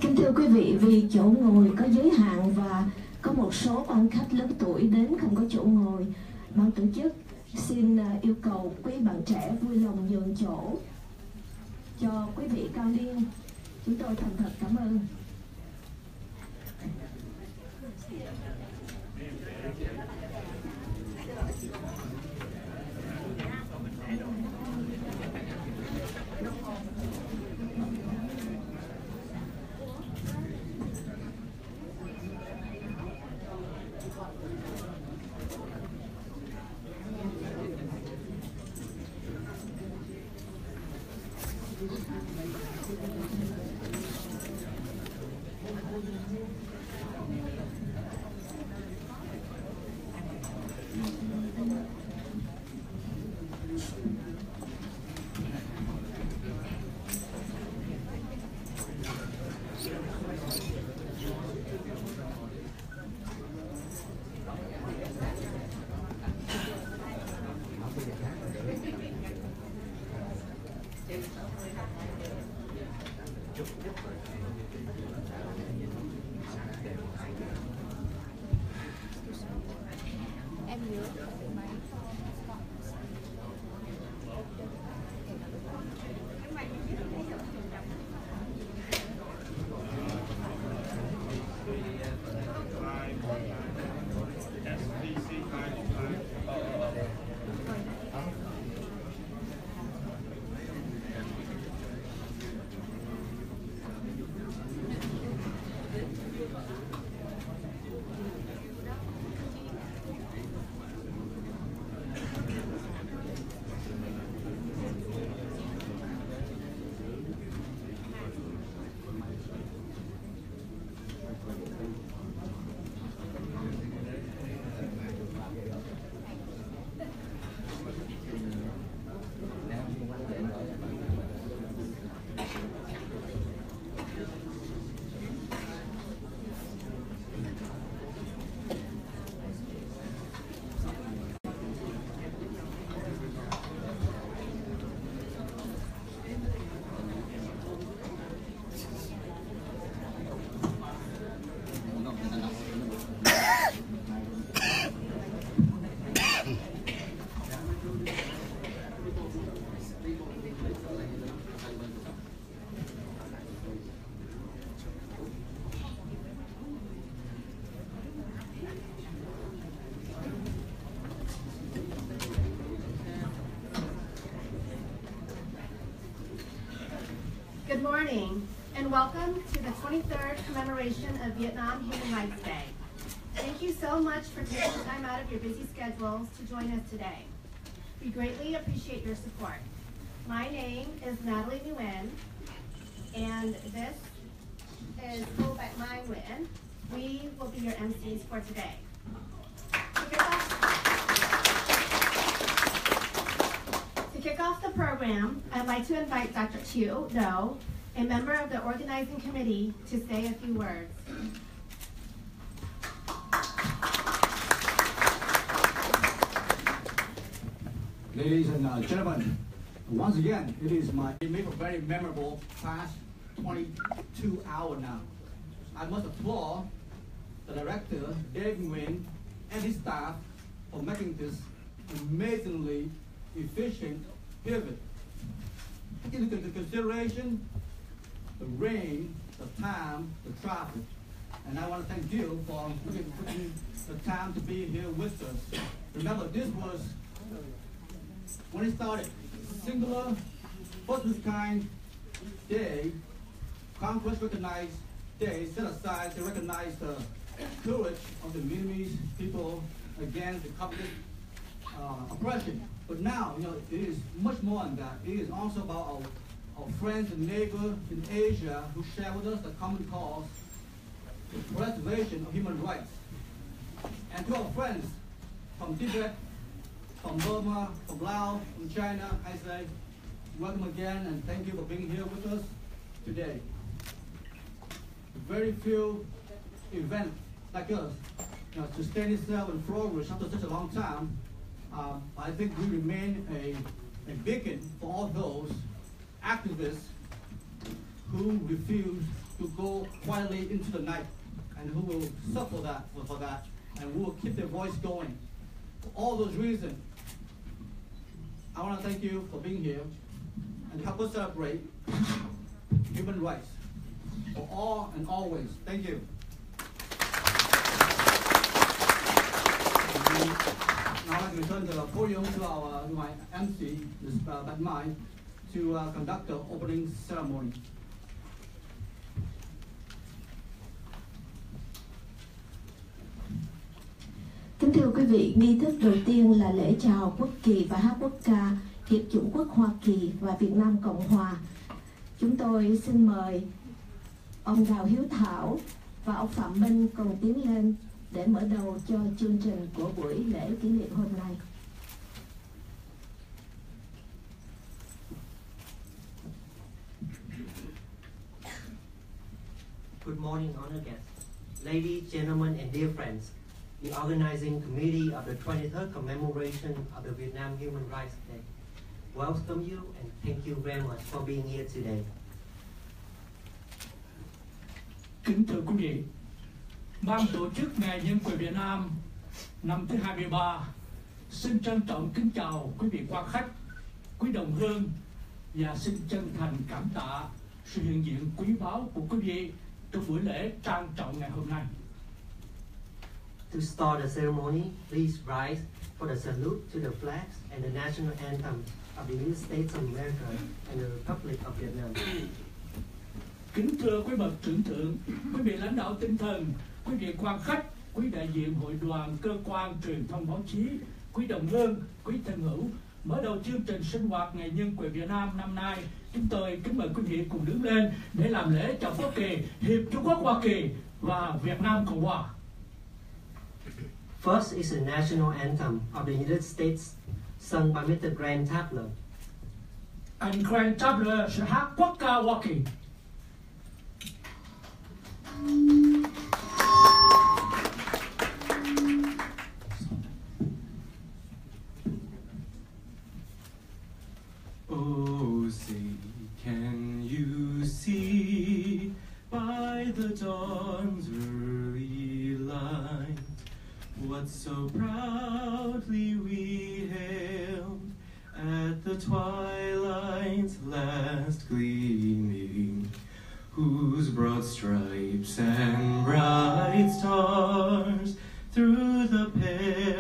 Kính thưa quý vị, vì chỗ ngồi có giới hạn và có một số quan khách lớn tuổi đến không có chỗ ngồi, ban tổ chức xin yêu cầu quý bạn trẻ vui lòng nhường chỗ cho quý vị cao niên. Chúng tôi thành thật cảm ơn. Good morning, and welcome to the 23rd commemoration of Vietnam Human Rights Day. Thank you so much for taking time out of your busy schedules to join us today. We greatly appreciate your support. My name is Natalie Nguyen, and this is Ho Bac Mai Nguyen. We will be your MCs for today. To kick off the program, I'd like to invite Dr. Chiu Do, a member of the organizing committee, to say a few words. Ladies and gentlemen, once again, it made a very memorable past 22 hours now. I must applaud the director, Dave Nguyen, and his staff for making this amazingly efficient pivot. Taking into consideration the rain, the time, the traffic. And I want to thank you for putting the time to be here with us. Remember, this was, when it started, singular, first of its kind day, Congress recognized day, set aside to recognize the courage of the Vietnamese people against the communist oppression. But now, it is much more than that. It is also about our friends and neighbors in Asia who share with us the common cause, the preservation of human rights. And to our friends from Tibet, from Burma, from Laos, from China, I say welcome again and thank you for being here with us today. Very few events like us sustain itself and flourish after such a long time. I think we remain a beacon for all those activists who refuse to go quietly into the night, and who will suffer for that, and who will keep their voice going. For all those reasons, I want to thank you for being here and help us celebrate human rights for all and always. Thank you. Now I return the podium to my MC, Ms. Bạch Mai, to conduct the opening ceremony. Kính thưa quý vị, nghi thức đầu tiên là lễ chào quốc kỳ và hát quốc ca Hiệp chủng quốc Hoa Kỳ và Việt Nam Cộng Hòa. Chúng tôi xin mời ông Đào Hiếu Thảo và ông Phạm Minh cùng tiến lên để mở đầu cho chương trình của buổi lễ kỷ niệm hôm nay. Good morning, honored guests. Ladies, gentlemen, and dear friends. The organizing committee of the 23rd commemoration of the Vietnam Human Rights Day welcome you and thank you very much for being here today. Kính thưa quý vị, ban tổ chức Ngày Nhân quyền Việt Nam năm thứ 23 xin trân trọng kính chào quý vị quan khách, quý đồng hương và xin chân thành cảm tạ sự hiện diện quý báu của quý vị trong buổi lễ trang trọng ngày hôm nay. To start the ceremony, please rise for the salute to the flags and the national anthem of the United States of America and the Republic of Vietnam. Kính thưa quý bậc trưởng thượng, quý vị lãnh đạo tinh thần, quý vị quan khách, quý đại diện hội đoàn, cơ quan truyền thông báo chí, quý đồng hương, quý thân hữu, mở đầu chương trình sinh hoạt Ngày Nhân quyền Việt Nam năm nay, chúng tôi kính mời quý vị cùng đứng lên để làm lễ chào quốc kỳ Hiệp Trung Quốc Hoa Kỳ và Việt Nam Cộng Hòa. First is the national anthem of the United States, sung by Mr. Grant Tabler. Anh Grant Tabler sẽ hát quốc ca Hoa Kỳ. Oh, say, can you see by the dawn's early light what so proudly we hailed at the twilight's last gleaming, whose broad stripes and bright stars through the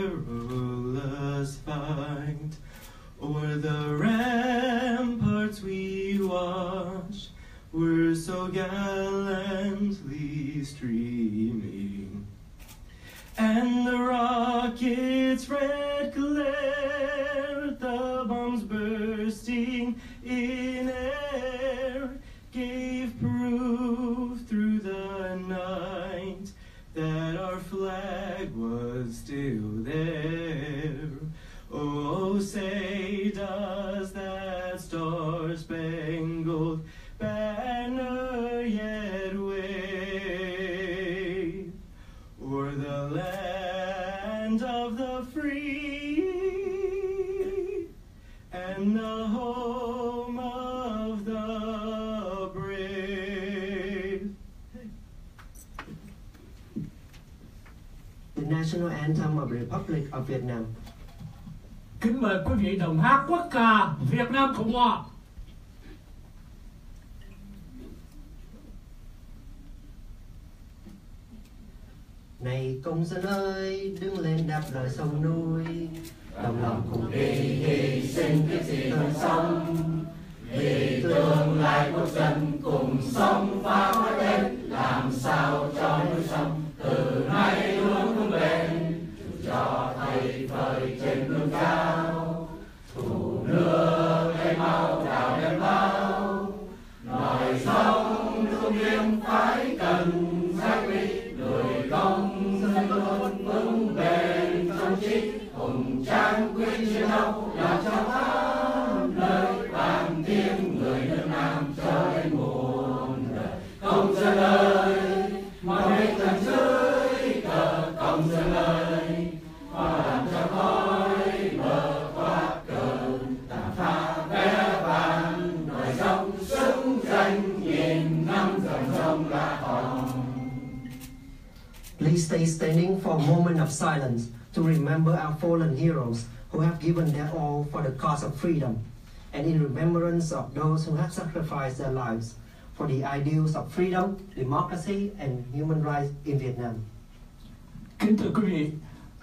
perilous fight o'er the ramparts we watched were so gallantly streaming, and the rocket's red glare, the bombs bursting in air, gave proof through the night that our flag was still there. Oh, say, does that star-spangled banner yet wave o'er the land of the free and the home of the brave? The national anthem of the Republic of Vietnam. Kính mời quý vị đồng hát quốc ca Việt Nam Cộng Hòa. Này công dân ơi, đứng lên đạp lời sông núi, đồng lòng cùng đi hy sinh cái gì đời sống, vì tương lai quốc dân cùng sống phá hóa lên, làm sao cho núi sông từ nay luôn vững bền, cho thầy phơi trên gương cao, thủ nước cây mau đào đem bao, nòi sông luôn nghiêm phải cần xác định người công dân luôn vững bền trong trí hùng tráng quyết chiến đấu làm cho khắp nơi vang tiếng người nước Nam cho đến muôn đời. Công sông La Hồng. Please stay standing for a moment of silence to remember our fallen heroes who have given their all for the cause of freedom, and in remembrance of those who have sacrificed their lives for the ideals of freedom, democracy, and human rights in Vietnam. Kính thưa quý vị,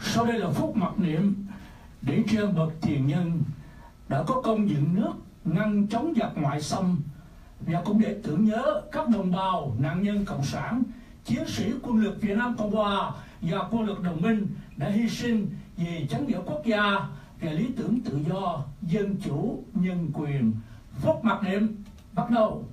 sau đây là phút mặc niệm để tri ân bậc tiền nhân đã có công dựng nước, ngăn chống giặc ngoại xâm, và cũng để tưởng nhớ các đồng bào nạn nhân cộng sản, chiến sĩ quân lực Việt Nam Cộng Hòa và quân lực đồng minh đã hy sinh vì chấn giữ quốc gia và lý tưởng tự do, dân chủ, nhân quyền. Phút mặc niệm bắt đầu.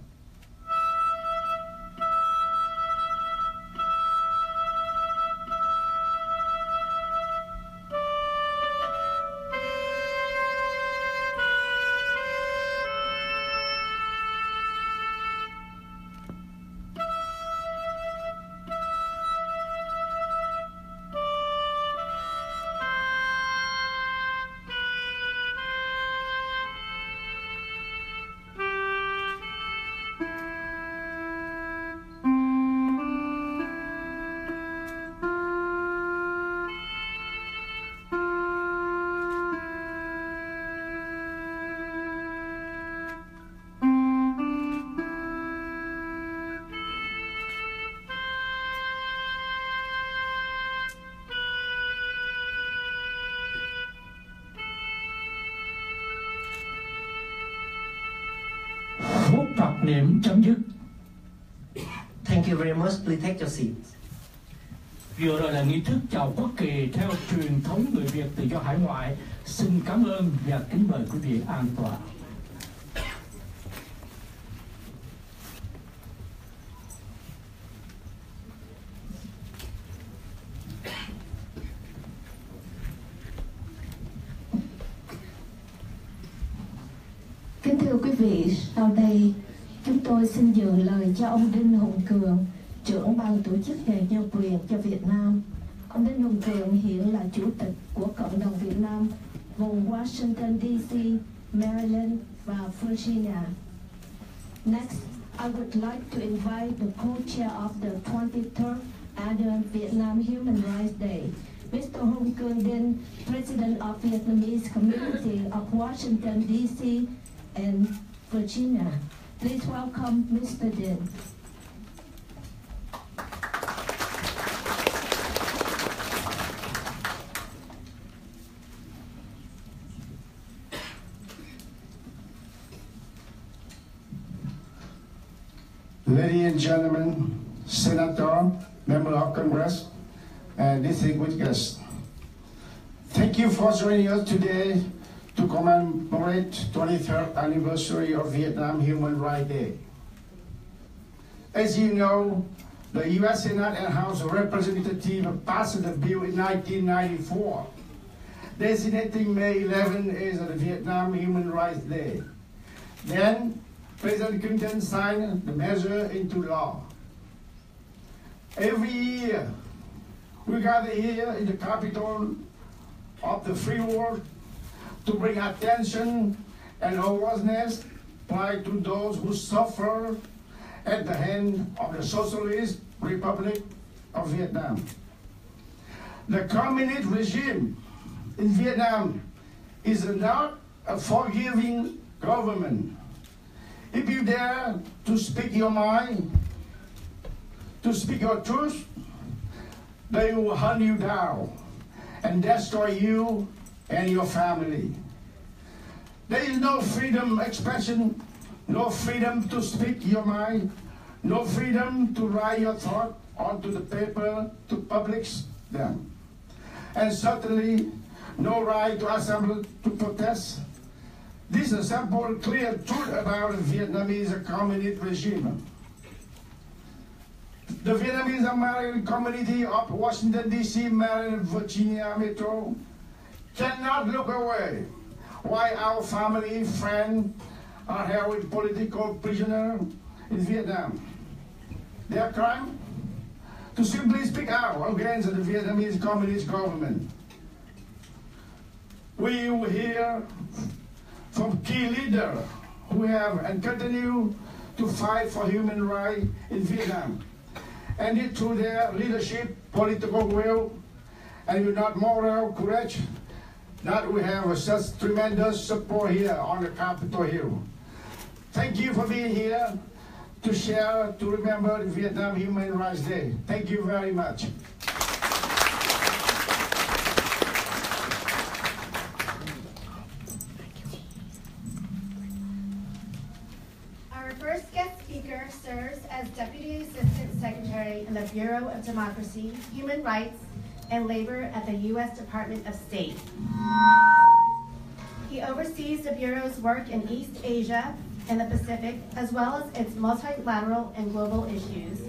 Phật niệm chấm dứt. Thank you very much. Please take your seats. Vừa rồi là nghi thức chào quốc kỳ theo truyền thống người Việt tự do hải ngoại. Xin cảm ơn và kính mời quý vị an tọa. Kính thưa quý vị, sau đây chúng tôi xin dừng lời cho ông Đinh Hùng Cường, trưởng ban tổ chức Ngày Nhân quyền cho Việt Nam. Ông Đinh Hùng Cường hiện là chủ tịch của Cộng đồng Việt Nam vùng Washington DC, Maryland và Virginia. Next, I would like to invite the co-chair of the 23rd Annual Vietnam Human Rights Day, Mr. Hùng Cường Đinh, President of Vietnamese Community of Washington DC and Virginia. Please welcome Mr. Đinh. Ladies and gentlemen, Senator, Member of Congress, and distinguished guests, thank you for joining us today to commemorate 23rd anniversary of Vietnam Human Rights Day. As you know, the U.S. Senate and House of Representatives passed the bill in 1994, designating May 11 as the Vietnam Human Rights Day. Then, President Clinton signed the measure into law. Every year, we gather here in the capital of the free world to bring attention and awareness applied to those who suffer at the hand of the Socialist Republic of Vietnam. The communist regime in Vietnam is not a forgiving government. If you dare to speak your mind, to speak your truth, they will hunt you down and destroy you and your family. There is no freedom of expression, no freedom to speak your mind, no freedom to write your thought onto the paper to publish them, and certainly no right to assemble to protest. This is a simple, clear truth about the Vietnamese communist regime. The Vietnamese American community of Washington, D.C., Maryland, Virginia Metro cannot look away while our family, friends are held political prisoners in Vietnam. Their crime? To simply speak out against the Vietnamese communist government. We will hear from key leaders who have and continue to fight for human rights in Vietnam. And it through their leadership, political will, and with that moral courage that we have such tremendous support here on the Capitol Hill. Thank you for being here to share, to remember the Vietnam Human Rights Day. Thank you very much. Our first guest speaker serves as Deputy Assistant Secretary in the Bureau of Democracy, Human Rights, and Labor at the U.S. Department of State. He oversees the Bureau's work in East Asia and the Pacific, as well as its multilateral and global issues,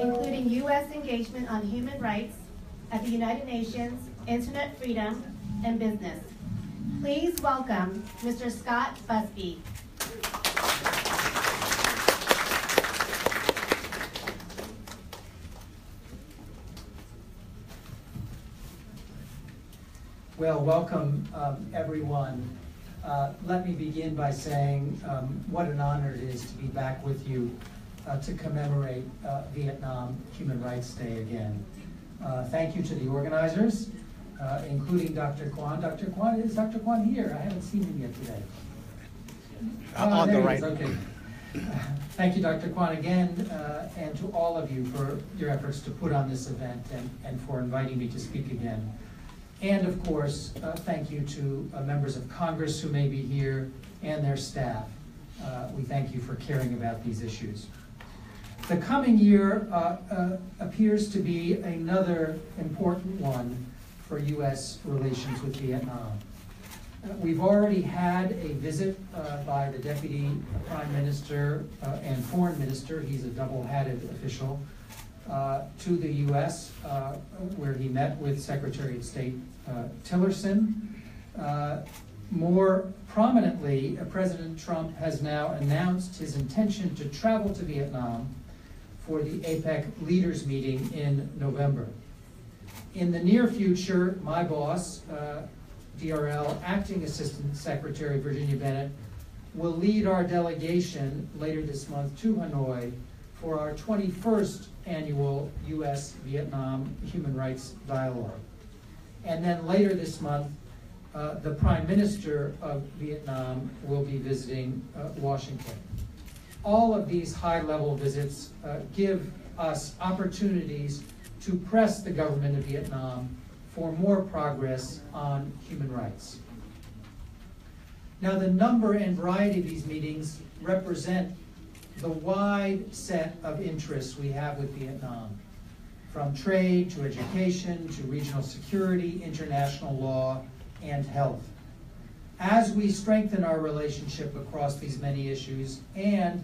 including U.S. engagement on human rights at the United Nations, internet freedom, and business. Please welcome Mr. Scott Busby. Well, welcome everyone. Let me begin by saying what an honor it is to be back with you to commemorate Vietnam Human Rights Day again. Thank you to the organizers, including Dr. Quan. Dr. Quan, is Dr. Quan here? I haven't seen him yet today. On the right. Okay. Thank you, Dr. Quan, again, and to all of you for your efforts to put on this event and for inviting me to speak again. And of course, thank you to members of Congress who may be here and their staff. We thank you for caring about these issues. The coming year appears to be another important one for U.S. relations with Vietnam. We've already had a visit by the Deputy Prime Minister and Foreign Minister, he's a double-hatted official, to the U.S., where he met with Secretary of State Tillerson. More prominently, President Trump has now announced his intention to travel to Vietnam for the APEC leaders meeting in November. In the near future, my boss, DRL Acting Assistant Secretary Virginia Bennett, will lead our delegation later this month to Hanoi for our 21st annual U.S.-Vietnam Human Rights Dialogue. And then later this month, the Prime Minister of Vietnam will be visiting Washington. All of these high-level visits give us opportunities to press the government of Vietnam for more progress on human rights. Now, the number and variety of these meetings represent the wide set of interests we have with Vietnam, from trade to education to regional security, international law, and health. As we strengthen our relationship across these many issues, and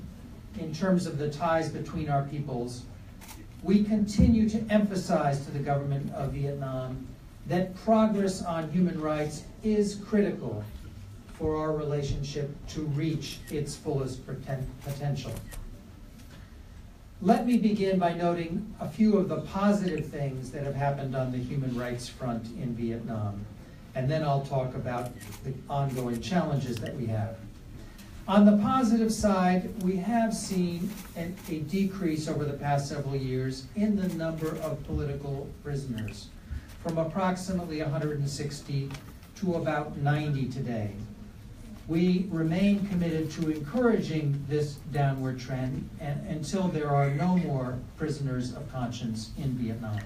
in terms of the ties between our peoples, we continue to emphasize to the government of Vietnam that progress on human rights is critical for our relationship to reach its fullest potential. Let me begin by noting a few of the positive things that have happened on the human rights front in Vietnam, and then I'll talk about the ongoing challenges that we have. On the positive side, we have seen a decrease over the past several years in the number of political prisoners, from approximately 160 to about 90 today. We remain committed to encouraging this downward trend until there are no more prisoners of conscience in Vietnam.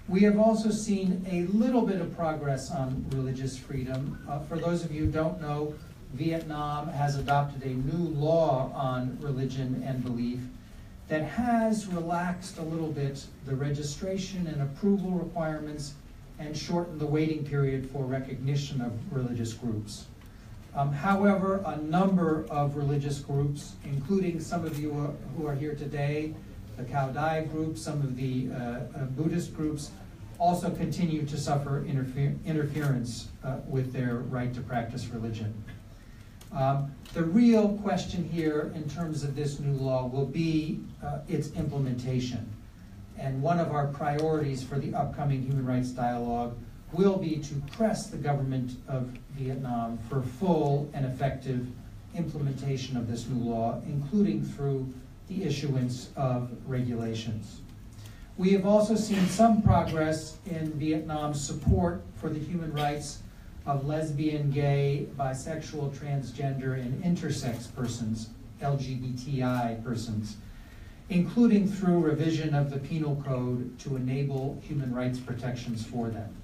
We have also seen a little bit of progress on religious freedom. For those of you who don't know, Vietnam has adopted a new law on religion and belief that has relaxed a little bit the registration and approval requirements and shortened the waiting period for recognition of religious groups. However, a number of religious groups, including some of you who are here today, the Cao Dai group, some of the Buddhist groups, also continue to suffer interference with their right to practice religion. The real question here in terms of this new law will be its implementation. And one of our priorities for the upcoming Human Rights Dialogue will be to press the government of Vietnam for full and effective implementation of this new law, including through the issuance of regulations. We have also seen some progress in Vietnam's support for the human rights of lesbian, gay, bisexual, transgender, and intersex persons, LGBTI persons, including through revision of the penal code to enable human rights protections for them.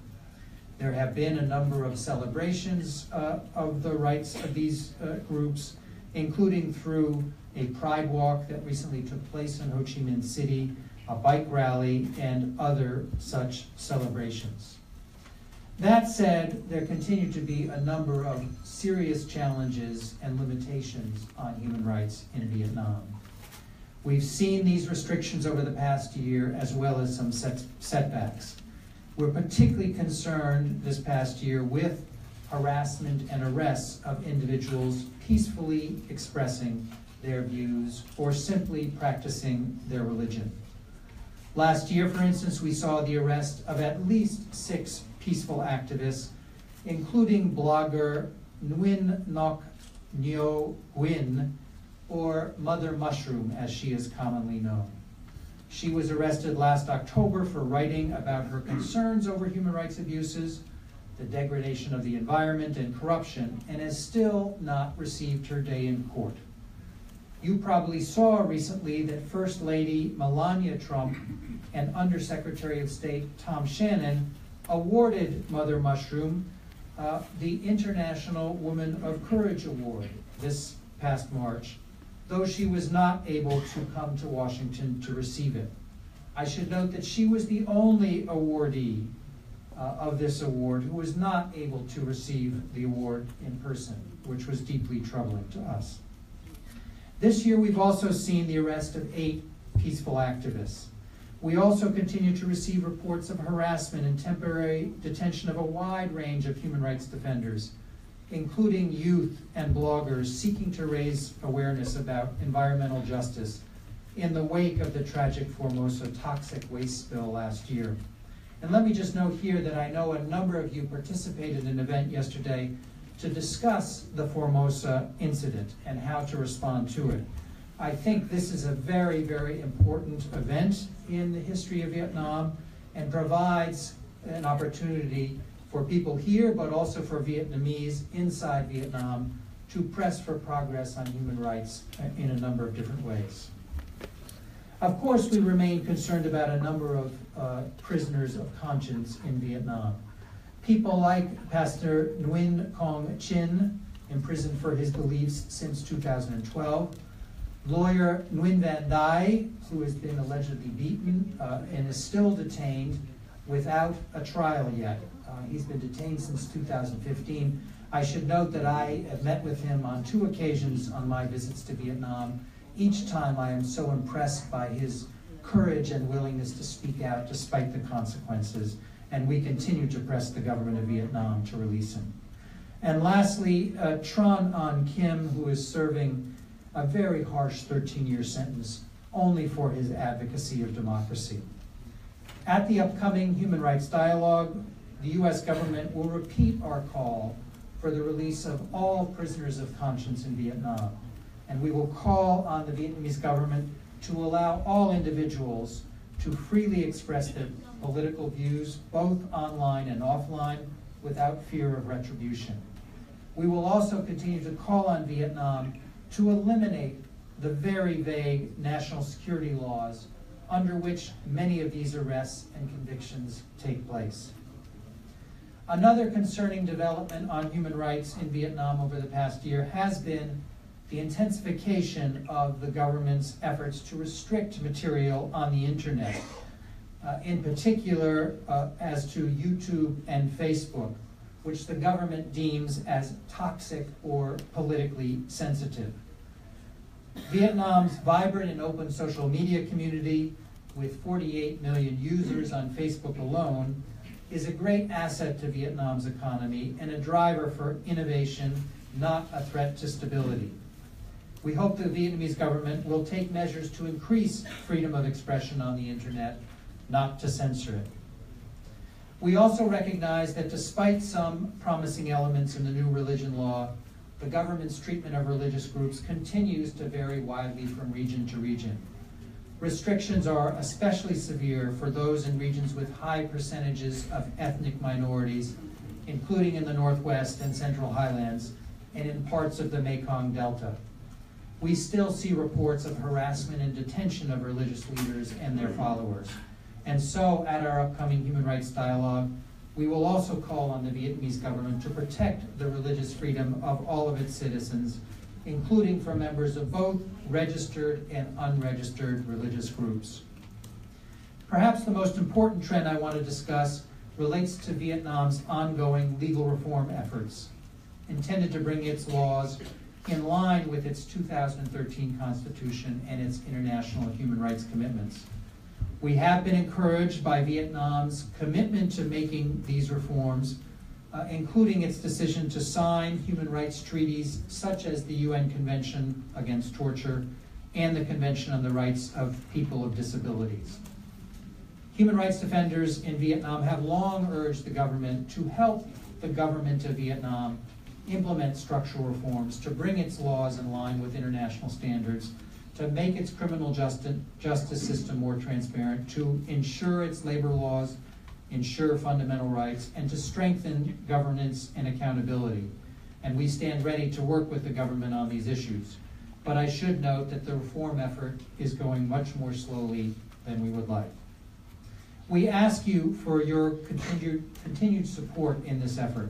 There have been a number of celebrations of the rights of these groups, including through a pride walk that recently took place in Ho Chi Minh City, a bike rally, and other such celebrations. That said, there continue to be a number of serious challenges and limitations on human rights in Vietnam. We've seen these restrictions over the past year, as well as some setbacks. We're particularly concerned this past year with harassment and arrests of individuals peacefully expressing their views or simply practicing their religion. Last year, for instance, we saw the arrest of at least 6 peaceful activists, including blogger Nguyen Ngoc Nho Nguyen, or Mother Mushroom, as she is commonly known. She was arrested last October for writing about her concerns over human rights abuses, the degradation of the environment, and corruption, and has still not received her day in court. You probably saw recently that First Lady Melania Trump and Undersecretary of State Tom Shannon awarded Mother Mushroom the International Woman of Courage Award this past March, though she was not able to come to Washington to receive it. I should note that she was the only awardee of this award who was not able to receive the award in person, which was deeply troubling to us. This year, we've also seen the arrest of 8 peaceful activists. We also continue to receive reports of harassment and temporary detention of a wide range of human rights defenders, including youth and bloggers seeking to raise awareness about environmental justice in the wake of the tragic Formosa toxic waste spill last year. And let me just note here that I know a number of you participated in an event yesterday to discuss the Formosa incident and how to respond to it. I think this is a very, very important event in the history of Vietnam and provides an opportunity for people here, but also for Vietnamese inside Vietnam, to press for progress on human rights in a number of different ways. Of course, we remain concerned about a number of prisoners of conscience in Vietnam. People like Pastor Nguyen Cong Chin, imprisoned for his beliefs since 2012, lawyer Nguyen Van Dai, who has been allegedly beaten and is still detained without a trial yet. He's been detained since 2015. I should note that I have met with him on 2 occasions on my visits to Vietnam. Each time I am so impressed by his courage and willingness to speak out despite the consequences, and we continue to press the government of Vietnam to release him. And lastly, Tran An Kim, who is serving a very harsh 13-year sentence only for his advocacy of democracy. At the upcoming Human Rights Dialogue, the U.S. government will repeat our call for the release of all prisoners of conscience in Vietnam. And we will call on the Vietnamese government to allow all individuals to freely express their political views, both online and offline, without fear of retribution. We will also continue to call on Vietnam to eliminate the very vague national security laws under which many of these arrests and convictions take place. Another concerning development on human rights in Vietnam over the past year has been the intensification of the government's efforts to restrict material on the internet, in particular as to YouTube and Facebook, which the government deems as toxic or politically sensitive. Vietnam's vibrant and open social media community, with 48 million users on Facebook alone, is a great asset to Vietnam's economy and a driver for innovation, not a threat to stability. We hope the Vietnamese government will take measures to increase freedom of expression on the internet, not to censor it. We also recognize that despite some promising elements in the new religion law, the government's treatment of religious groups continues to vary widely from region to region. Restrictions are especially severe for those in regions with high percentages of ethnic minorities, including in the Northwest and Central Highlands, and in parts of the Mekong Delta. We still see reports of harassment and detention of religious leaders and their followers. And so, at our upcoming Human Rights Dialogue, we will also call on the Vietnamese government to protect the religious freedom of all of its citizens, including for members of both registered and unregistered religious groups. Perhaps the most important trend I want to discuss relates to Vietnam's ongoing legal reform efforts, intended to bring its laws in line with its 2013 Constitution and its international human rights commitments. We have been encouraged by Vietnam's commitment to making these reforms, including its decision to sign human rights treaties such as the UN Convention Against Torture and the Convention on the Rights of People with Disabilities. Human rights defenders in Vietnam have long urged the government to help the government of Vietnam implement structural reforms to bring its laws in line with international standards, to make its criminal justice system more transparent, to ensure its labor laws ensure fundamental rights, and to strengthen governance and accountability. And we stand ready to work with the government on these issues. But I should note that the reform effort is going much more slowly than we would like. We ask you for your continued support in this effort.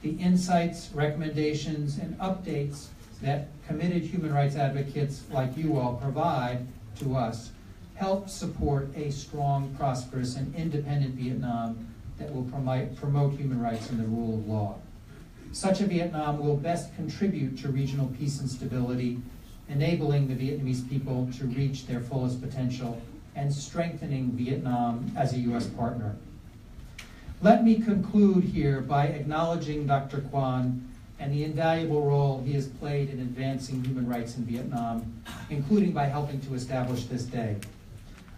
The insights, recommendations, and updates that committed human rights advocates like you all provide to us help support a strong, prosperous, and independent Vietnam that will promote human rights and the rule of law. Such a Vietnam will best contribute to regional peace and stability, enabling the Vietnamese people to reach their fullest potential and strengthening Vietnam as a U.S. partner. Let me conclude here by acknowledging Dr. Quan and the invaluable role he has played in advancing human rights in Vietnam, including by helping to establish this day.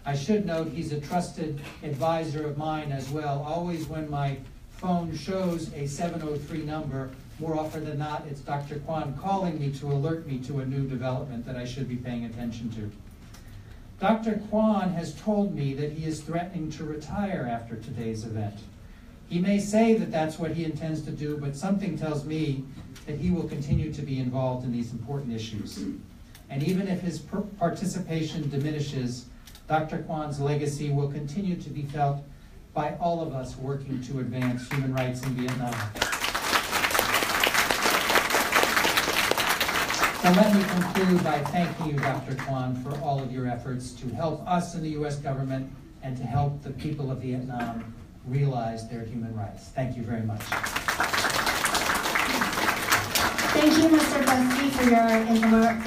I should note he's a trusted advisor of mine as well. Always when my phone shows a 703 number, more often than not, it's Dr. Quan calling me to alert me to a new development that I should be paying attention to. Dr. Quan has told me that he is threatening to retire after today's event. He may say that that's what he intends to do, but something tells me that he will continue to be involved in these important issues. And even if his participation diminishes, Dr. Quan's legacy will continue to be felt by all of us working to advance human rights in Vietnam. So let me conclude by thanking you, Dr. Quan, for all of your efforts to help us in the U.S. government and to help the people of Vietnam realize their human rights. Thank you very much. Thank you, Mr. Busby, for your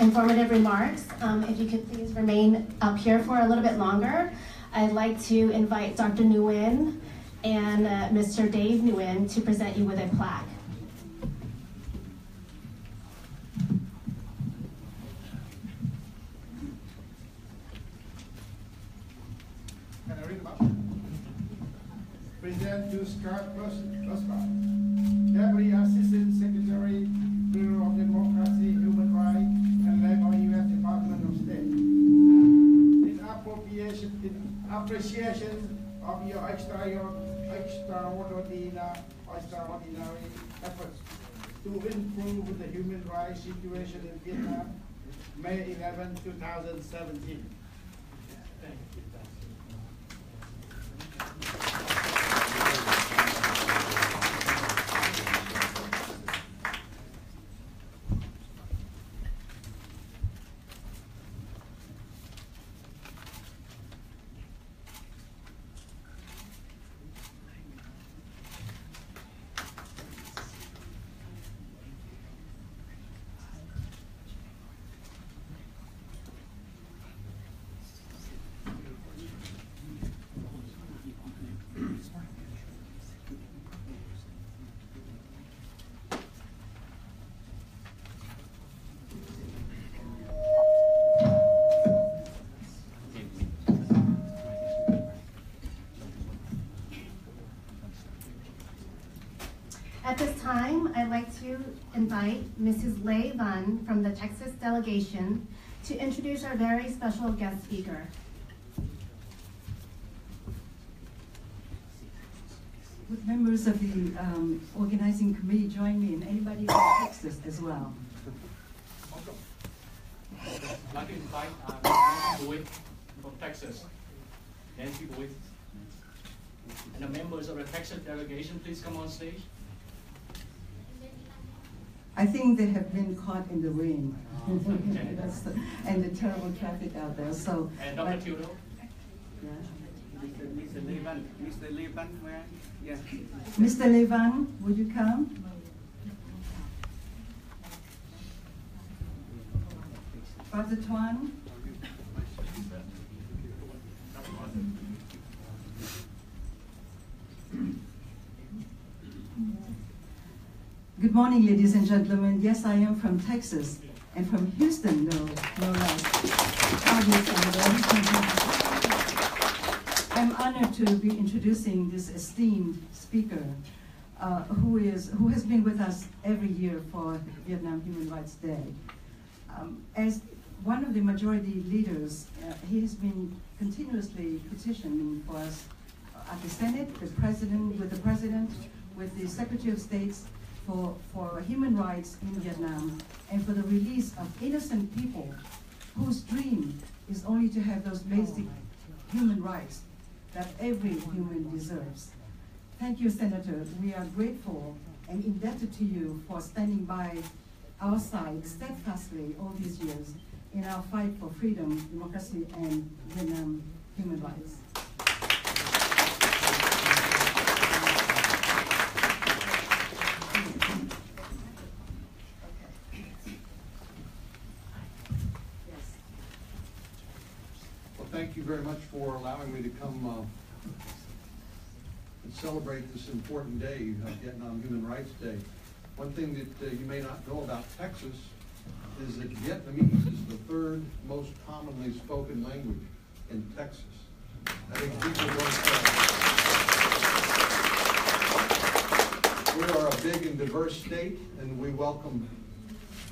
informative remarks. If you could please remain up here for a little bit longer, I'd like to invite Dr. Nguyen and Mr. Dave Nguyen to present you with a plaque. Can I read about it? President to Scott Prosper, Deputy Assistant Secretary, Bureau of Democracy, Human Rights, and Labor, U.S. Department of State. In appreciation of your extraordinary efforts to improve the human rights situation in Vietnam, May 11, 2017. Thank you. At this time, I'd like to invite Mrs. Lei Van from the Texas delegation to introduce our very special guest speaker. Would members of the organizing committee join me, and anybody from Texas as well? I'd like to invite Nancy Boyd from Texas. Nancy Boyd. And the members of the Texas delegation, please come on stage. I think they have been caught in the rain and the terrible traffic out there. So, and Dr. Tudor. Yeah. Mr. Levan, where? Yes. Mr. Levan, would you come? Father Tuan. Good morning, ladies and gentlemen. Yes, I am from Texas, and from Houston, no less. I'm honored to be introducing this esteemed speaker, who has been with us every year for Vietnam Human Rights Day. As one of the majority leaders, he has been continuously petitioning for us at the Senate, with the President, with the Secretary of State, for human rights in Vietnam, and for the release of innocent people whose dream is only to have those basic human rights that every human deserves. Thank you, Senator. We are grateful and indebted to you for standing by our side steadfastly all these years in our fight for freedom, democracy, and Vietnam human rights. Thank you very much for allowing me to come and celebrate this important day, Vietnam Human Rights Day. One thing that you may not know about Texas is that Vietnamese is the third most commonly spoken language in Texas. I think people don't. We are a big and diverse state, and we welcome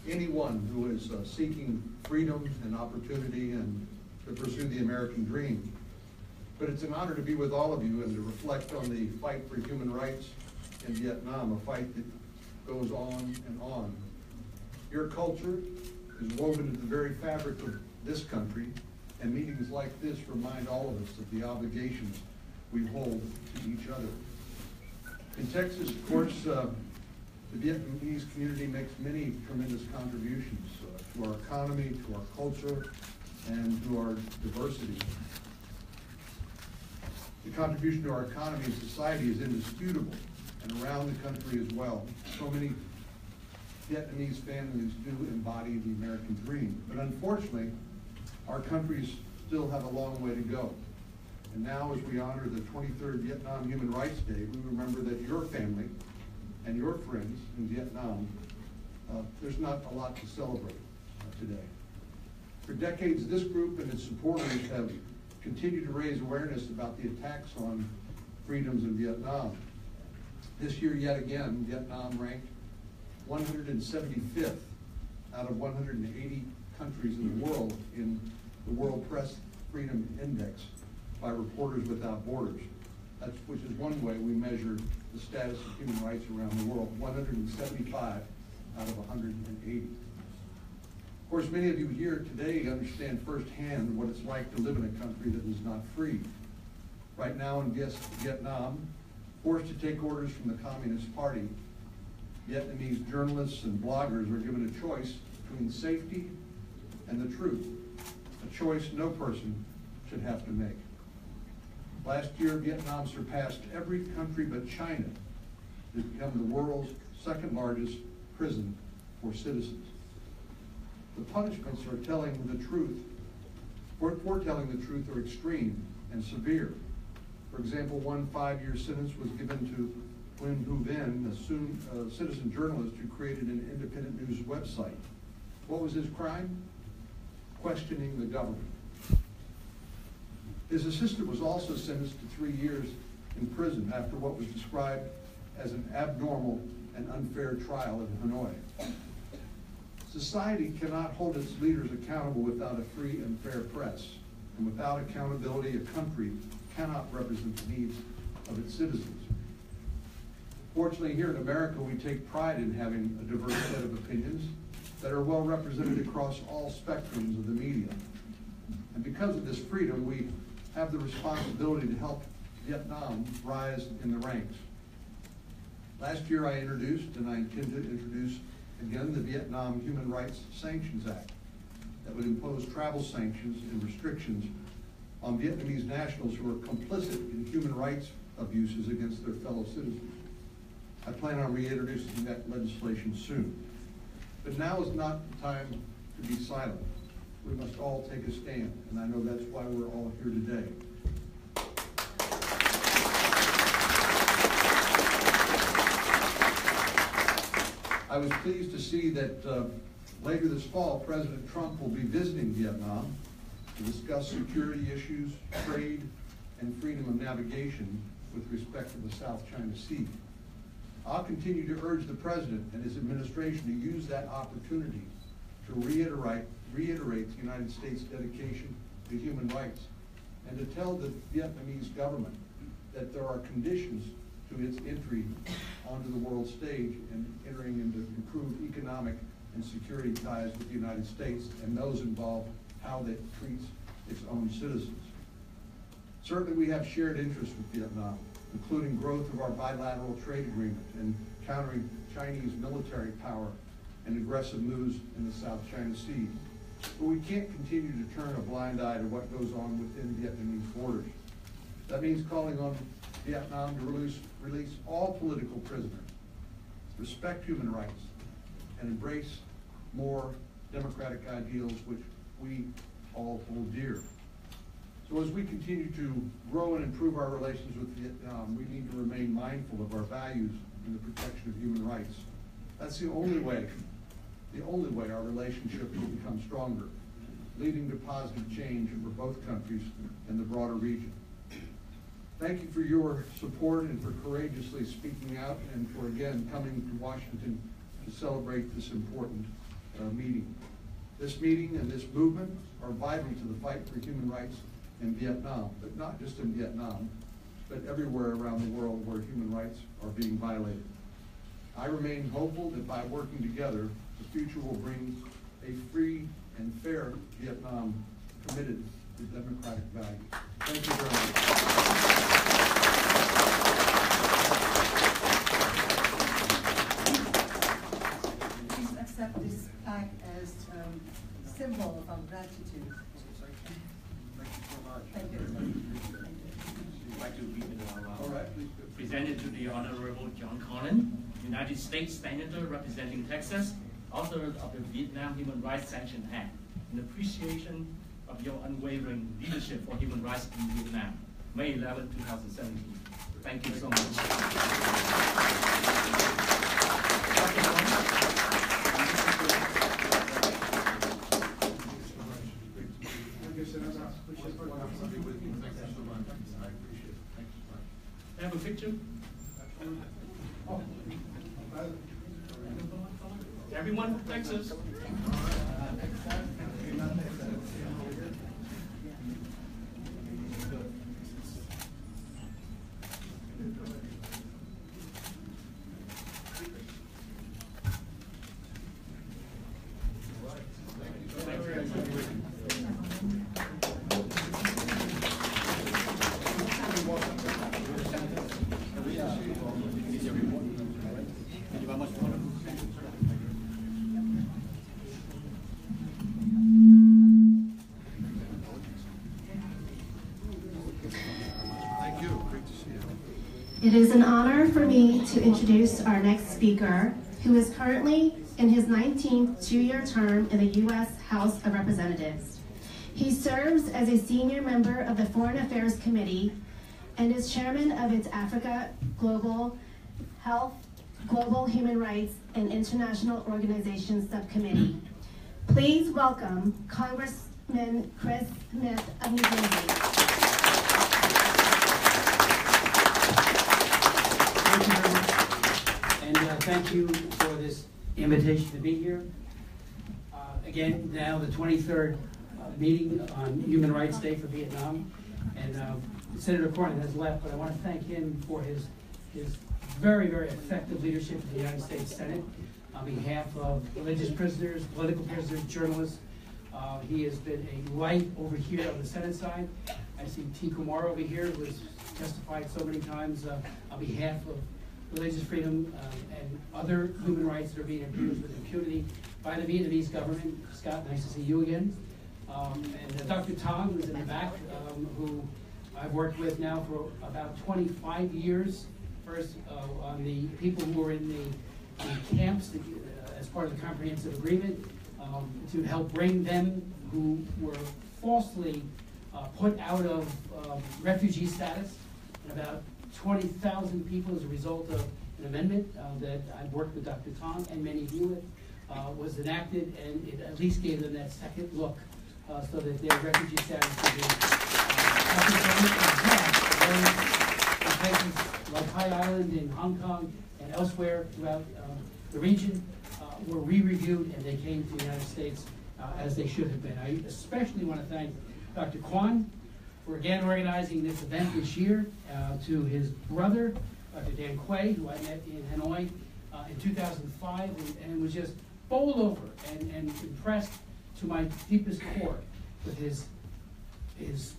anyone who is seeking freedom and opportunity and to pursue the American dream. But it's an honor to be with all of you and to reflect on the fight for human rights in Vietnam, a fight that goes on and on. Your culture is woven into the very fabric of this country, and meetings like this remind all of us of the obligations we hold to each other. In Texas, of course, the Vietnamese community makes many tremendous contributions to our economy, to our culture, and to our diversity. The contribution to our economy and society is indisputable, and around the country as well. So many Vietnamese families do embody the American dream. But unfortunately, our countries still have a long way to go. And now, as we honor the 23rd Vietnam Human Rights Day, we remember that your family and your friends in Vietnam, there's not a lot to celebrate today. For decades, this group and its supporters have continued to raise awareness about the attacks on freedoms in Vietnam. This year, yet again, Vietnam ranked 175th out of 180 countries in the world in the World Press Freedom Index by Reporters Without Borders, which is one way we measure the status of human rights around the world, 175 out of 180. Of course, many of you here today understand firsthand what it's like to live in a country that is not free. Right now in Vietnam, forced to take orders from the Communist Party, Vietnamese journalists and bloggers are given a choice between safety and the truth, a choice no person should have to make. Last year, Vietnam surpassed every country but China to become the world's second largest prison for citizens. The punishments for telling the truth are extreme and severe. For example, one 5-year sentence was given to Nguyen Vu Vinh, a citizen journalist who created an independent news website. What was his crime? Questioning the government. His assistant was also sentenced to 3 years in prison after what was described as an abnormal and unfair trial in Hanoi. Society cannot hold its leaders accountable without a free and fair press. And without accountability, a country cannot represent the needs of its citizens. Fortunately, here in America, we take pride in having a diverse set of opinions that are well represented across all spectrums of the media. And because of this freedom, we have the responsibility to help Vietnam rise in the ranks. Last year, I introduced, and I intend to introduce again, the Vietnam Human Rights Sanctions Act that would impose travel sanctions and restrictions on Vietnamese nationals who are complicit in human rights abuses against their fellow citizens. I plan on reintroducing that legislation soon. But now is not the time to be silent. We must all take a stand, and I know that's why we're all here today. I was pleased to see that later this fall, President Trump will be visiting Vietnam to discuss security issues, trade, and freedom of navigation with respect to the South China Sea. I'll continue to urge the President and his administration to use that opportunity to reiterate the United States' dedication to human rights and to tell the Vietnamese government that there are conditions to its entry onto the world stage and entering into improved economic and security ties with the United States, and those involve how it treats its own citizens. Certainly we have shared interests with Vietnam, including growth of our bilateral trade agreement and countering Chinese military power and aggressive moves in the South China Sea. But we can't continue to turn a blind eye to what goes on within Vietnamese borders. That means calling on Vietnam to release all political prisoners, respect human rights, and embrace more democratic ideals which we all hold dear. So as we continue to grow and improve our relations with Vietnam, we need to remain mindful of our values and the protection of human rights. That's the only way our relationship will become stronger, leading to positive change for both countries and the broader region. Thank you for your support and for courageously speaking out and for, again, coming to Washington to celebrate this important meeting. This meeting and this movement are vital to the fight for human rights in Vietnam, but not just in Vietnam, but everywhere around the world where human rights are being violated. I remain hopeful that by working together, the future will bring a free and fair Vietnam committed to democratic values. Thank you very much. Please accept this plaque as a symbol of our gratitude. Thank you. I'd like to read it presented to the Honorable John Collin, United States Senator representing Texas, author of the Vietnam Human Rights Sanctions Act, in appreciation of your unwavering leadership for human rights in Vietnam, May 11, 2017. Thank you so much. Have a picture? Everyone from Texas? It is an honor for me to introduce our next speaker, who is currently in his 19th two-year term in the U.S. House of Representatives. He serves as a senior member of the Foreign Affairs Committee and is chairman of its Africa, Global Health, Global Human Rights, and International Organizations Subcommittee. Please welcome Congressman Chris Smith of New Jersey. Thank you very much. And thank you for this invitation to be here. Again, now the 23rd meeting on Human Rights Day for Vietnam. And Senator Cornyn has left, but I want to thank him for his very, very effective leadership in the United States Senate on behalf of religious prisoners, political prisoners, journalists. He has been a light over here on the Senate side. I see T. Kumar over here, who has testified so many times on behalf of religious freedom and other human rights that are being abused with impunity by the Vietnamese government. Scott, nice to see you again. And Dr. Tong, who's in the back, who I've worked with now for about 25 years. First, on the people who were in the camps as part of the comprehensive agreement, to help bring them who were falsely put out of refugee status, and about 20,000 people as a result of an amendment that I've worked with Dr. Tong and many of you with, was enacted, and it at least gave them that second look so that their refugee status could be in places like High Island in Hong Kong and elsewhere throughout the region were re-reviewed, and they came to the United States as they should have been. I especially want to thank Dr. Kwan for again organizing this event this year, to his brother, Dr. Dan Quay, who I met in Hanoi in 2005, and was just bowled over and impressed to my deepest core with his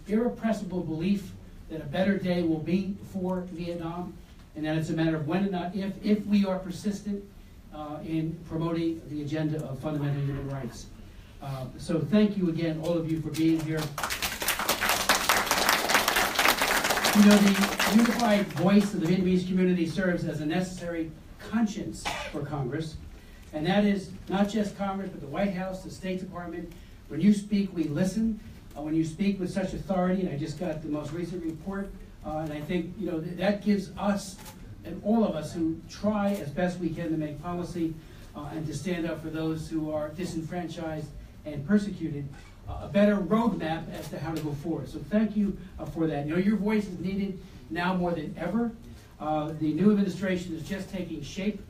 irrepressible belief that a better day will be for Vietnam, and that it's a matter of when and not if we are persistent in promoting the agenda of fundamental human rights. So thank you again, all of you, for being here. You know, the unified voice of the Vietnamese community serves as a necessary conscience for Congress, and that is not just Congress, but the White House, the State Department. When you speak, we listen. When you speak with such authority, and I just got the most recent report, and I think that gives us and all of us who try as best we can to make policy and to stand up for those who are disenfranchised and persecuted, a better roadmap as to how to go forward. So thank you for that. Your voice is needed now more than ever. The new administration is just taking shape.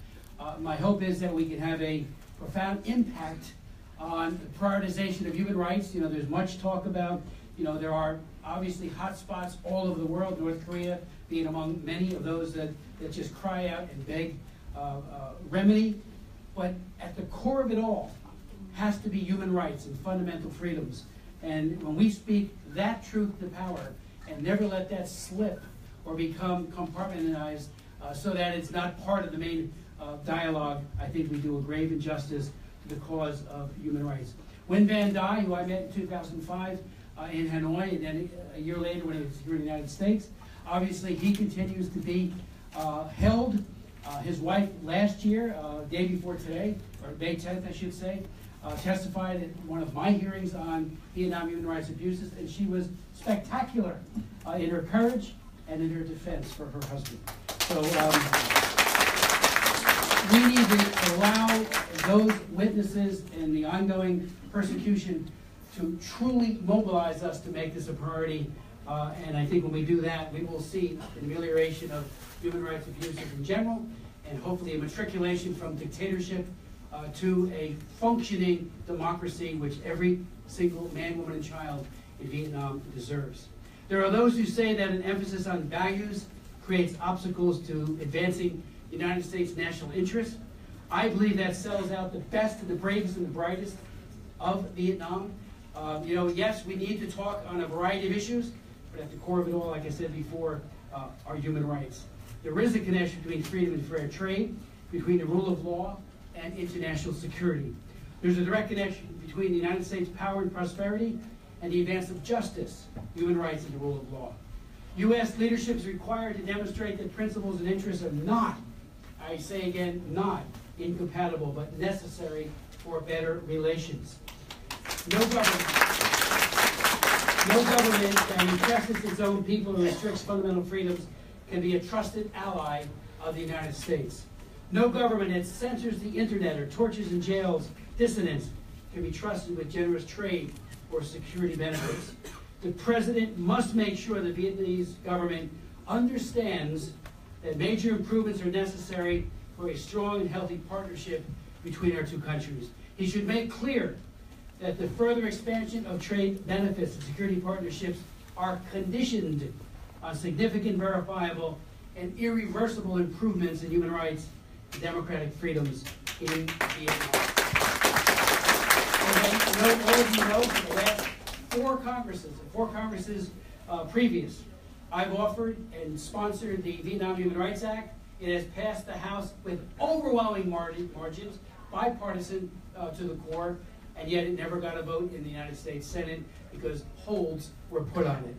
My hope is that we can have a profound impact on the prioritization of human rights. There's much talk about, there are obviously hot spots all over the world, North Korea being among many of those that just cry out and beg remedy. But at the core of it all has to be human rights and fundamental freedoms. And when we speak that truth to power and never let that slip or become compartmentalized so that it's not part of the main dialogue, I think we do a grave injustice to the cause of human rights. Nguyen Van Dai, who I met in 2005 in Hanoi, and then a year later when he was here in the United States, obviously he continues to be held. His wife last year, day before today, or May 10th I should say, testified at one of my hearings on Vietnam human rights abuses, and she was spectacular in her courage and in her defense for her husband. So we need to allow those witnesses in the ongoing persecution to truly mobilize us to make this a priority. And I think when we do that, we will see an amelioration of human rights abuses in general, and hopefully a matriculation from dictatorship to a functioning democracy, which every single man, woman, and child in Vietnam deserves. There are those who say that an emphasis on values creates obstacles to advancing the United States' national interest. I believe that sells out the best and the bravest and the brightest of Vietnam. Yes, we need to talk on a variety of issues, but at the core of it all, like I said before, are human rights. There is a connection between freedom and fair trade, between the rule of law and international security. There's a direct connection between the United States' power and prosperity and the advance of justice, human rights, and the rule of law. U.S. leadership is required to demonstrate that principles and interests are not, I say again, not incompatible, but necessary for better relations. No government that represses its own people and restricts fundamental freedoms can be a trusted ally of the United States. No government that censors the internet or tortures and jails dissidents can be trusted with generous trade or security benefits. The president must make sure the Vietnamese government understands that major improvements are necessary for a strong and healthy partnership between our two countries. He should make clear that the further expansion of trade benefits and security partnerships are conditioned on significant, verifiable, and irreversible improvements in human rights and democratic freedoms in Vietnam. As all of you know, for the last four Congresses previous, I've offered and sponsored the Vietnam Human Rights Act. It has passed the House with overwhelming margins, bipartisan to the core, and yet it never got a vote in the United States Senate because holds were put on it.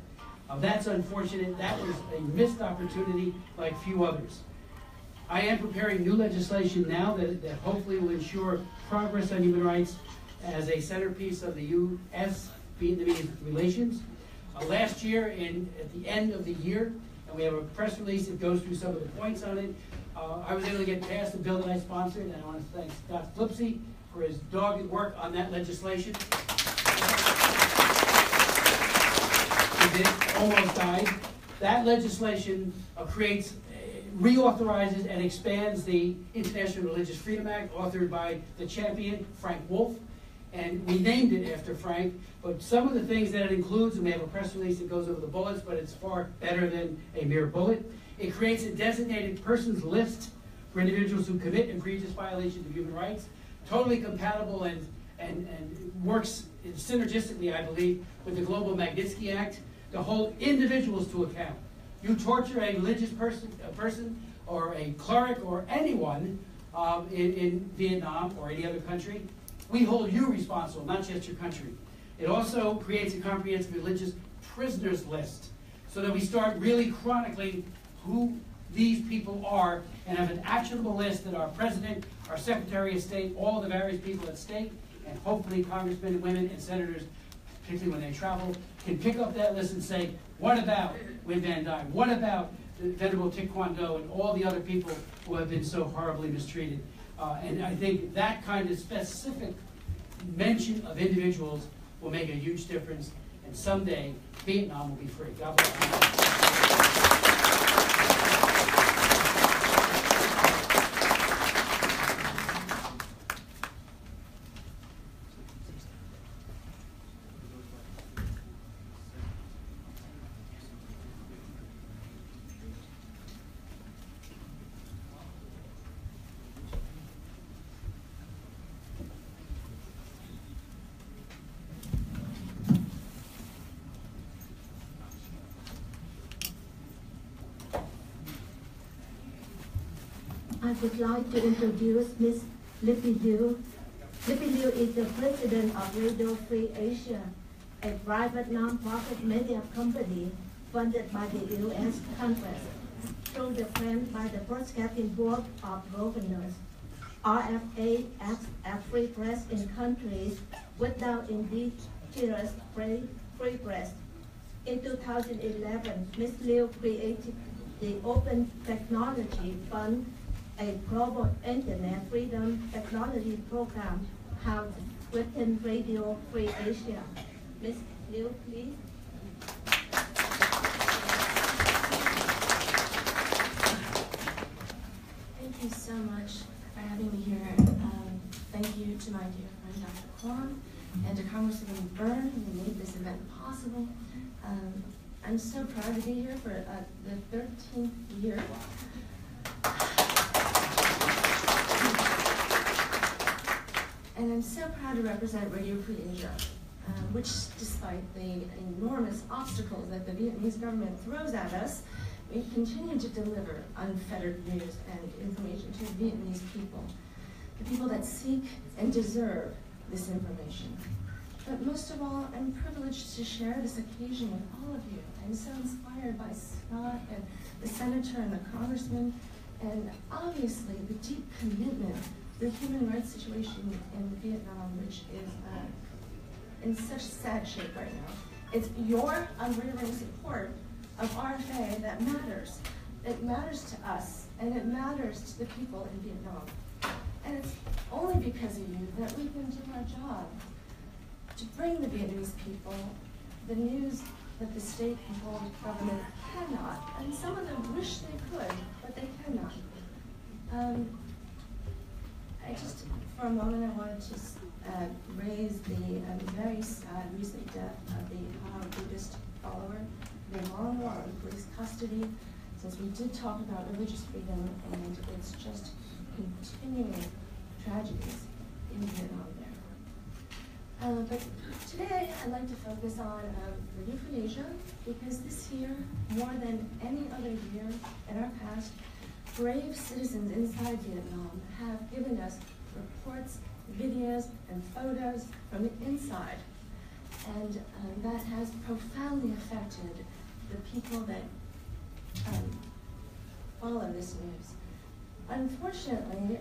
That's unfortunate. That was a missed opportunity like few others. I am preparing new legislation now that hopefully will ensure progress on human rights as a centerpiece of the U.S.-Vietnamese relations. Last year, at the end of the year, and we have a press release that goes through some of the points on it, I was able to get past a bill that I sponsored, and I want to thank Scott Flipsy for his dogged work on that legislation. It almost died. That legislation reauthorizes and expands the International Religious Freedom Act, authored by the champion, Frank Wolf, and we named it after Frank, but some of the things that it includes, and we have a press release that goes over the bullets, but it's far better than a mere bullet. It creates a designated persons list for individuals who commit egregious violations of human rights, totally compatible and works synergistically, I believe, with the Global Magnitsky Act to hold individuals to account. You torture a religious person or a cleric or anyone in Vietnam or any other country, we hold you responsible, not just your country. It also creates a comprehensive religious prisoners list so that we start really chronicling who these people are and have an actionable list that our president, our secretary of state, all the various people at stake, and hopefully congressmen and women and senators, particularly when they travel, can pick up that list and say, what about Win Van Dyne? What about the Venerable Thich Quang Do and all the other people who have been so horribly mistreated? And I think that kind of specific mention of individuals will make a huge difference, and someday Vietnam will be free. God bless you. I would like to introduce Ms. Lippy Liu. Lippy Liu is the president of Radio Free Asia, a private non-profit media company funded by the U.S. Congress through the grant by the Broadcasting Board of Governors. RFA acts as free press in countries without indigenous free press. In 2011, Ms. Liu created the Open Technology Fund, a global internet freedom technology program housed within Radio Free Asia. Ms. Liu, please. Thank you so much for having me here. Thank you to my dear friend Dr. Quang and to Congresswoman Byrne who made this event possible. I'm so proud to be here for the 13th year. And I'm so proud to represent Radio Free Asia, which, despite the enormous obstacles that the Vietnamese government throws at us, we continue to deliver unfettered news and information to the Vietnamese people, the people that seek and deserve this information. But most of all, I'm privileged to share this occasion with all of you. I'm so inspired by Scott and the senator and the congressman, and obviously the deep commitment to the human rights situation in Vietnam, which is in such sad shape right now. It's your unwavering support of RFA that matters. It matters to us, and it matters to the people in Vietnam. And it's only because of you that we can do our job to bring the Vietnamese people the news that the state-controlled government cannot. And some of them wish they could, but they cannot. for a moment, I wanted to raise the very sad recent death of the Buddhist follower. They've long been in police custody, since we did talk about religious freedom, and it's just continuing tragedies in Vietnam there. But today, I'd like to focus on Radio Free Asia, because this year, more than any other year in our past, brave citizens inside Vietnam have given us reports, videos, and photos from the inside. And that has profoundly affected the people that follow this news. Unfortunately,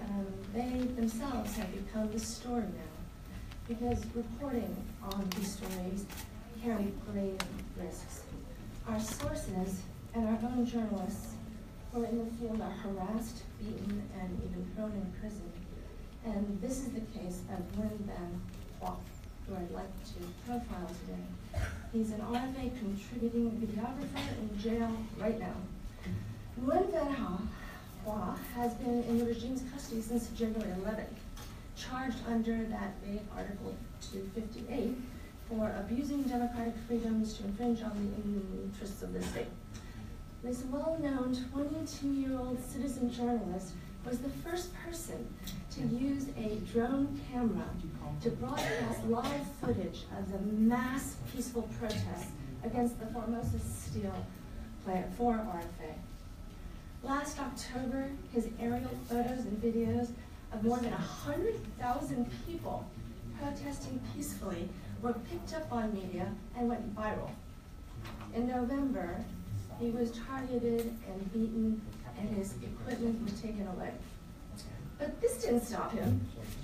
they themselves have become the story now, because reporting on these stories carry grave risks. Our sources and our own journalists who are in the field are harassed, beaten, and even thrown in prison. And this is the case of Nguyen Van Hoa, who I'd like to profile today. He's an RFA contributing videographer in jail right now. Nguyen Van Hoa has been in the regime's custody since January 11th, charged under that vague Article 258 for abusing democratic freedoms to infringe on the interests of the state. This well-known 22-year-old citizen journalist was the first person to use a drone camera to broadcast live footage of the mass peaceful protests against the Formosa Steel plant for RFA. Last October, his aerial photos and videos of more than 100,000 people protesting peacefully were picked up on media and went viral. In November, he was targeted and beaten, and his equipment was taken away. But this didn't stop him.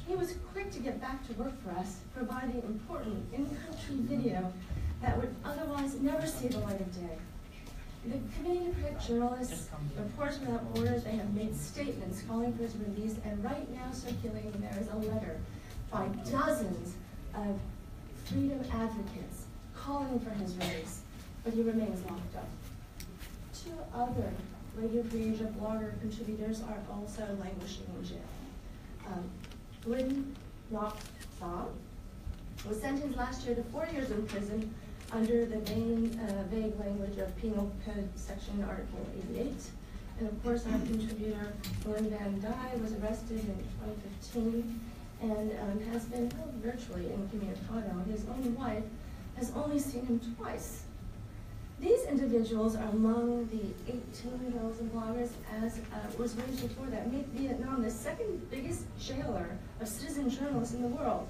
He was quick to get back to work for us, providing important in-country video that would otherwise never see the light of day. The Committee to Protect Journalists, Reporters Without Borders, they have made statements calling for his release, and right now circulating there is a letter by dozens of freedom advocates calling for his release, but he remains locked up. 2 other Radio Free Asia blogger contributors are also languishing in jail. Nguyen Ngoc Tha was sentenced last year to 4 years in prison under the vague language of Penal Code Section Article 88. And of course, our contributor, Nguyen Van Dai, was arrested in 2015 and has been held virtually incommunicado. His own wife has only seen him twice. These individuals are among the 18,000 bloggers, as was raised before, that make Vietnam the second biggest jailer of citizen journalists in the world.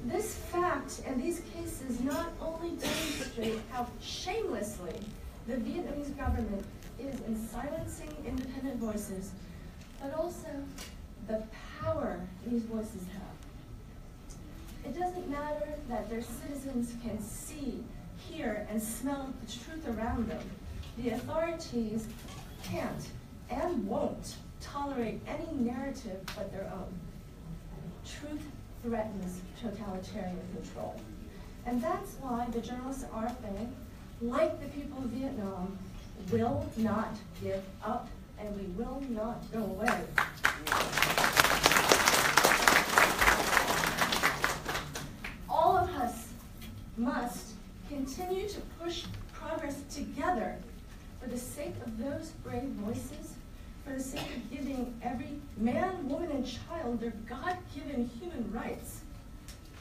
This fact and these cases not only demonstrate how shamelessly the Vietnamese government is in silencing independent voices, but also the power these voices have. It doesn't matter that their citizens can see, hear, and smell the truth around them. The authorities can't and won't tolerate any narrative but their own. Truth threatens totalitarian control. And that's why the journalists at RFA, like the people of Vietnam, will not give up, and we will not go away. All of us must continue to push progress together for the sake of those brave voices, for the sake of giving every man, woman, and child their God-given human rights.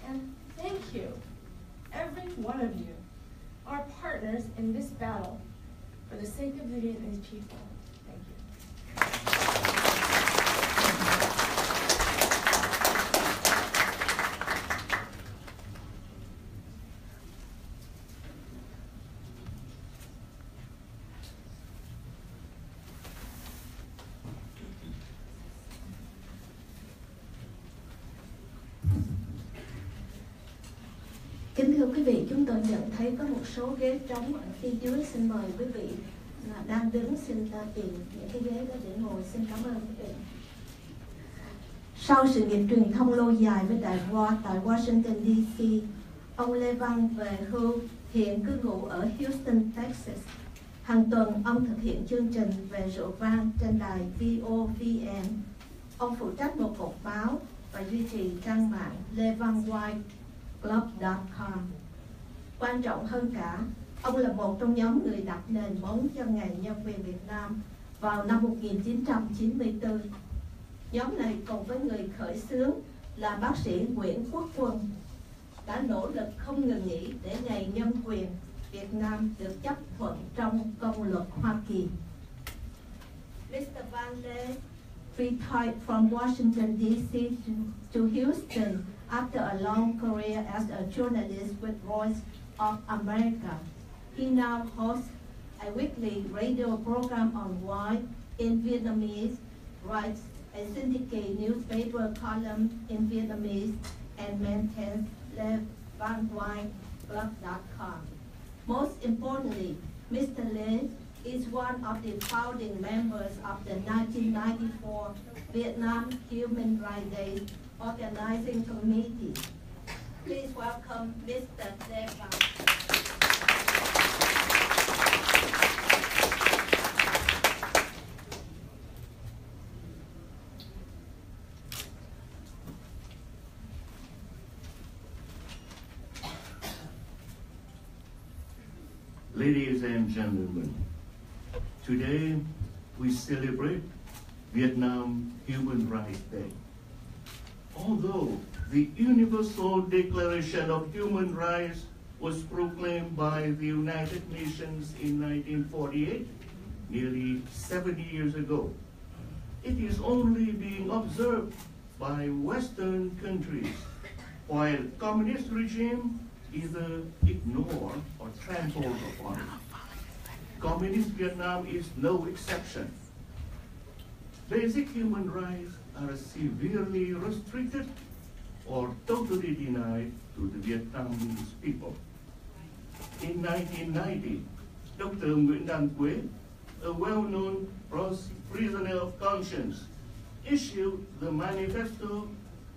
And thank you, every one of you, our partners in this battle for the sake of the Vietnamese people. Thank you. Kính thưa quý vị, chúng tôi nhận thấy có một số ghế trống ở phía dưới. Xin mời quý vị đang đứng xin ta tìm những cái ghế đó để ngồi. Xin cảm ơn quý vị. Sau sự nghiệp truyền thông lâu dài với Đài Voix tại Washington DC, ông Lê Văn về hưu hiện cư ngụ ở Houston, Texas. Hàng tuần, ông thực hiện chương trình về rượu vang trên đài VOVN. Ông phụ trách một cột báo và duy trì trang mạng levangwhiteclub.com. Quan trọng hơn cả, ông là một trong nhóm người đặt nền móng cho Ngày Nhân quyền Việt Nam vào năm 1994. Nhóm này cùng với người khởi xướng là bác sĩ Nguyễn Quốc Quân đã nỗ lực không ngừng nghỉ để Ngày Nhân quyền Việt Nam được chấp thuận trong công luật Hoa Kỳ. Mr. Van Lê retired from Washington, D.C. to Houston after a long career as a journalist with Voice of America. He now hosts a weekly radio program on why in Vietnamese, writes a syndicate newspaper column in Vietnamese, and maintains levangwhiteclub.com. Most importantly, Mr. Lê is one of the founding members of the 1994 Vietnam Human Rights Day Organizing Committee. Please welcome Mr. Lê Văn. Ladies and gentlemen, today we celebrate Vietnam Human Rights Day. Although the Universal Declaration of Human Rights was proclaimed by the United Nations in 1948, nearly 70 years ago, it is only being observed by Western countries, while communist regimes either ignore or trample upon it. Communist Vietnam is no exception. Basic human rights are severely restricted or totally denied to the Vietnamese people. In 1990, Dr. Nguyễn Đan Quế, a well-known prisoner of conscience, issued the Manifesto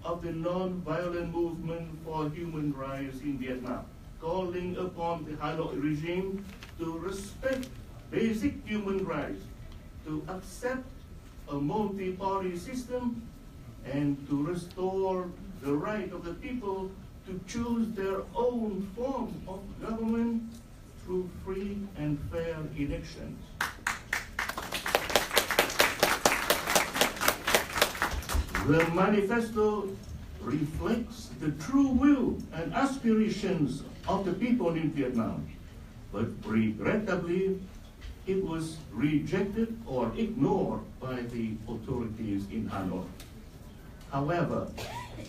of the Non-Violent Movement for Human Rights in Vietnam, calling upon the Hanoi regime to respect basic human rights, to accept a multi-party system, and to restore the right of the people to choose their own form of government through free and fair elections. The manifesto reflects the true will and aspirations of the people in Vietnam, but regrettably, it was rejected or ignored by the authorities in Hanoi. However,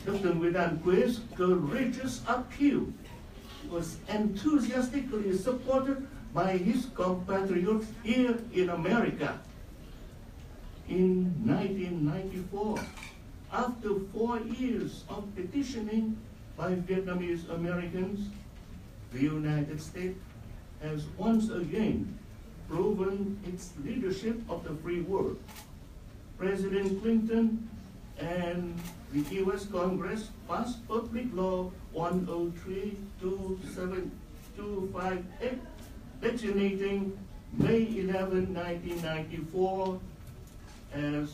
Dr. Nguyễn Đan Quế courageous appeal was enthusiastically supported by his compatriots here in America. In 1994, after 4 years of petitioning by Vietnamese Americans, the United States has once again proven its leadership of the free world. President Clinton and the U.S. Congress passed Public Law 103-258, designating May 11, 1994 as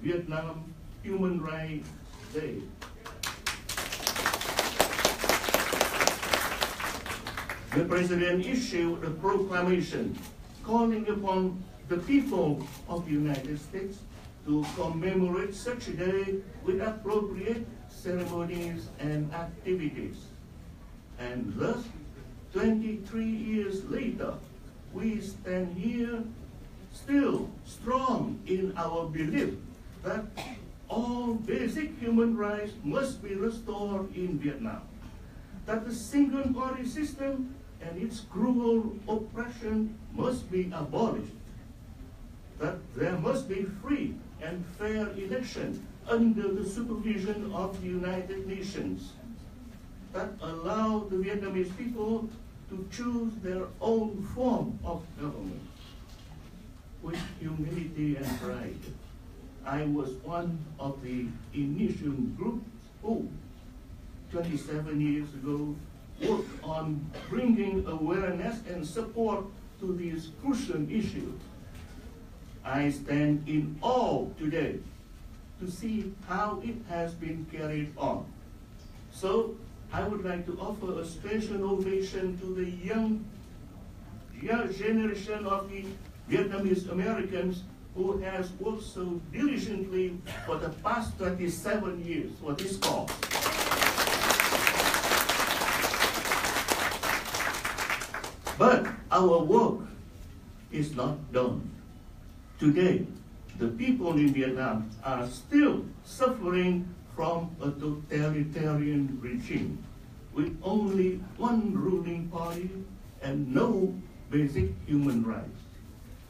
Vietnam Human Rights Day. The President issued a proclamation calling upon the people of the United States to commemorate such a day with appropriate ceremonies and activities. And thus, 23 years later, we stand here still strong in our belief that all basic human rights must be restored in Vietnam, that the single-party system and its cruel oppression must be abolished, that there must be free and fair election under the supervision of the United Nations, that allow the Vietnamese people to choose their own form of government. With humility and pride, I was one of the initial group who, 27 years ago, worked on bringing awareness and support to these crucial issues. I stand in awe today to see how it has been carried on. So I would like to offer a special ovation to the young generation of the Vietnamese Americans who has worked so diligently for the past 27 years for this cause. But our work is not done. Today, the people in Vietnam are still suffering from a totalitarian regime with only one ruling party and no basic human rights.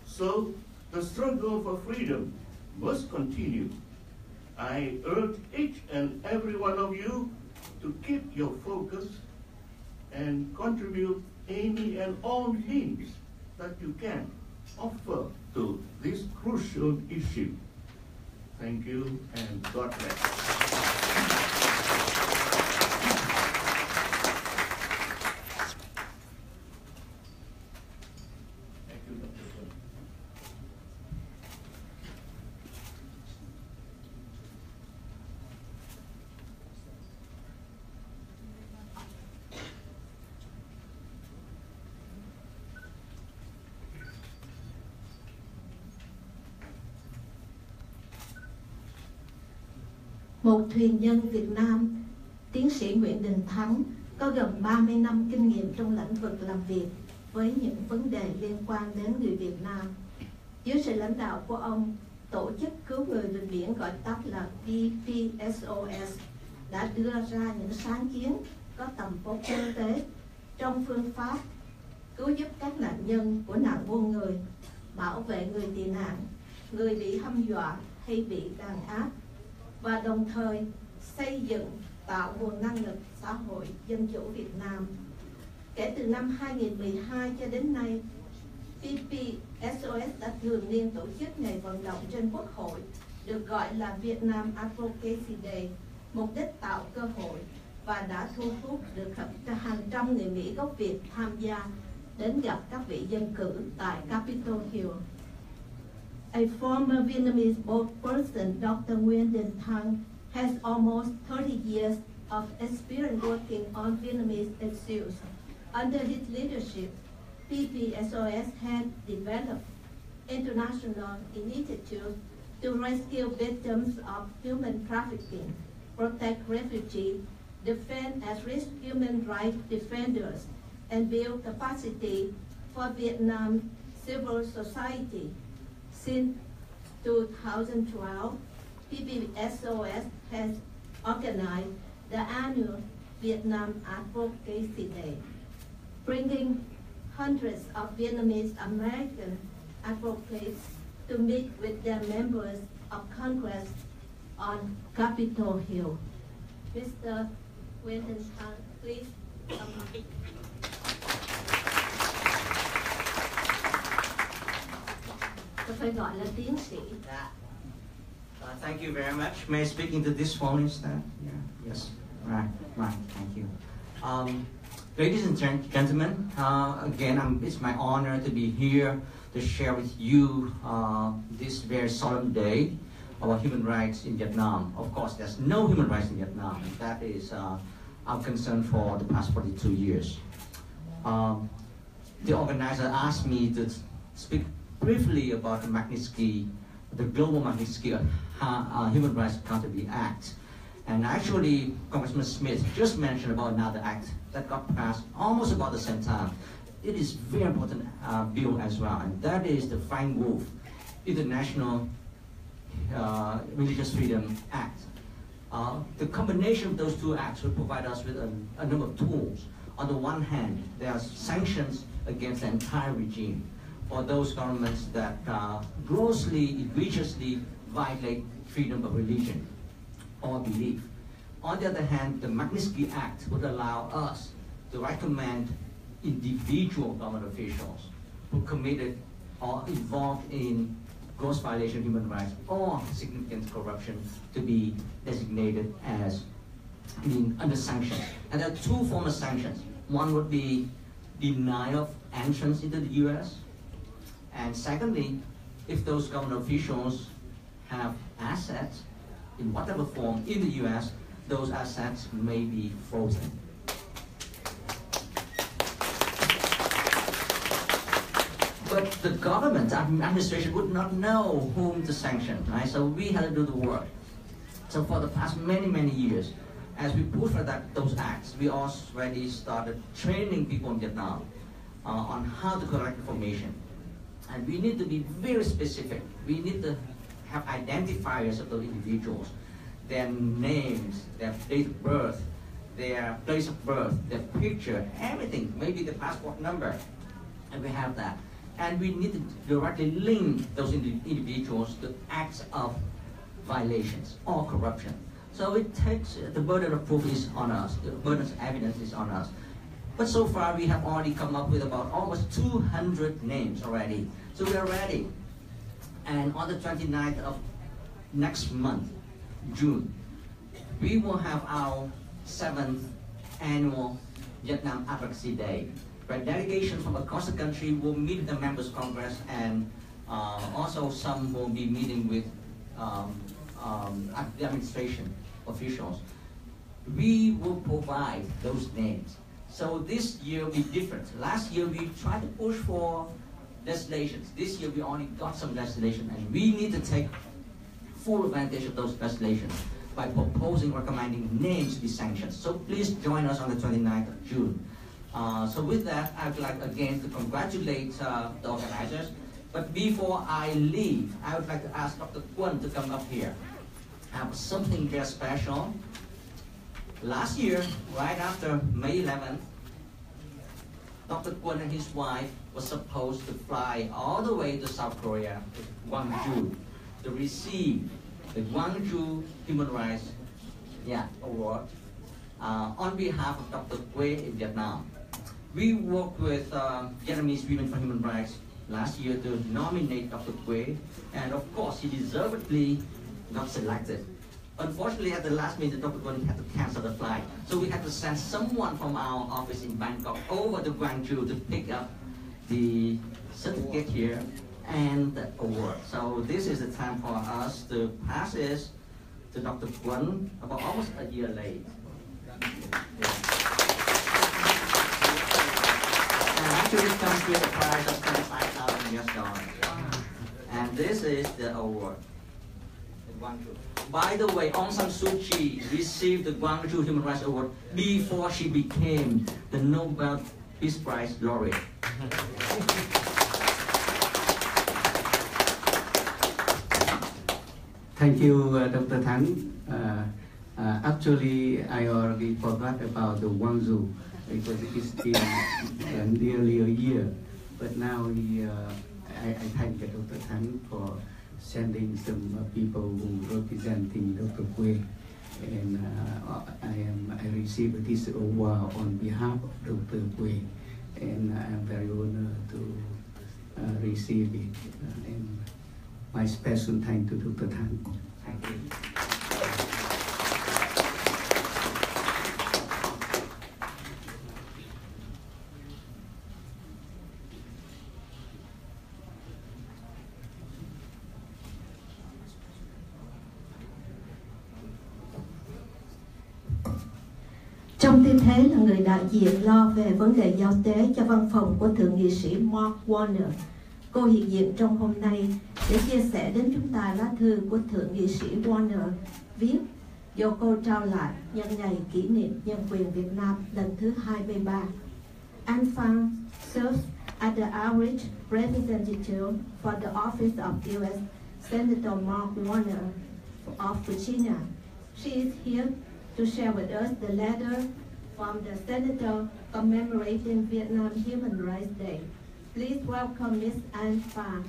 So the struggle for freedom must continue. I urge each and every one of you to keep your focus and contribute any and all means that you can offer to this crucial issue. Thank you and God bless. Một thuyền nhân Việt Nam, tiến sĩ Nguyễn Đình Thắng, có gần 30 năm kinh nghiệm trong lĩnh vực làm việc với những vấn đề liên quan đến người Việt Nam. Dưới sự lãnh đạo của ông, Tổ chức Cứu Người Về Biển gọi tắt là PPSOS đã đưa ra những sáng kiến có tầm vóc quốc tế trong phương pháp cứu giúp các nạn nhân của nạn buôn người, bảo vệ người tị nạn, người bị hăm dọa hay bị đàn áp, và đồng thời xây dựng, tạo nguồn năng lực xã hội dân chủ Việt Nam. Kể từ năm 2012 cho đến nay, PPSOS đã thường niên tổ chức ngày vận động trên Quốc hội, được gọi là Vietnam Advocacy Day, mục đích tạo cơ hội, và đã thu hút được hàng trăm người Mỹ gốc Việt tham gia đến gặp các vị dân cử tại Capitol Hill. A former Vietnamese spokesperson, Dr. Nguyen Đình Thang, has almost 30 years of experience working on Vietnamese issues. Under his leadership, PPSOS has developed international initiatives to rescue victims of human trafficking, protect refugees, defend at-risk human rights defenders, and build capacity for Vietnam civil society. Since 2012, PPSOS has organized the annual Vietnam Advocacy Day, bringing hundreds of Vietnamese American advocates to meet with their members of Congress on Capitol Hill. Mr. Nguyen Đình Thang, please come up. Tôi phải gọi là tiến sĩ. Thank you very much. May I speak into this phone instead? Yeah. Yes. Right. Thank you. Ladies and gentlemen, again, it's my honor to be here to share with you this very solemn day about human rights in Vietnam. Of course, there's no human rights in Vietnam, and that is our concern for the past 42 years. The organizer asked me to speak briefly about the global Magnitsky Human Rights Accountability Act. And actually, Congressman Smith just mentioned about another act that got passed almost about the same time. It is a very important bill as well, and that is the Fine Wolf International Religious Freedom Act. The combination of those two acts will provide us with a number of tools. On the one hand, there are sanctions against the entire regime for those governments that grossly, egregiously violate freedom of religion or belief. On the other hand, the Magnitsky Act would allow us to recommend individual government officials who committed or involved in gross violation of human rights or significant corruption to be designated as being under sanctions. And there are two forms of sanctions. One would be denial of entrance into the US. And secondly, if those government officials have assets in whatever form in the US, those assets may be frozen. But the government administration would not know whom to sanction, right? So we had to do the work. So for the past many years, as we push for those acts, we already started training people in Vietnam on how to collect information. And we need to be very specific. We need to have identifiers of those individuals, their names, their date of birth, their place of birth, their picture, everything, maybe the passport number, and we have that. And we need to directly link those individuals to acts of violations or corruption. So it takes, the burden of proof is on us, the burden of evidence is on us. But so far we have already come up with about almost 200 names already. So we are ready. And on the 29th of next month, June, we will have our 7th annual Vietnam Advocacy Day, where delegations from across the country will meet the Members Congress, and also some will be meeting with the administration officials. We will provide those names. So this year will be different. Last year we tried to push for legislations. This year we only got some legislation, and we need to take full advantage of those legislations by proposing, recommending names to be sanctioned. So please join us on the 29th of June. So with that, I would like again to congratulate the organizers. But before I leave, I would like to ask Dr. Quân to come up here. I have something very special. Last year, right after May 11th, Dr. Quân and his wife were supposed to fly all the way to South Korea, to Gwangju, to receive the Gwangju Human Rights Award on behalf of Dr. Quế in Vietnam. We worked with Vietnamese Women for Human Rights last year to nominate Dr. Quế, and of course he deservedly got selected. Unfortunately, at the last minute, Dr. Quân had to cancel the flight, so we had to send someone from our office in Bangkok over to Gwangju to pick up the certificate here and the award. So this is the time for us to pass this to Dr. Quân, about almost a year late. And actually it comes with a price of $25,000 US. And this is the award. By the way, Aung San Suu Kyi received the Gwangju Human Rights Award before she became the Nobel Peace Prize laureate. Thank you, Dr. Thắng. Actually, I already forgot about the Gwangju because it's been nearly a year. But now I thank Dr. Thắng for sending some people who representing Dr. Quế, and I received this award on behalf of Dr. Quế, and I am very honored to receive it. And my special thanks to Dr. Thắng. Thank you. Trong tư thế là người đại diện lo về vấn đề giao tế cho văn phòng của Thượng nghị sĩ Mark Warner, cô hiện diện trong hôm nay để chia sẻ đến chúng ta lá thư của Thượng nghị sĩ Warner viết do cô trao lại nhân ngày kỷ niệm nhân quyền Việt Nam lần thứ 23. Anh Phan serves as the outreach representative for the office of U.S. Senator Mark Warner of Virginia. She is here to share with us the letter from the Senator commemorating Vietnam Human Rights Day. Please welcome Ms. Anh Phan.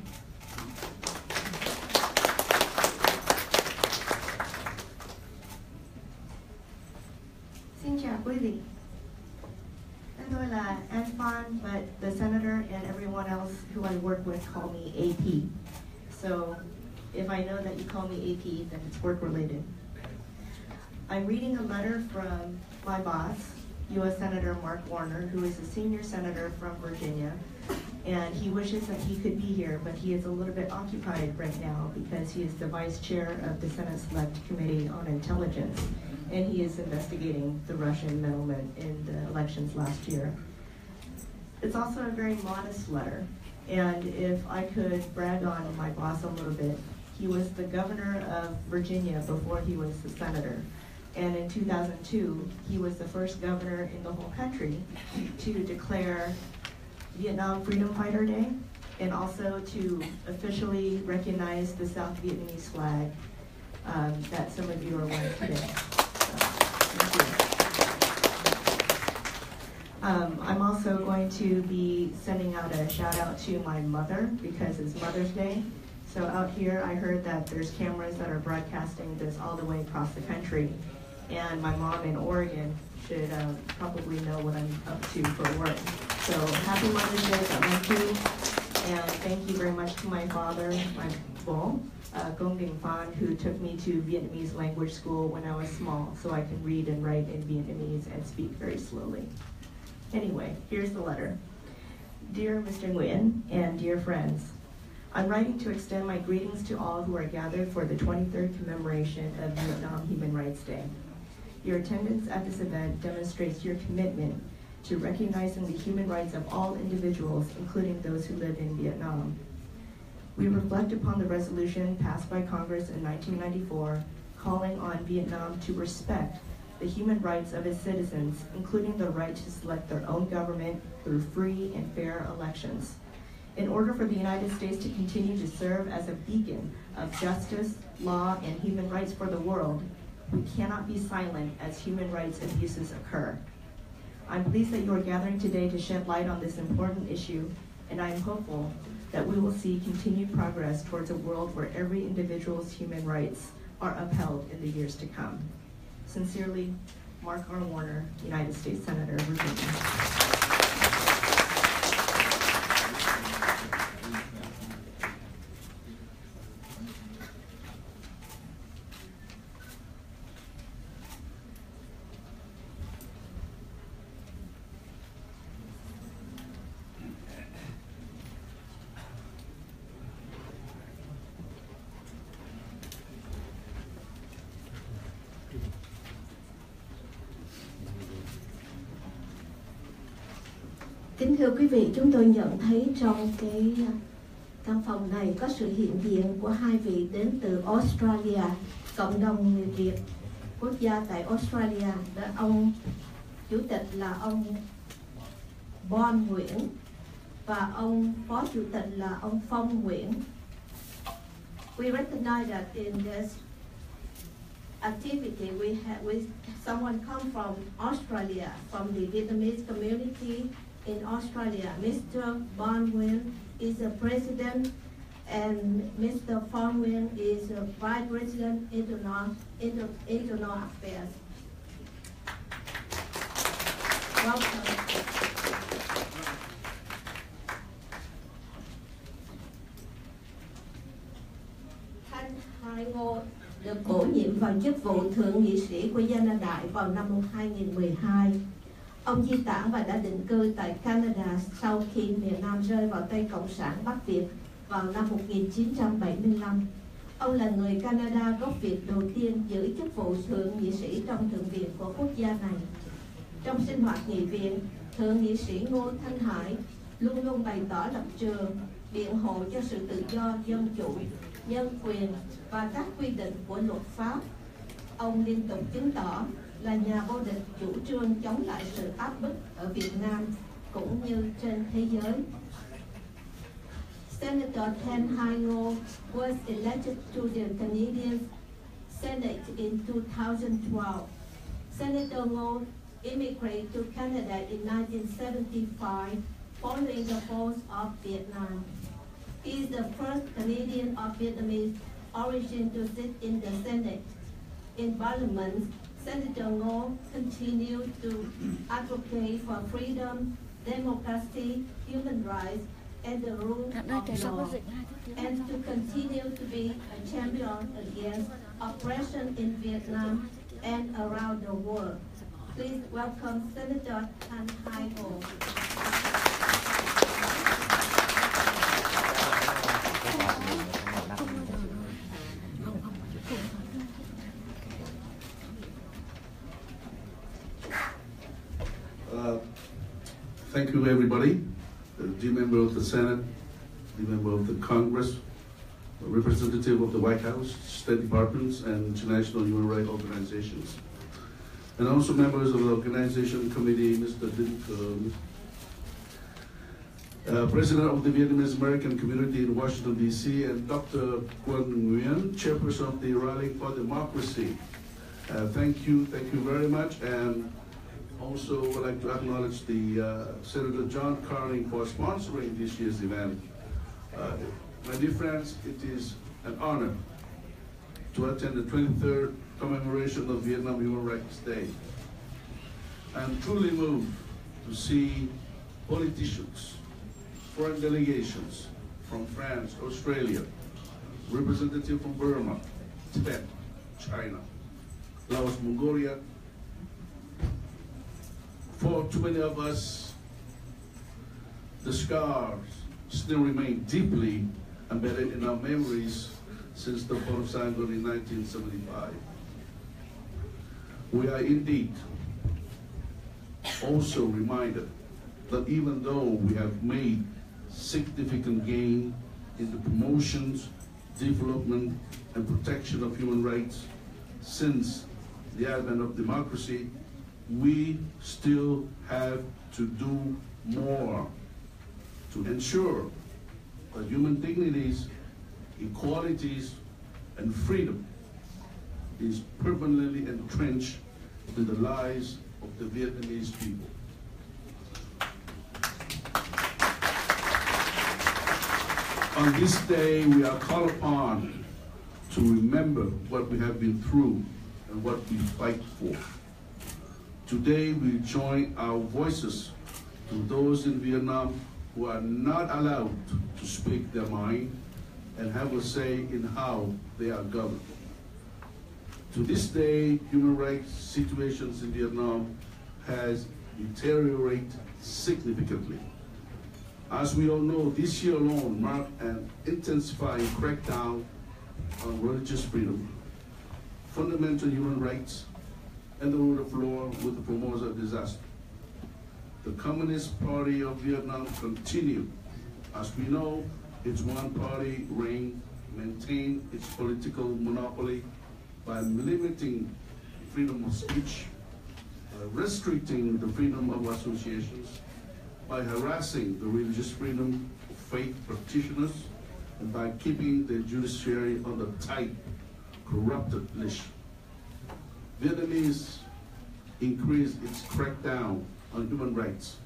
Xin chào quý vị. Tên tôi là Anh Phan, but the senator and everyone else who I work with call me AP. So if I know that you call me AP, then it's work related. I'm reading a letter from my boss, U.S. Senator Mark Warner, who is a senior senator from Virginia, And he wishes that he could be here, but he is a little bit occupied right now because he is the vice chair of the Senate Select Committee on Intelligence, and he is investigating the Russian meddlement in the elections last year. It's also a very modest letter, and if I could brag on my boss a little bit, he was the governor of Virginia before he was the senator. And in 2002, he was the first governor in the whole country to declare Vietnam Freedom Fighter Day, and also to officially recognize the South Vietnamese flag that some of you are wearing today. So, thank you. I'm also going to be sending out a shout out to my mother because it's Mother's Day. So out here, I heard that there's cameras that are broadcasting this all the way across the country. And my mom in Oregon should probably know what I'm up to for work. So happy Mother's Day, thank you. And thank you very much to my father, my bố, Công Đình Phan, who took me to Vietnamese language school when I was small, so I can read and write in Vietnamese and speak very slowly. Anyway, here's the letter. Dear Mr. Nguyen and dear friends, I'm writing to extend my greetings to all who are gathered for the 23rd commemoration of Vietnam Human Rights Day. Your attendance at this event demonstrates your commitment to recognizing the human rights of all individuals, including those who live in Vietnam. We reflect upon the resolution passed by Congress in 1994, calling on Vietnam to respect the human rights of its citizens, including the right to select their own government through free and fair elections. In order for the United States to continue to serve as a beacon of justice, law, and human rights for the world, we cannot be silent as human rights abuses occur. I'm pleased that you are gathering today to shed light on this important issue, and I am hopeful that we will see continued progress towards a world where every individual's human rights are upheld in the years to come. Sincerely, Mark R. Warner, United States Senator, Virginia. Kính thưa quý vị, chúng tôi nhận thấy trong cái căn phòng này có sự hiện diện của hai vị đến từ Australia, cộng đồng người Việt quốc gia tại Australia. Ông chủ tịch là ông Bon Nguyễn và ông phó chủ tịch là ông Phong Nguyễn. We recognize that in this activity we have with someone come from Australia, from the Vietnamese community in Australia. Mr. Bon Nguyen is the president, and Mr. Phong Nguyen is the vice president internal affairs. Welcome. Thanh Hai Ngô được bổ nhiệm vào chức vụ thượng nghị sĩ của Gia Na Đại vào năm 2012. Ông di tản và đã định cư tại Canada sau khi miền Nam rơi vào tay Cộng sản Bắc Việt vào năm 1975. Ông là người Canada gốc Việt đầu tiên giữ chức vụ thượng nghị sĩ trong Thượng viện của quốc gia này. Trong sinh hoạt nghị viện, thượng nghị sĩ Ngô Thanh Hải luôn luôn bày tỏ lập trường biện hộ cho sự tự do, dân chủ, nhân quyền và các quy định của luật pháp. Ông liên tục chứng tỏ là nhà vô địch chủ trương chống lại sự áp bức ở Việt Nam cũng như trên thế giới. Senator Thanh Hai Ngô was elected to the Canadian Senate in 2012. Senator Ngô immigrated to Canada in 1975 following the fall of Vietnam. He is the first Canadian of Vietnamese origin to sit in the Senate. In Parliament, Senator Ngô continued to advocate for freedom, democracy, human rights, and the rule of law, and to continue to be a champion against oppression in Vietnam and around the world. Please welcome Senator Thanh Hai Ngô. Thank you, everybody. Dear member of the Senate, dear member of the Congress, representative of the White House, State Departments, and international human rights organizations, and also members of the Organization Committee, Mr. Dinh, President of the Vietnamese American Community in Washington, D.C., and Dr. Quang Nguyen, Chairperson of the Rallying for Democracy. Thank you very much, and also would like to acknowledge the Senator John Carney for sponsoring this year's event. My dear friends, it is an honor to attend the 23rd commemoration of Vietnam Human Rights Day. I'm truly moved to see politicians, foreign delegations from France, Australia, representatives from Burma, Tibet, China, Laos, Mongolia. For too many of us, the scars still remain deeply embedded in our memories since the fall of Saigon in 1975. We are indeed also reminded that even though we have made significant gain in the promotions, development, and protection of human rights since the advent of democracy, we still have to do more to ensure that human dignities, equalities, and freedom is permanently entrenched in the lives of the Vietnamese people. On this day, we are called upon to remember what we have been through and what we fight for. Today, we join our voices to those in Vietnam who are not allowed to speak their mind and have a say in how they are governed. To this day, human rights situations in Vietnam has deteriorated significantly. As we all know, this year alone marked an intensifying crackdown on religious freedom, fundamental human rights, and the rule of law with the Formosa disaster. The Communist Party of Vietnam continued. As we know, its one-party reign maintained its political monopoly by limiting freedom of speech, restricting the freedom of associations, by harassing the religious freedom of faith practitioners, and by keeping the judiciary on the tight, corrupted leash. Vietnamese increased its crackdown on human rights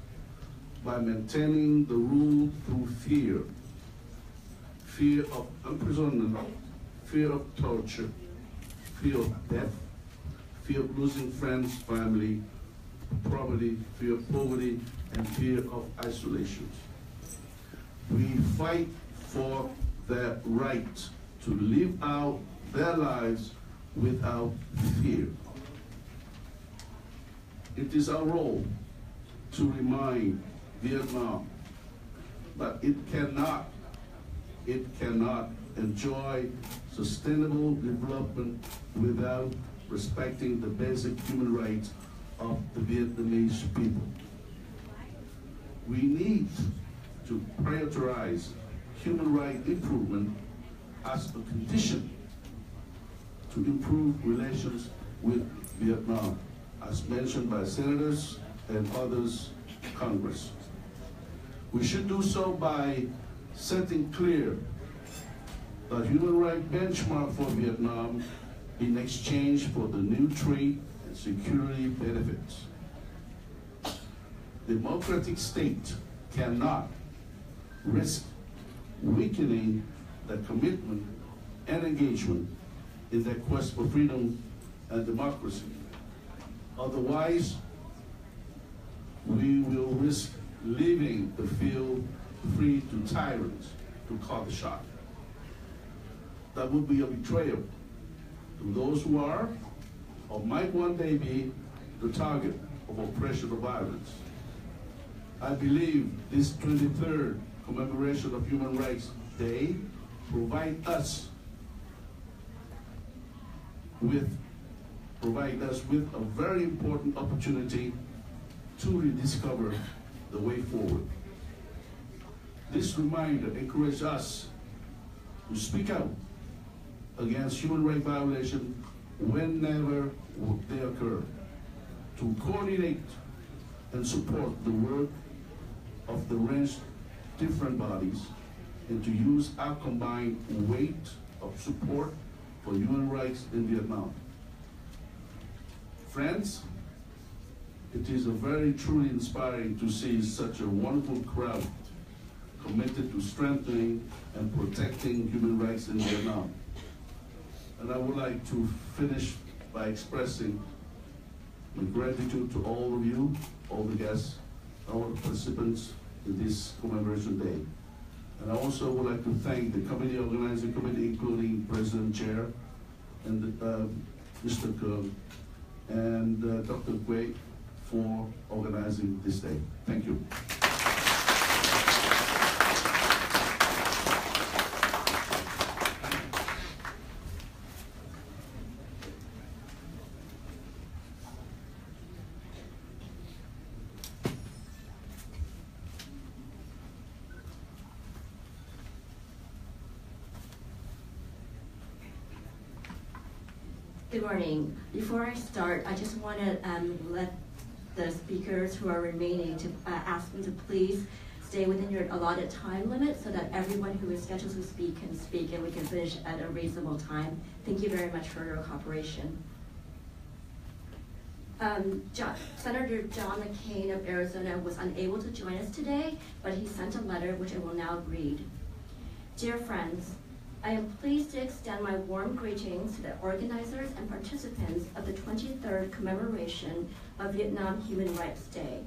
by maintaining the rule through fear. Fear of imprisonment, fear of torture, fear of death, fear of losing friends, family, property, fear of poverty, and fear of isolation. We fight for their right to live out their lives without fear. It is our role to remind Vietnam that it cannot enjoy sustainable development without respecting the basic human rights of the Vietnamese people. We need to prioritize human rights improvement as a condition to improve relations with Vietnam, as mentioned by senators and others in Congress. We should do so by setting clear the human rights benchmark for Vietnam in exchange for the new trade and security benefits. Democratic state cannot risk weakening the commitment and engagement in their quest for freedom and democracy. Otherwise, we will risk leaving the field free to tyrants to call the shot. That would be a betrayal to those who are or might one day be the target of oppression or violence. I believe this 23rd commemoration of Human Rights Day provide us with a very important opportunity to rediscover the way forward. This reminder encourages us to speak out against human rights violations whenever they occur, to coordinate and support the work of the range different bodies, and to use our combined weight of support for human rights in Vietnam. Friends, it is very truly inspiring to see such a wonderful crowd committed to strengthening and protecting human rights in Vietnam. And I would like to finish by expressing my gratitude to all of you, all the guests, all the participants in this commemoration day. And I also would like to thank the committee, organizing committee, including President Chair and Mr. Kerr and Dr. Quay for organizing this day. Thank you. Good morning. Before I start, I just want to let the speakers who are remaining to ask them to please stay within your allotted time limit so that everyone who is scheduled to speak can speak and we can finish at a reasonable time. Thank you very much for your cooperation. Senator John McCain of Arizona was unable to join us today, but he sent a letter which I will now read. Dear friends, I am pleased to extend my warm greetings to the organizers and participants of the 23rd commemoration of Vietnam Human Rights Day.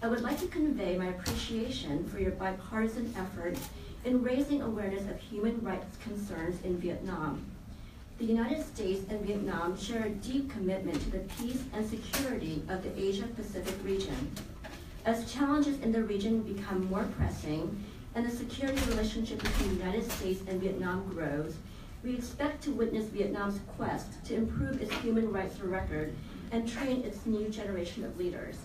I would like to convey my appreciation for your bipartisan efforts in raising awareness of human rights concerns in Vietnam. The United States and Vietnam share a deep commitment to the peace and security of the Asia-Pacific region. As challenges in the region become more pressing, and the security relationship between the United States and Vietnam grows, we expect to witness Vietnam's quest to improve its human rights record and train its new generation of leaders.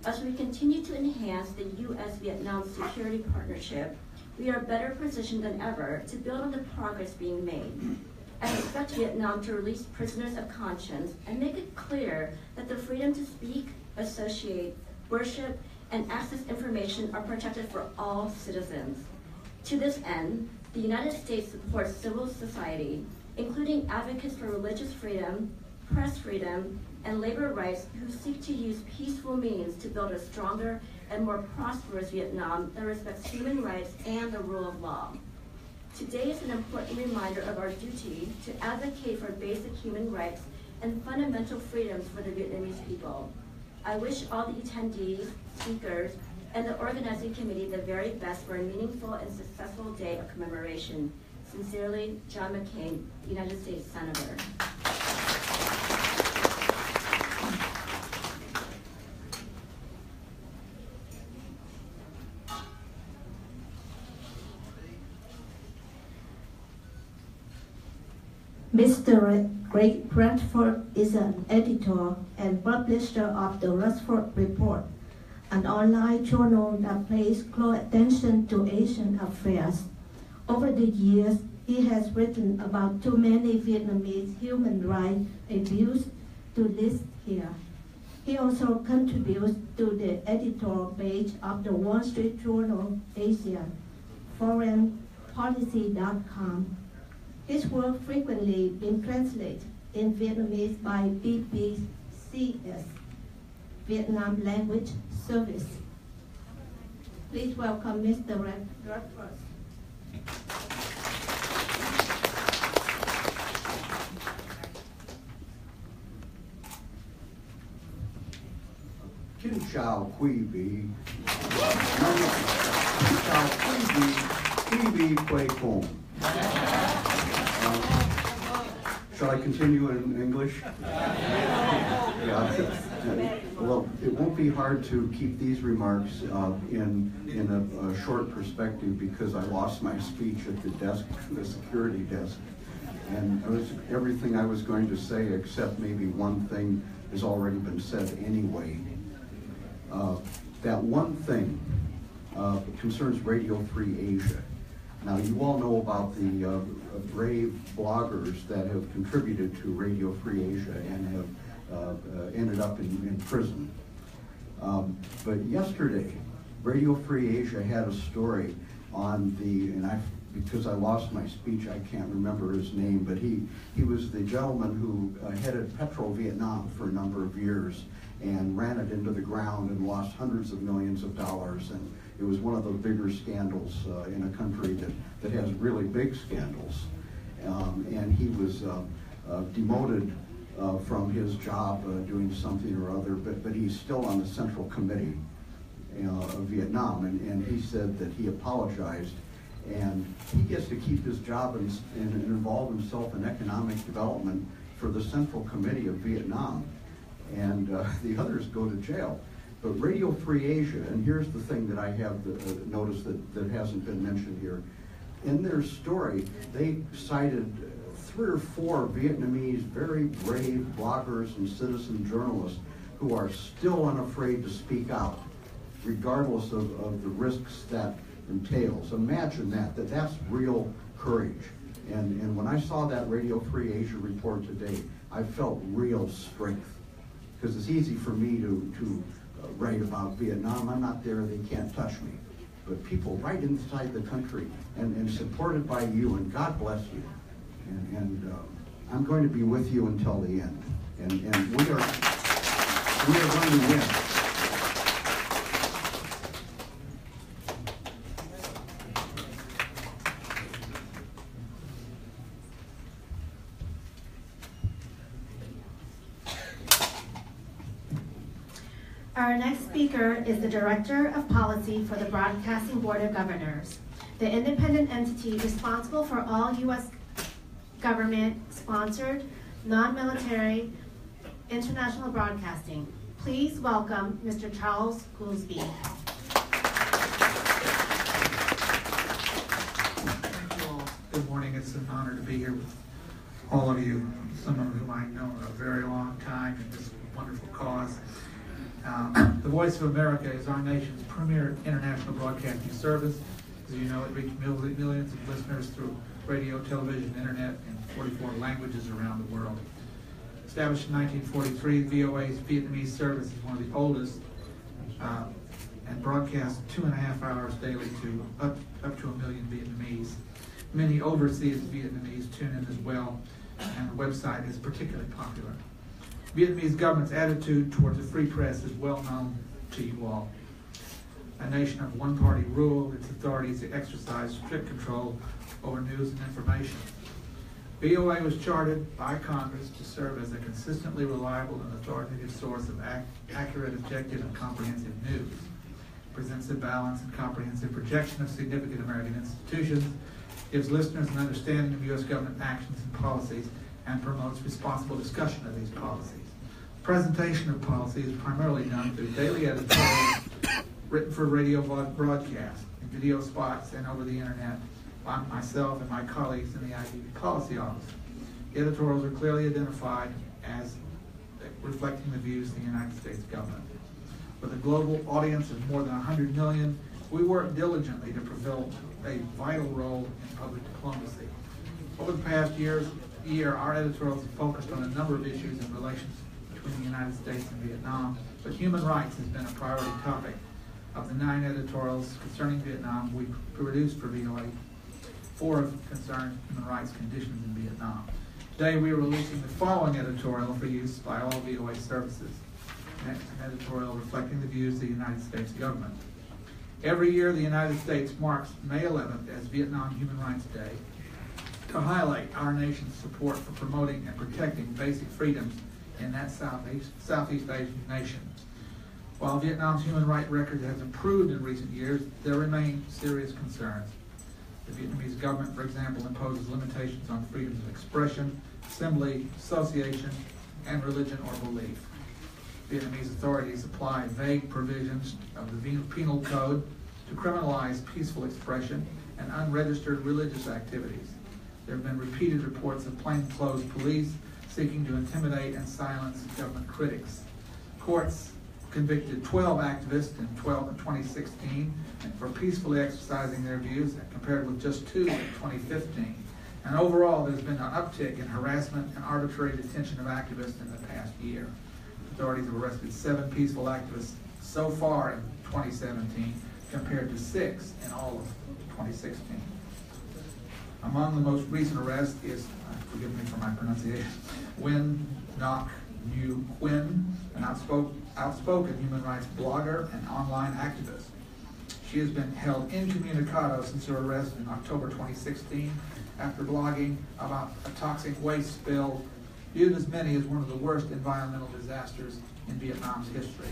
As we continue to enhance the U.S.-Vietnam security partnership, we are better positioned than ever to build on the progress being made. I expect Vietnam to release prisoners of conscience and make it clear that the freedom to speak, associate, worship, and access information are protected for all citizens. To this end, the United States supports civil society, including advocates for religious freedom, press freedom, and labor rights who seek to use peaceful means to build a stronger and more prosperous Vietnam that respects human rights and the rule of law. Today is an important reminder of our duty to advocate for basic human rights and fundamental freedoms for the Vietnamese people. I wish all the attendees, speakers, and the organizing committee the very best for a meaningful and successful day of commemoration. Sincerely, John McCain, United States Senator. Mr. Greg Bradford is an editor and publisher of the Restart Report, an online journal that pays close attention to Asian affairs. Over the years, he has written about too many Vietnamese human rights abuse to list here. He also contributes to the editorial page of the Wall Street Journal Asia, foreignpolicy.com. His work frequently been translated in Vietnamese by BBCS, Vietnam Language Service. Please welcome Mr. Bradford. Xin chào quý vị. Xin chào quý vị quay cùng. Shall I continue in English? Yeah. Well, it won't be hard to keep these remarks in a short perspective because I lost my speech at the desk, the security desk, and everything I was going to say, except maybe one thing, has already been said anyway. that one thing concerns Radio Free Asia. Now, you all know about the brave bloggers that have contributed to Radio Free Asia and have ended up in prison. But yesterday, Radio Free Asia had a story on because I lost my speech, I can't remember his name, but he was the gentleman who headed Petro Vietnam for a number of years and ran it into the ground and lost hundreds of millions of dollars. And it was one of the bigger scandals in a country that has really big scandals. And he was demoted from his job doing something or other, but he's still on the Central Committee of Vietnam. And he said that he apologized, and he gets to keep his job and involve himself in economic development for the Central Committee of Vietnam. And the others go to jail. But Radio Free Asia, and here's the thing that I have noticed that hasn't been mentioned here. In their story, they cited 3 or 4 Vietnamese very brave bloggers and citizen journalists who are still unafraid to speak out, regardless of the risks that entails. Imagine that's real courage. And when I saw that Radio Free Asia report today, I felt real strength. Because it's easy for me to write about Vietnam. I'm not there, they can't touch me. But people right inside the country and supported by you, and God bless you. And I'm going to be with you until the end. And we are going to win. Our next speaker is the Director of Policy for the Broadcasting Board of Governors, the independent entity responsible for all U.S. government-sponsored, non-military, international broadcasting. Please welcome Mr. Charles Goolsbee. Thank you all. Good morning. It's an honor to be here with all of you, some of whom I know a very long time in this wonderful cause. The Voice of America is our nation's premier international broadcasting service. As you know, it reaches millions of listeners through radio, television, internet, in 44 languages around the world. Established in 1943, VOA's Vietnamese service is one of the oldest and broadcasts 2.5 hours daily to up to 1 million Vietnamese. Many overseas Vietnamese tune in as well, and the website is particularly popular. Vietnamese government's attitude towards a free press is well known to you all. A nation of one-party rule, its authorities exercise strict control over news and information. VOA was chartered by Congress to serve as a consistently reliable and authoritative source of accurate, objective, and comprehensive news. It presents a balanced and comprehensive projection of significant American institutions, gives listeners an understanding of U.S. government actions and policies, and promotes responsible discussion of these policies. Presentation of policy is primarily done through daily editorials written for radio broadcast, in video spots, and over the internet by myself and my colleagues in the ITV Policy Office. The editorials are clearly identified as reflecting the views of the United States government. With a global audience of more than 100 million, we work diligently to fulfill a vital role in public diplomacy. Over the past year, our editorials have focused on a number of issues in relations between the United States and Vietnam, but human rights has been a priority topic. Of the 9 editorials concerning Vietnam we produced for VOA, 4 have concerned human rights conditions in Vietnam. Today we are releasing the following editorial for use by all VOA services. An editorial reflecting the views of the United States government. Every year the United States marks May 11th as Vietnam Human Rights Day to highlight our nation's support for promoting and protecting basic freedoms in that Southeast Asian nation. While Vietnam's human rights record has improved in recent years, there remain serious concerns. The Vietnamese government, for example, imposes limitations on freedoms of expression, assembly, association, and religion or belief. Vietnamese authorities apply vague provisions of the penal code to criminalize peaceful expression and unregistered religious activities. There have been repeated reports of plainclothes police seeking to intimidate and silence government critics. Courts convicted 12 activists in 2016 for peacefully exercising their views, compared with just 2 in 2015. And overall, there's been an uptick in harassment and arbitrary detention of activists in the past year. Authorities have arrested 7 peaceful activists so far in 2017, compared to 6 in all of 2016. Among the most recent arrests is, forgive me for my pronunciation, Nguyen Ngoc Nhu Quinn, an outspoken human rights blogger and online activist. She has been held incommunicado since her arrest in October 2016 after blogging about a toxic waste spill viewed as many as one of the worst environmental disasters in Vietnam's history.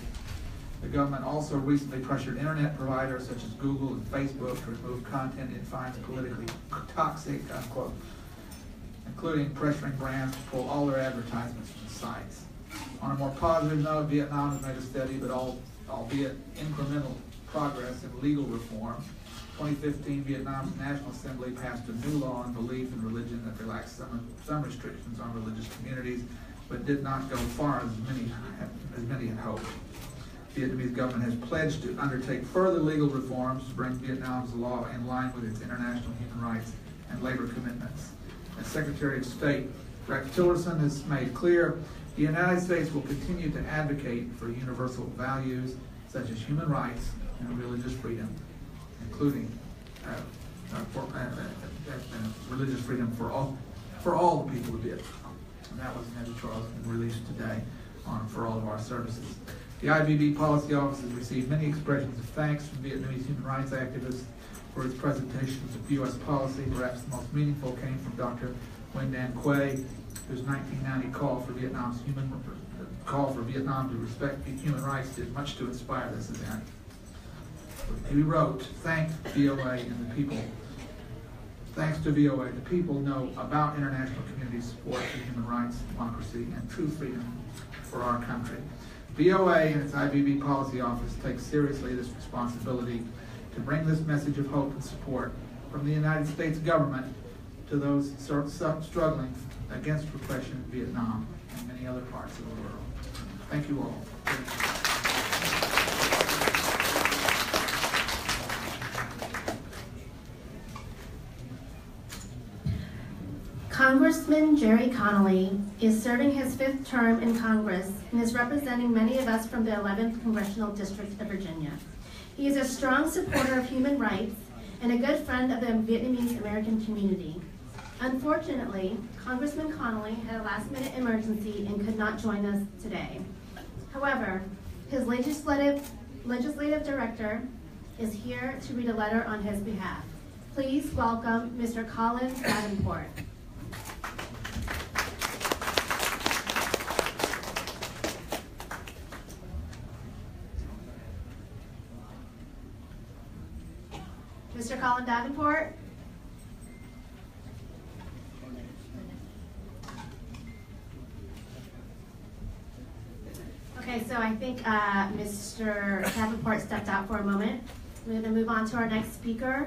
The government also recently pressured internet providers such as Google and Facebook to remove content it finds politically toxic, unquote, including pressuring brands to pull all their advertisements from sites. On a more positive note, Vietnam has made a steady but albeit incremental progress in legal reform. 2015, Vietnam's National Assembly passed a new law on belief in religion that relaxed some restrictions on religious communities, but did not go far as many had hoped. The Vietnamese government has pledged to undertake further legal reforms to bring Vietnam's law in line with its international human rights and labor commitments. As Secretary of State Rex Tillerson has made clear, the United States will continue to advocate for universal values such as human rights and religious freedom, including religious freedom for all the people of Vietnam. And that was an editorial that's been released today for all of our services. The IBB Policy Office has received many expressions of thanks from Vietnamese human rights activists for its presentations of U.S. policy. Perhaps the most meaningful came from Dr. Nguyen Dan Quay, whose 1990 call for Vietnam to respect human rights did much to inspire this event. He wrote, "Thank VOA and the people. Thanks to VOA, the people know about international community support for human rights, democracy, and true freedom for our country. VOA and its IBB Policy Office take seriously this responsibility to bring this message of hope and support from the United States government to those struggling against repression in Vietnam and many other parts of the world." Thank you all. Congressman Jerry Connolly is serving his 5th term in Congress and is representing many of us from the 11th Congressional District of Virginia. He is a strong supporter of human rights and a good friend of the Vietnamese American community. Unfortunately, Congressman Connolly had a last-minute emergency and could not join us today. However, his legislative director is here to read a letter on his behalf. Please welcome Mr. Colin Davenport. Mr. Colin Davenport. Okay, so I think Mr. Davenport stepped out for a moment. We're going to move on to our next speaker.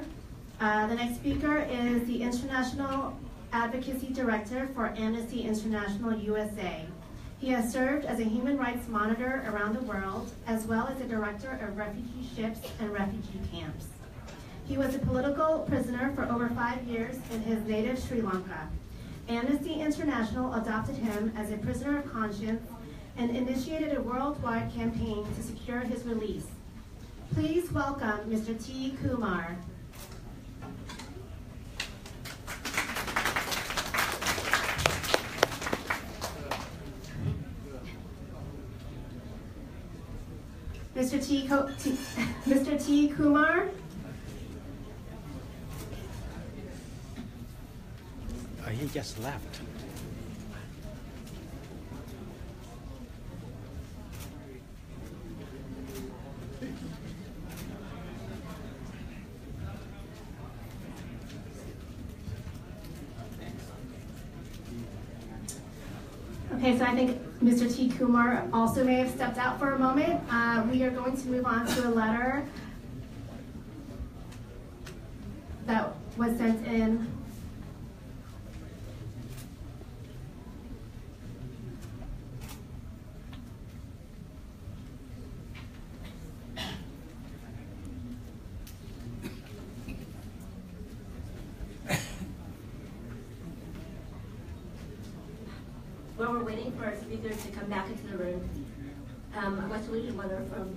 The next speaker is the International Advocacy Director for Amnesty International USA. He has served as a human rights monitor around the world, as well as a director of refugee ships and refugee camps. He was a political prisoner for over 5 years in his native Sri Lanka. Amnesty International adopted him as a prisoner of conscience and initiated a worldwide campaign to secure his release. Please welcome Mr. T. Kumar. Mr. T. Kumar. He just left. Okay, so I think Mr. T. Kumar also may have stepped out for a moment. We are going to move on to a letter that was sent in. While we're waiting for our speaker to come back into the room, I'd like to read a letter from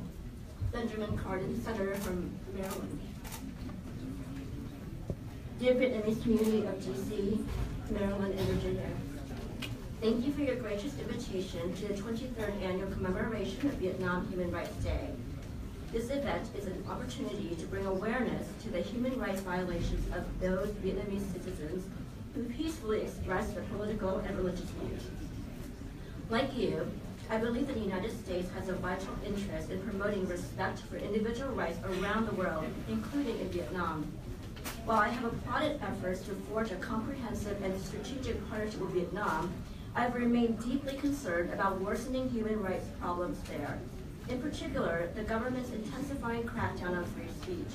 Benjamin Cardin, Senator from Maryland. Dear Vietnamese community of DC, Maryland, and Virginia, thank you for your gracious invitation to the 23rd Annual Commemoration of Vietnam Human Rights Day. This event is an opportunity to bring awareness to the human rights violations of those Vietnamese citizens who peacefully express their political and religious views. Like you, I believe that the United States has a vital interest in promoting respect for individual rights around the world, including in Vietnam. While I have applauded efforts to forge a comprehensive and strategic partnership with Vietnam, I've remained deeply concerned about worsening human rights problems there. In particular, the government's intensifying crackdown on free speech.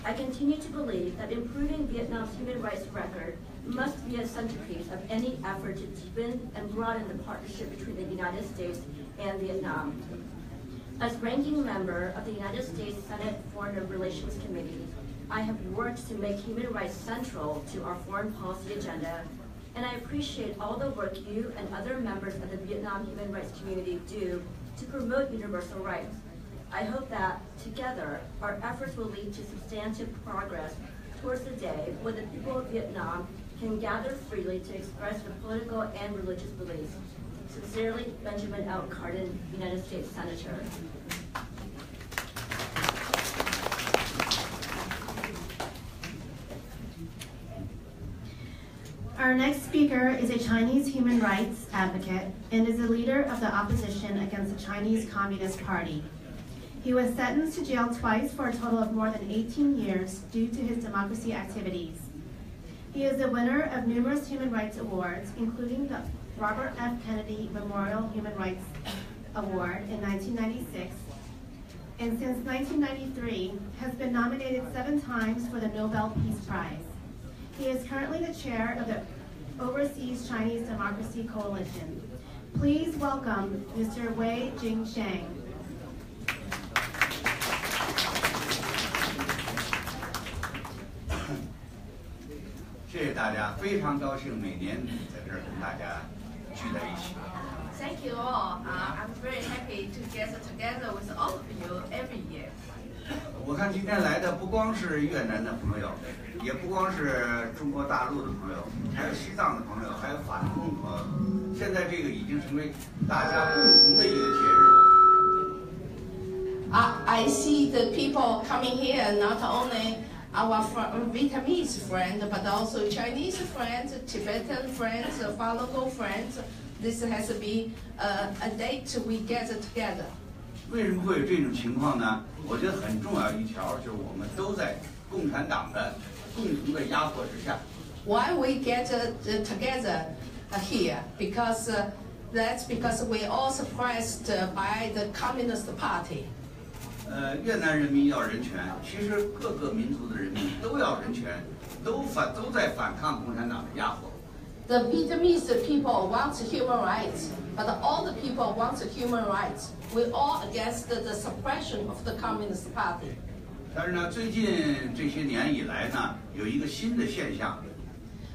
I continue to believe that improving Vietnam's human rights record must be a centerpiece of any effort to deepen and broaden the partnership between the United States and Vietnam. As ranking member of the United States Senate Foreign Relations Committee, I have worked to make human rights central to our foreign policy agenda, and I appreciate all the work you and other members of the Vietnam human rights community do to promote universal rights. I hope that, together, our efforts will lead to substantive progress towards the day when the people of Vietnam can gather freely to express their political and religious beliefs. Sincerely, Benjamin L. Cardin, United States Senator. Our next speaker is a Chinese human rights advocate and is a leader of the opposition against the Chinese Communist Party. He was sentenced to jail twice for a total of more than 18 years due to his democracy activities. He is the winner of numerous human rights awards, including the Robert F. Kennedy Memorial Human Rights Award in 1996, and since 1993 has been nominated 7 times for the Nobel Peace Prize. He is currently the chair of the Overseas Chinese Democracy Coalition. Please welcome Mr. Wei Jingsheng. 谢谢大家，非常高兴每年在这儿跟大家聚在一起。 Thank you all. I'm very happy to get together with all of you every year. 我看今天来的不光是越南的朋友，也不光是中国大陆的朋友，还有西藏的朋友，还有法轮功的朋友。现在这个已经成为大家共同的一个节日。 I see the people coming here, not only our Vietnamese friends, but also Chinese friends, Tibetan friends, Falun Gong friends. This has to be a date we get together. 为什么会有这种情况呢？我觉得很重要一条就是我们都在共产党的共同的压迫之下。Why we get together here? Because that's because we all suppressed by the Communist Party. 越南人民要人权，其实各个民族的人民都要人权，都在反抗共产党的压迫。 The Vietnamese people want human rights, but all the people want human rights. We're all against the suppression of the Communist Party. 但是呢，最近这些年以来呢，有一个新的现象。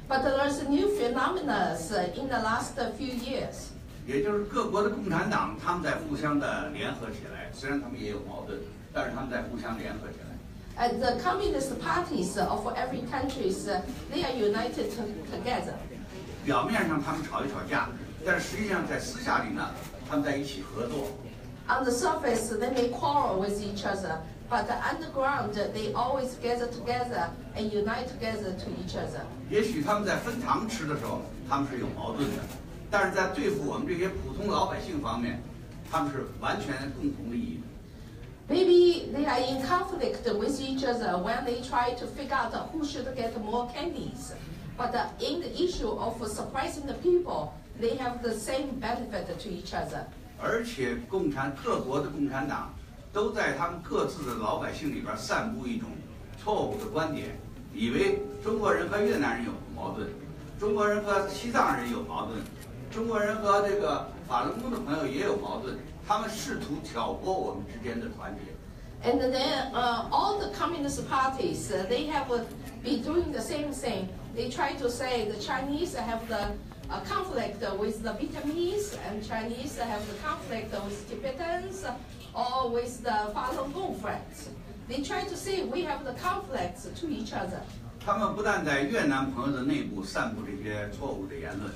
But there's new phenomena in the last few years. 也就是各国的共产党，他们在互相的联合起来，虽然他们也有矛盾，但是他们在互相联合起来。 And the communist parties of every country, they are united together. 表面上他们吵一吵架，但是实际上在私下里呢，他们在一起合作。On the surface, they may quarrel with each other, but underground, they always gather together and unite together to each other. 也许他们在分糖吃的时候，他们是有矛盾的，但是在对付我们这些普通老百姓方面，他们是完全共同利益的。 Maybe they are in conflict with each other when they try to figure out who should get more candies. But in the issue of suppressing the people, they have the same benefit to each other. 而且各国的共产党都在他们各自的老百姓里边散布一种错误的观点，以为中国人和越南人有矛盾，中国人和西藏人有矛盾，中国人和这个法轮功的朋友也有矛盾，他们试图挑拨我们之间的团结。 And then all the communist parties, they have been doing the same thing. they try to say the Chinese have the conflict with the Vietnamese, and Chinese have the conflict with Tibetans, or with the Falun Gong friends. They try to say we have the conflicts to each other. 他们不但在越南朋友的内部散布这些错误的言论，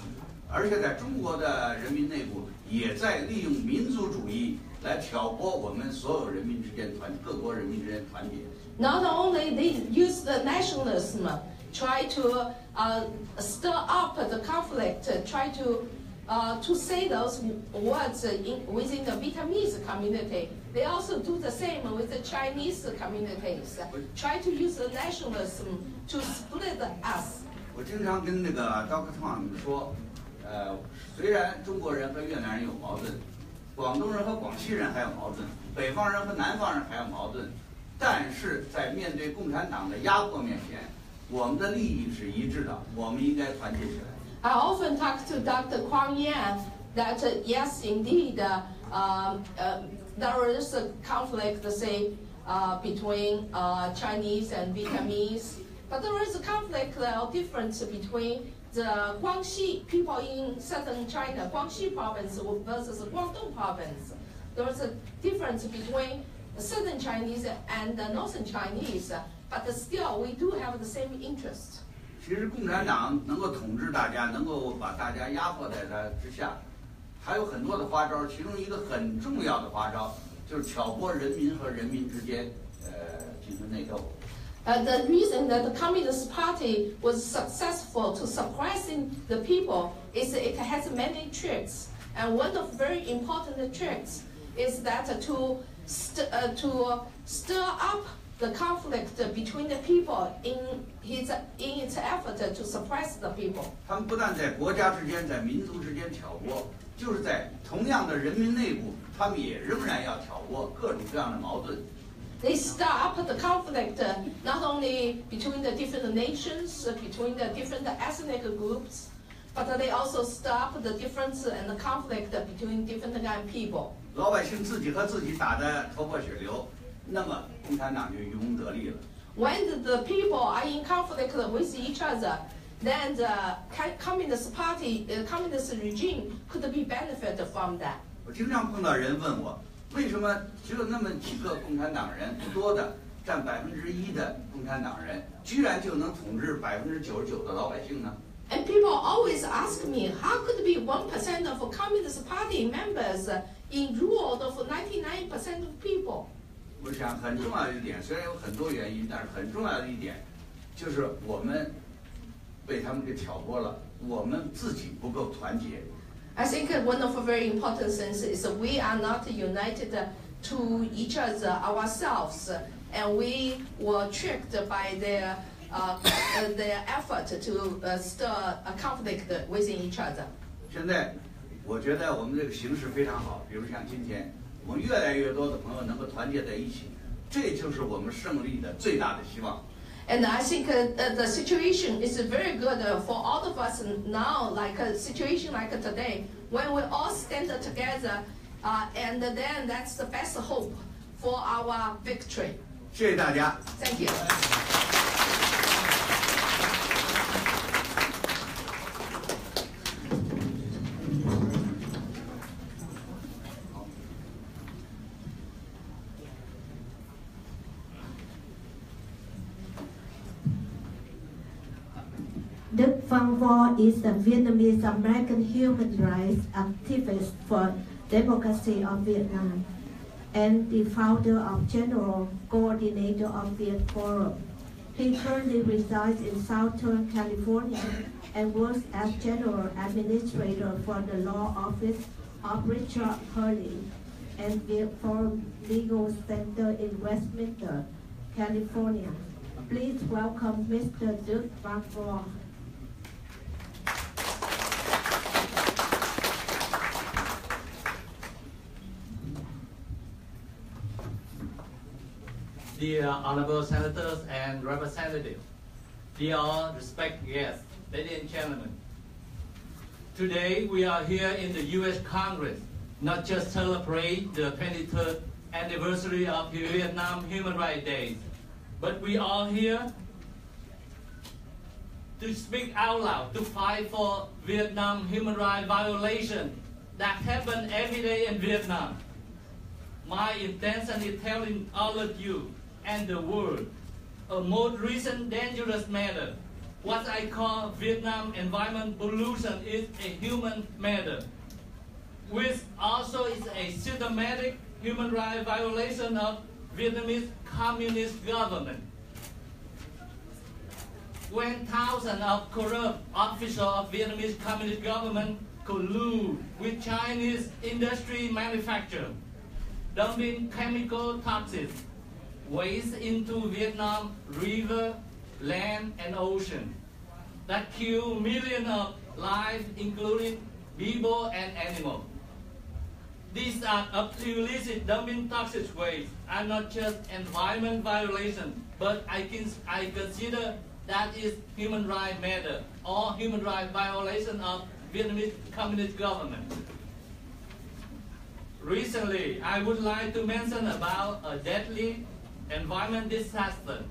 而且在中国的人民内部也在利用民族主义来挑拨我们所有人民之间各国人民之间团结。Not only they use the nationalism, try to stir up the conflict, try to say those words within the Vietnamese community. They also do the same with the Chinese communities. Try to use the nationalism to split us. 我经常跟那个 Dr. Tom 说，虽然中国人和越南人有矛盾，广东人和广西人还有矛盾，北方人和南方人还有矛盾，但是在面对共产党的压迫面前，我们的利益是一致的，我们应该团结起来。I often talk to Dr. Kwang Yan that yes, indeed, there is a conflict, say, between Chinese and Vietnamese, but there is a conflict or difference between the Guangxi people in southern China, Guangxi province versus Guangdong province. There is a difference between the southern Chinese and the northern Chinese, but still we do have the same interest. 其实共产党能够统治大家，能够把大家压迫在它之下，还有很多的花招，其中一个很重要的花招就是挑拨人民和人民之间进行内斗。The reason that the Communist Party was successful to suppressing the people is it has many tricks, and one of very important tricks is that to stir up the conflict between the people in its effort to suppress the people. 他们不但在国家之间、在民族之间挑拨，就是在同样的人民内部，他们也仍然要挑拨各种各样的矛盾。They stir up the conflict not only between the different nations, between the different ethnic groups, but they also stir up the difference and the conflict between different kind of people. 老百姓自己和自己打得头破血流，那么共产党就渔翁得利了。When the people are in conflict with each other, then the Communist Party, the Communist regime could be benefited from that. 我经常碰到人问我，为什么只有那么几个共产党人，不多的占1%的共产党人，居然就能统治99%的老百姓呢？ And people always ask me, how could it be 1% of Communist Party members in rule of 99% of people? 我想很重要的一点，虽然有很多原因，但是很重要的一点，就是我们被他们给挑拨了，我们自己不够团结。 I think one of the very important things is we are not united to each other ourselves, and we were tricked by their effort to stir a conflict within each other. 现在我觉得我们这个形势非常好，比如像今天，我们越来越多的朋友能够团结在一起，这就是我们胜利的最大的希望。 And I think the situation is very good for all of us now, like a situation like today, when we all stand together, and then that's the best hope for our victory. 谢谢大家。 Thank you. Đức Văn Vo is a Vietnamese-American human rights activist for democracy of Vietnam and the founder of General Coordinator of Viet Forum. He currently resides in Southern California and works as General Administrator for the Law Office of Richard Hurley and Viet Forum Legal Center in Westminster, California. Please welcome Mr. Đức Văn Vo. Dear Honorable Senators and Representatives, dear respected guests, ladies and gentlemen, today we are here in the U.S. Congress, not just celebrate the 23rd anniversary of the Vietnam Human Rights Day, but we are here to speak out loud, to fight for Vietnam human rights violation that happen every day in Vietnam. My intention is telling all of you and the world a most recent dangerous matter. What I call Vietnam environment pollution is a human matter, which also is a systematic human rights violation of Vietnamese communist government. When thousands of corrupt officials of Vietnamese communist government collude with Chinese industry manufacturers, dumping chemical toxic waste into Vietnam river, land, and ocean that kill millions of lives, including people and animals. These acts of illicit dumping toxic waste are not just environment violation, but I consider that is human rights matter or human rights violation of Vietnamese communist government. Recently, I would like to mention about a deadly environment disaster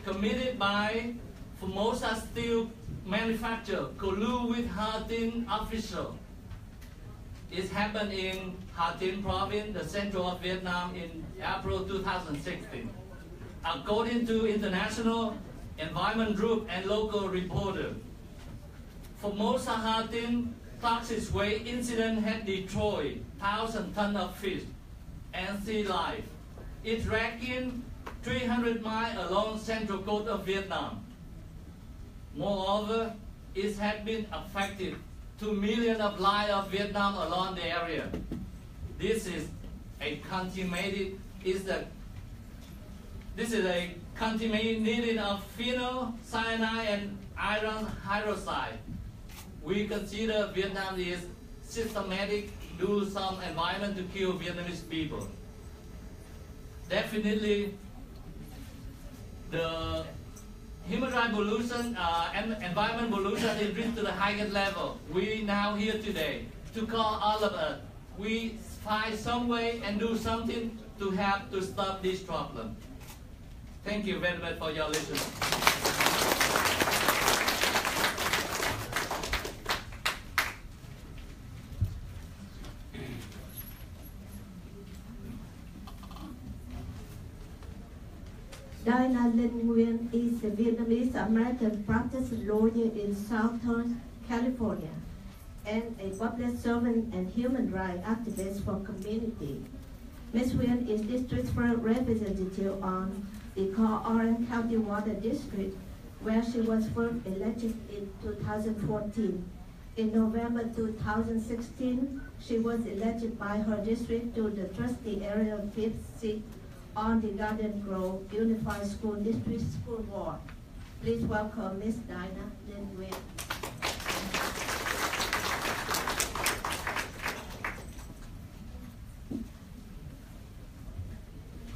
committed by Formosa steel manufacturer collude with Hà Tĩnh official. It happened in Hà Tĩnh province, the central of Vietnam, in April 2016. According to international environment group and local reporter, Formosa Hà Tĩnh toxic waste incident had destroyed 1,000 tons of fish and sea life. It ranking 300 miles along central coast of Vietnam. Moreover, it has been affected 2 million of lives of Vietnam along the area. This is a contaminated contaminated of phenol, cyanide, and iron hydroxide. We consider Vietnam is systematic, do some environment to kill Vietnamese people. Definitely, the human rights pollution and environment pollution is reached to the highest level. We now here today to call all of us. We find some way and do something to help to stop this problem. Thank you very much for your listening. Dinah Linh Nguyen is a Vietnamese-American practicing lawyer in Southern California and a public servant and human rights activist for community. Ms. Nguyen is district representative on the Orange County Water District, where she was first elected in 2014. In November 2016, she was elected by her district to the trustee area 5th seat on the Garden Grove Unified School District School Board. Please welcome Ms. Dinah Linh Nguyen.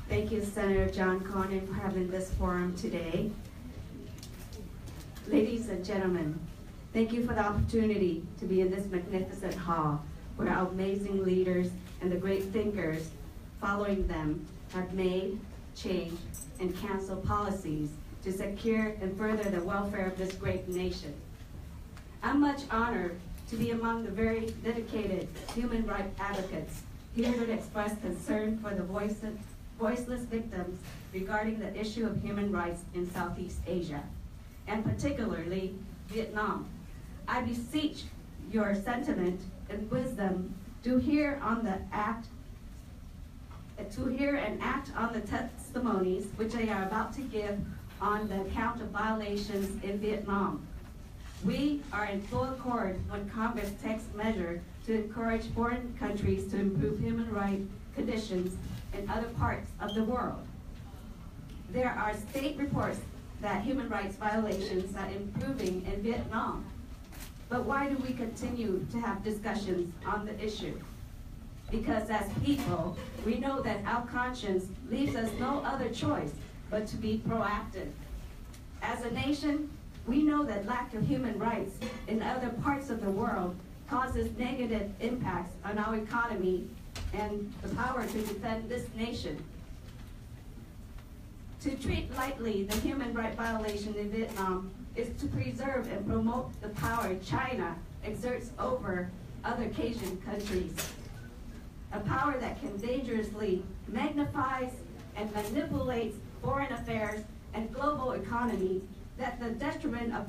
Thank you, Senator John Cornyn, for having this forum today. Ladies and gentlemen, thank you for the opportunity to be in this magnificent hall where our amazing leaders and the great thinkers following them have made, changed, and canceled policies to secure and further the welfare of this great nation. I'm much honored to be among the very dedicated human rights advocates here to express concern for the voiceless victims regarding the issue of human rights in Southeast Asia, and particularly Vietnam. I beseech your sentiment and wisdom to hear and act on the testimonies which I are about to give on the account of violations in Vietnam. We are in full accord when Congress takes measures to encourage foreign countries to improve human rights conditions in other parts of the world. There are state reports that human rights violations are improving in Vietnam. But why do we continue to have discussions on the issue? Because as people, we know that our conscience leaves us no other choice but to be proactive. As a nation, we know that lack of human rights in other parts of the world causes negative impacts on our economy and the power to defend this nation. To treat lightly the human rights violation in Vietnam is to preserve and promote the power China exerts over other Caucasian countries. A power that can dangerously magnifies and manipulates foreign affairs and global economy at the detriment of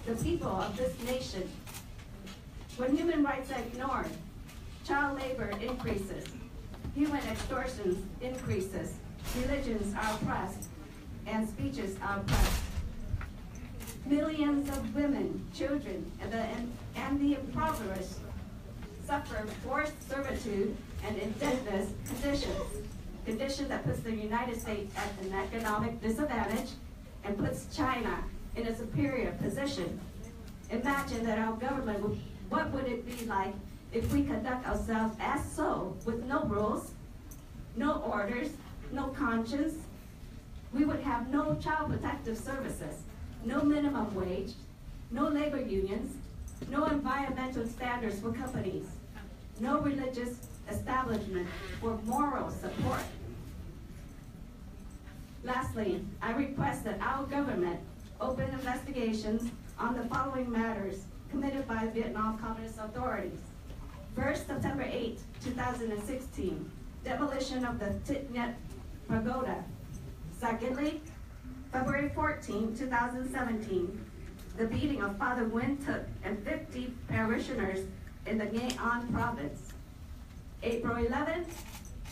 the people of this nation. When human rights are ignored, child labor increases, human extortions increases, religions are oppressed, and speeches are oppressed. Millions of women, children, and the impoverished suffer forced servitude and indebtedness conditions that puts the United States at an economic disadvantage and puts China in a superior position. Imagine that our government, what would it be like if we conduct ourselves as so, with no rules, no orders, no conscience? We would have no child protective services, no minimum wage, no labor unions, no environmental standards for companies, no religious establishment for moral support. Lastly, I request that our government open investigations on the following matters committed by Vietnam Communist authorities. First, September 8, 2016, demolition of the Thich Nhat Pagoda. Secondly, February 14, 2017, the beating of Father Nguyen Thuc and 50 parishioners in the Nghệ An province. April 11,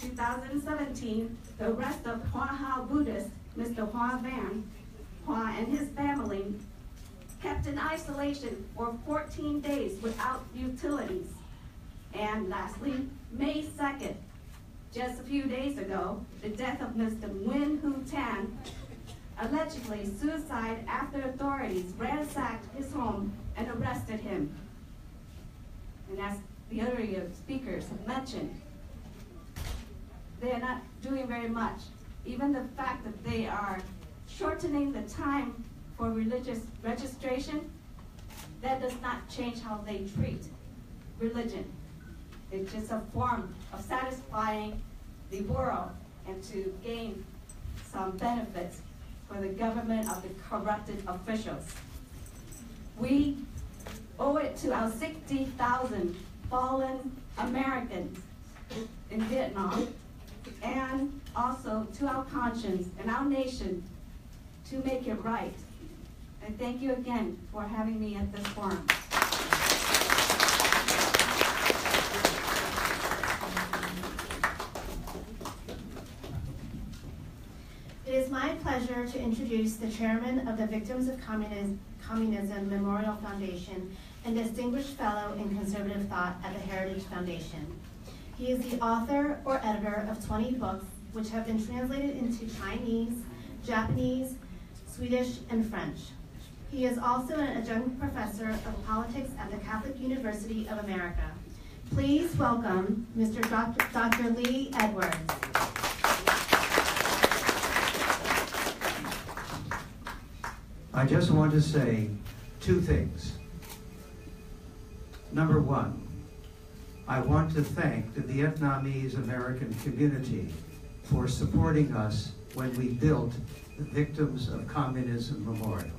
2017, the arrest of Hoa Hao Buddhist, Mr. Hoa Van Hoa and his family, kept in isolation for 14 days without utilities. And lastly, May 2nd, just a few days ago, the death of Mr. Nguyen Hu Tan, allegedly suicide after authorities ransacked his home and arrested him. And as the other speakers have mentioned, they are not doing very much. Even the fact that they are shortening the time for religious registration, that does not change how they treat religion. It's just a form of satisfying the world and to gain some benefits for the government of the corrupted officials. We owe it to our 60,000 fallen Americans in Vietnam and also to our conscience and our nation to make it right. And thank you again for having me at this forum. It is my pleasure to introduce the chairman of the Victims of Communism Memorial Foundation and Distinguished Fellow in Conservative Thought at the Heritage Foundation. He is the author or editor of 20 books, which have been translated into Chinese, Japanese, Swedish, and French. He is also an adjunct professor of politics at the Catholic University of America. Please welcome Mr. Dr. Lee Edwards. I just want to say two things. Number one, I want to thank the Vietnamese American community for supporting us when we built the Victims of Communism Memorial.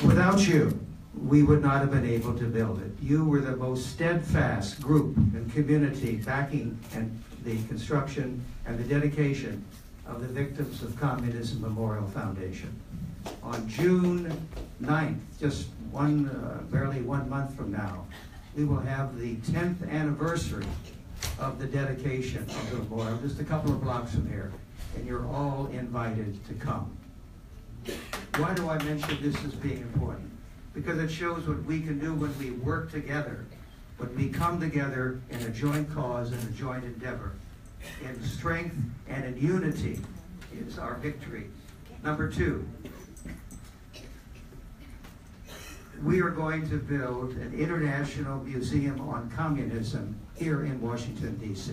Without you, we would not have been able to build it. You were the most steadfast group and community backing and the construction and the dedication of the Victims of Communism Memorial Foundation. On June 9th, just barely 1 month from now, we will have the 10th anniversary of the dedication of the memorial, just a couple of blocks from here, and you're all invited to come. Why do I mention this as being important? Because it shows what we can do when we work together, when we come together in a joint cause and a joint endeavor. In strength and in unity is our victory. Number two, we are going to build an international museum on communism here in Washington, D.C.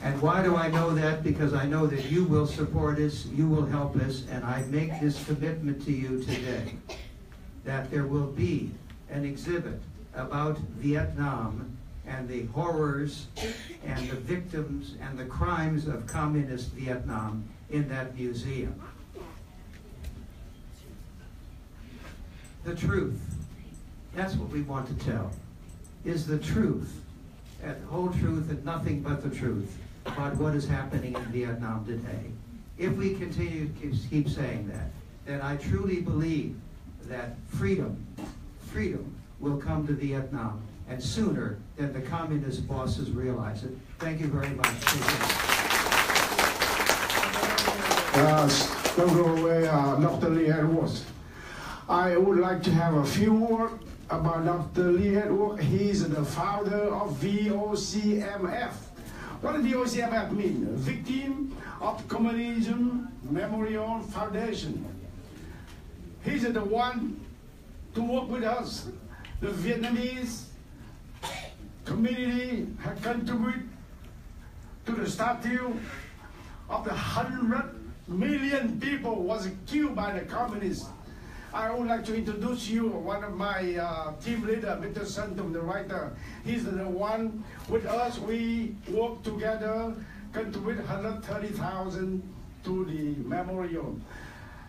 And why do I know that? Because I know that you will support us, you will help us, and I make this commitment to you today, that there will be an exhibit about Vietnam and the horrors and the victims and the crimes of communist Vietnam in that museum. The truth, that's what we want to tell, is the truth, and the whole truth and nothing but the truth about what is happening in Vietnam today. If we continue to keep saying that, then I truly believe that freedom will come to Vietnam, and sooner than the communist bosses realize it. Thank you very much. Don't go away, Dr. Lee Edwards. I would like to have a few words about Dr. Lee Edwards. He's the founder of VOCMF. What does VOCMF mean? Victim of Communism Memorial Foundation. He's the one to work with us. The Vietnamese community has contributed to the statue of the 100 million people was killed by the communists. I would like to introduce you one of my team leader, Mr. Santum, the writer. He's the one with us. We work together, contribute 130,000 to the memorial.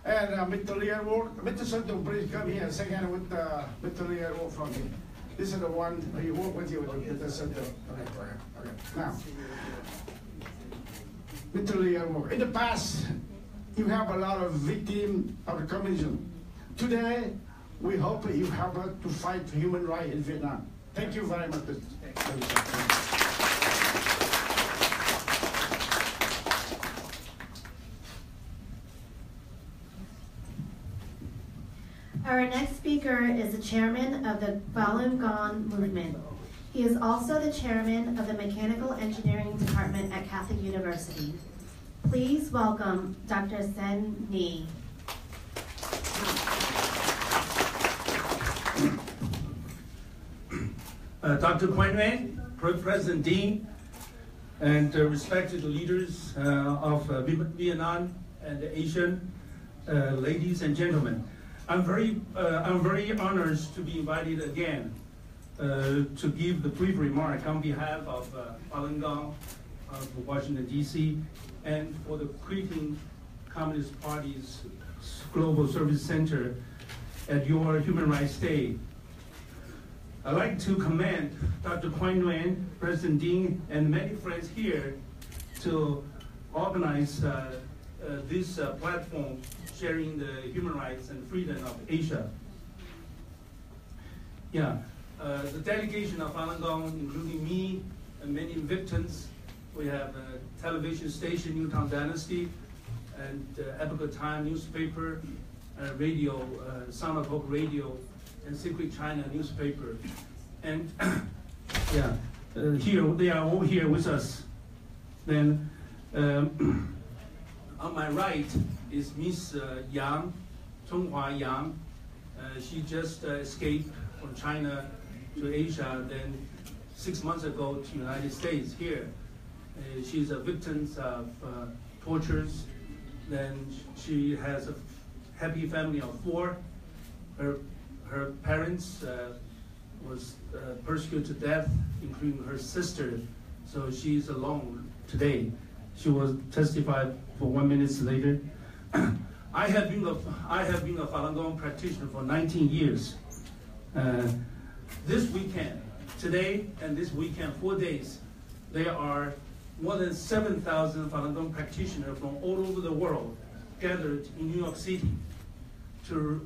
And Mr. Lee Edwards, Mr. Santum, please come here. Second hand with Mr. Lee Edwards from here. This is the one he worked with you, Mr. Santum. Okay. Now, Mr. Lee Edwards, in the past, you have a lot of victims of the communism. Today, we hope you help us to fight for human rights in Vietnam. Thank you very much. Our next speaker is the chairman of the Falun Gong movement. He is also the chairman of the Mechanical Engineering Department at Catholic University. Please welcome Dr. Sen Ni. Dr. Quang Nguyen, President Dean, and respected leaders of Vietnam and Asia, ladies and gentlemen, I'm very honored to be invited again to give the brief remark on behalf of Falun Gong of Washington D.C. and for the Creating Communist Party's Global Service Center at your Human Rights Day. I'd like to commend Dr. Quang Nguyen, President Dean, and many friends here to organize this platform sharing the human rights and freedom of Asia. The delegation of Falun Gong, including me and many victims, we have a television station, Newtown Dynasty, and Epoch Time newspaper, radio, Sound of Hope radio, and Secret China newspaper. And here, they are all here with us. Then on my right is Miss Yang, Chonghua Yang. She just escaped from China to Asia, then 6 months ago to the United States here. She's a victim of tortures. Then she has a happy family of 4. Her parents was persecuted to death, including her sister. So she's alone today. She was testified for 1 minute later. I have been a Falun Gong practitioner for 19 years. This weekend, today and this weekend, 4 days, there are more than 7,000 Falun Gong practitioners from all over the world gathered in New York City to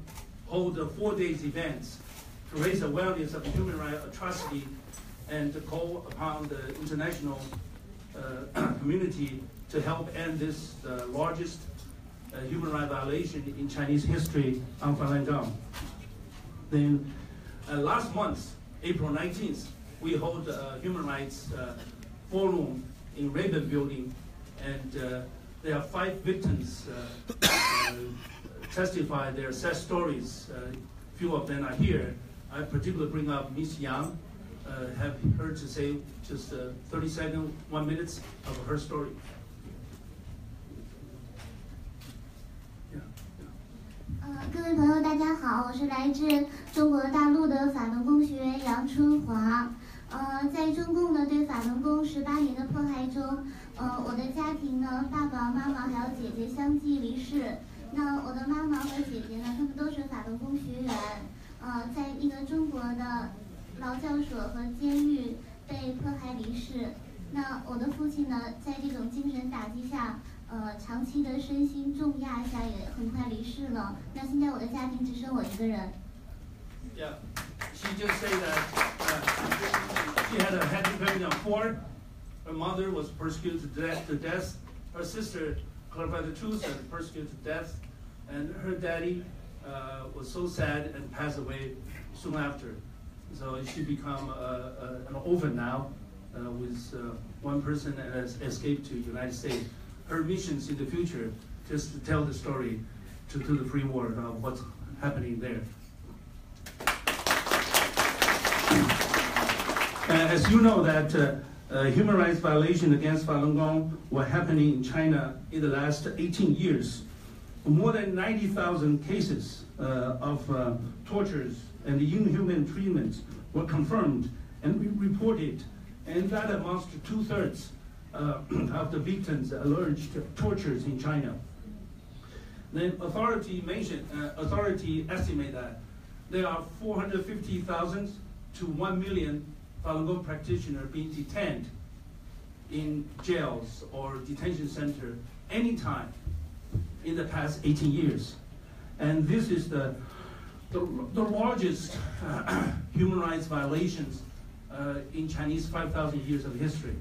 hold 4 days events to raise awareness of human rights atrocity and to call upon the international community to help end this largest human rights violation in Chinese history on Falun Gong. Then last month, April 19th, we hold a human rights forum in Raven Building, and there are 5 victims testify their sad stories. Few of them are here. I particularly bring up Miss Yang, have her to say just 30 seconds, 1 minute of her story. 各位朋友，大家好，我是来自中国大陆的法轮功学员杨春华。在中共呢对法轮功18年的迫害中，我的家庭呢，爸爸妈妈还有姐姐相继离世。那我的妈妈和姐姐呢，她们都是法轮功学员，在那个中国的劳教所和监狱被迫害离世。那我的父亲呢，在这种精神打击下，长期的身心重压下，也很快离世了。那现在我的家庭只剩我一个人。Yeah, she just said that she had a head injury on 4. Her mother was persecuted to death. Her sister clarified the truth and persecuted to death. And her daddy was so sad and passed away soon after. So she became an orphan now with one person that has escaped to the United States. Her missions in the future just to tell the story to the free world of what's happening there. As you know that human rights violation against Falun Gong were happening in China in the last 18 years. More than 90,000 cases of tortures and inhuman treatments were confirmed and reported, and that amounts to 2/3 of the victims' alleged tortures in China. Then authority estimate that there are 450,000 to 1 million Falun Gong practitioners being detained in jails or detention center anytime in the past 18 years. And this is the largest human rights violations in Chinese 5,000 years of history,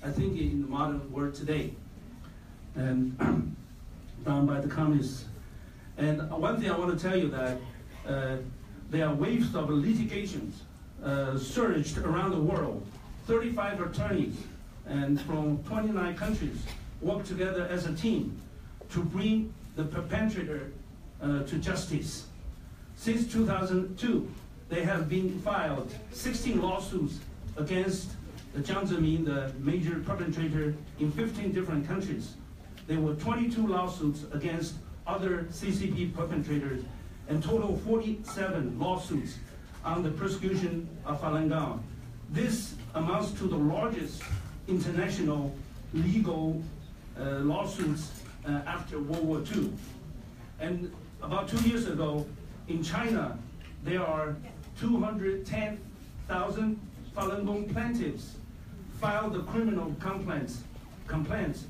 I think in the modern world today, and done by the communists. And one thing I want to tell you that there are waves of litigations surged around the world. 35 attorneys and from 29 countries work together as a team to bring the perpetrator to justice. Since 2002, they have been filed 16 lawsuits against Jiang Zemin, the major perpetrator, in 15 different countries. There were 22 lawsuits against other CCP perpetrators, and total 47 lawsuits on the persecution of Falun Gong. This amounts to the largest international legal lawsuits after World War II. And about 2 years ago, in China, there are 210,000 Falun Gong plaintiffs filed the criminal complaints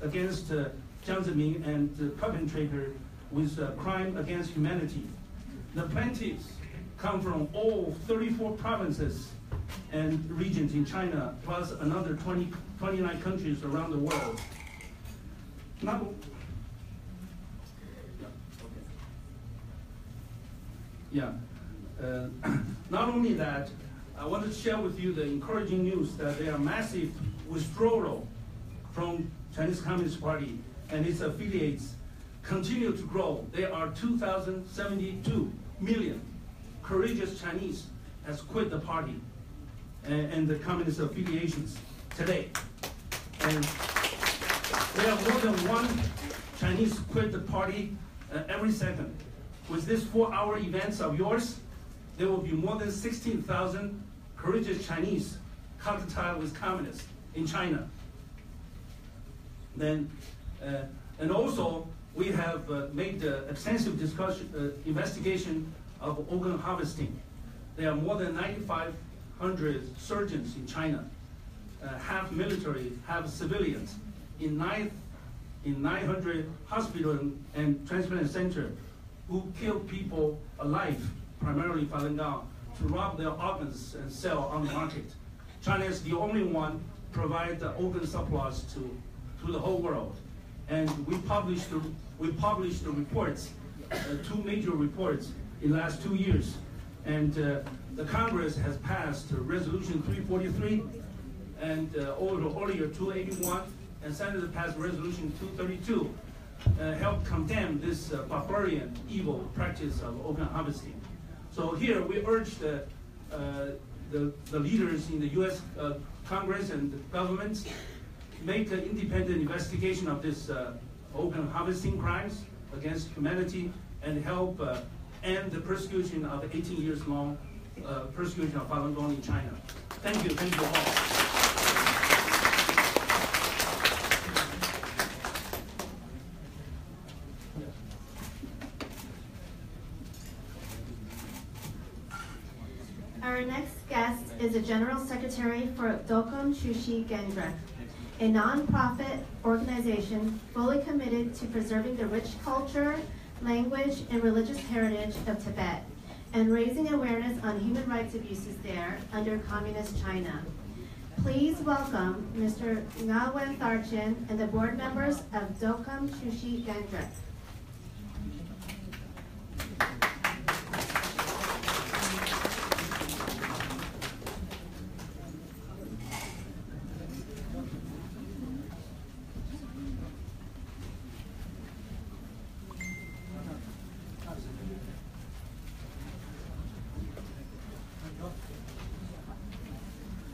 against Jiang Zemin and the perpetrator with crime against humanity. The plaintiffs come from all 34 provinces and regions in China, plus another 29 countries around the world. Not only that, I want to share with you the encouraging news that there are massive withdrawal from Chinese Communist Party and its affiliates continue to grow. There are 2,072 million courageous Chinese has quit the party and the communist affiliations today. And there are more than one Chinese quit the party every second. With these 4-hour events of yours, there will be more than 16,000 courageous Chinese contacted with communists in China. Then, and also, we have made extensive investigation of organ harvesting. There are more than 9,500 surgeons in China, half military, half civilians, in 900 hospitals and transplant centers who kill people alive, primarily Falun Gong, to rob their organs and sell on the market. China is the only one provide the organ supplies to the whole world. And we published the reports, 2 major reports in the last 2 years. And the Congress has passed Resolution 343 and earlier 281, and Senate passed Resolution 232, help condemn this barbarian, evil practice of organ harvesting. So here we urge the leaders in the U.S. Congress and the government make an independent investigation of this organ harvesting crimes against humanity and help end the persecution of 18 years long persecution of Falun Gong in China. Thank you all. Our next guest is the General Secretary for Dokkum Chushi Gendrek, a non-profit organization fully committed to preserving the rich culture, language, and religious heritage of Tibet, and raising awareness on human rights abuses there under Communist China. Please welcome Mr. Ngawen Tharchin and the board members of Dokkum Chushi Gendrek.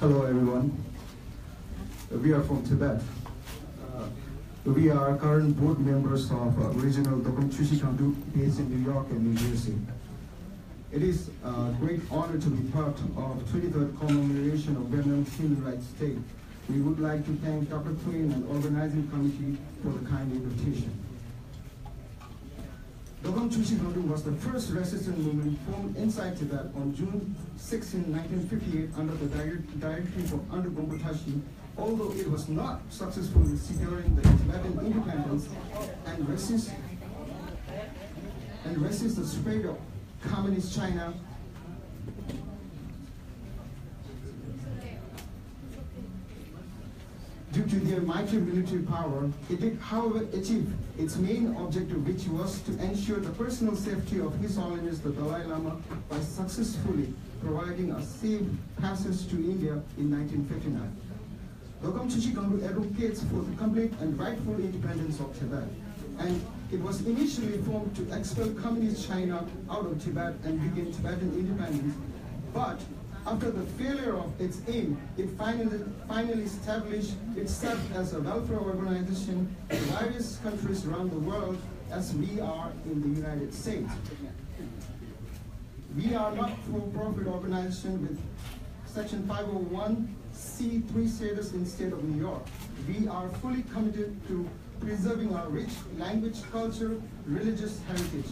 Hello everyone. We are from Tibet. We are current board members of regional Dokkum Chushi County based in New York and New Jersey. It is a great honor to be part of 23rd commemoration of Vietnam's Human Rights Day. We would like to thank Dr. Quinn and organizing committee for the kind invitation. Dokkum Chushi County was the first resistance movement formed inside Tibet on June 16, 1958 under the directive of Under Gompa Tashi, although it was not successful in securing the Tibetan independence and resist the spread of Communist China. Due to their mighty military power, it did, however, achieve its main objective, which was to ensure the personal safety of His Holiness the Dalai Lama by successfully providing a safe passage to India in 1959. Dokkum Chushi County advocates for the complete and rightful independence of Tibet, and it was initially formed to expel Communist China out of Tibet and begin Tibetan independence, but after the failure of its aim, it finally established itself as a welfare organization in various countries around the world, as we are in the United States. We are not a for-profit organization with Section 501c3 status in the state of New York. We are fully committed to preserving our rich language, culture, religious heritage.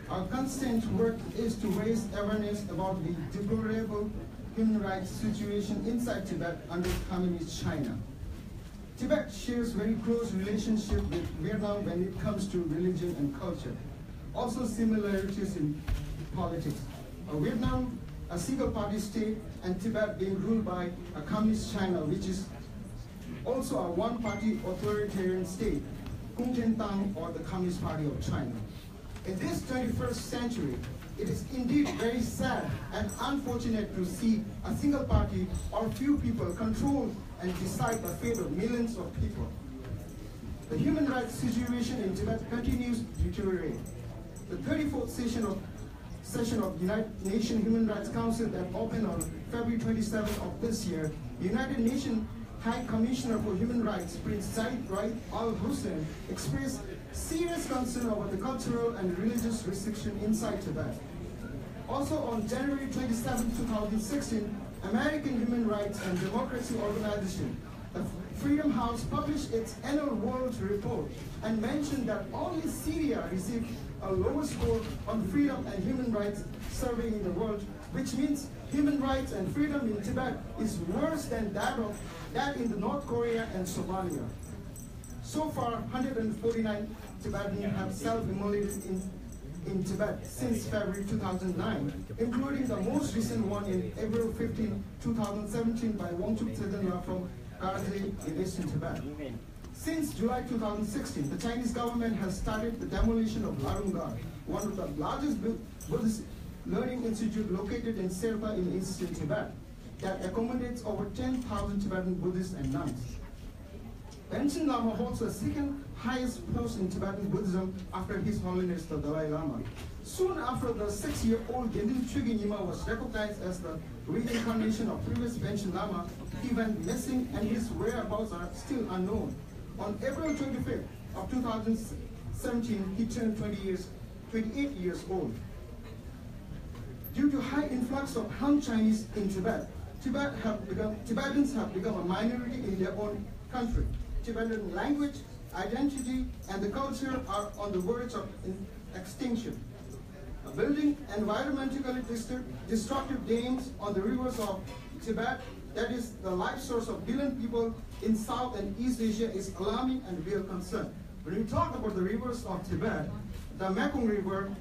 Our constant work is to raise awareness about the deplorable human rights situation inside Tibet under Communist China. Tibet shares very close relationship with Vietnam when it comes to religion and culture. Also similarities in politics. Vietnam, a single-party state, and Tibet being ruled by a Communist China, which is also a one-party authoritarian state, Kuomintang, or the Communist Party of China. In this 21st century, it is indeed very sad and unfortunate to see a single party or few people control and decide the fate of millions of people. The human rights situation in Tibet continues to deteriorate. The 34th session of United Nations Human Rights Council that opened on February 27th of this year, United Nations High Commissioner for Human Rights, Prince Zaid Raid al-Hussein, expressed serious concern over the cultural and religious restriction inside Tibet. Also on January 27, 2016, American Human Rights and Democracy Organization, the Freedom House, published its annual World Report and mentioned that only Syria received a lower score on freedom and human rights survey in the world, which means human rights and freedom in Tibet is worse than that in the North Korea and Somalia. So far, 149 Tibetans have self-immolated in Tibet since February 2009, including the most recent one in April 15, 2017 by Wangchuk Tsedenla from Karachi in eastern Tibet. Since July 2016, the Chinese government has started the demolition of Larunga, one of the largest Buddhist learning institutes located in Serpa in eastern Tibet, that accommodates over 10,000 Tibetan Buddhists and nuns. Panchen Lama holds the second highest post in Tibetan Buddhism after His Holiness the Dalai Lama. Soon after, the 6-year-old Gendil Chögyal Nyima was recognized as the reincarnation of previous Panchen Lama. He went missing and his whereabouts are still unknown. On April 25th of 2017, he turned 28 years old. Due to high influx of Han Chinese in Tibet, Tibetans have become a minority in their own country. Tibetan language, identity, and the culture are on the verge of extinction. Building environmentally destructive dams on the rivers of Tibet, that is the life source of billion people in South and East Asia, is alarming and real concern. When we talk about the rivers of Tibet, the Mekong River,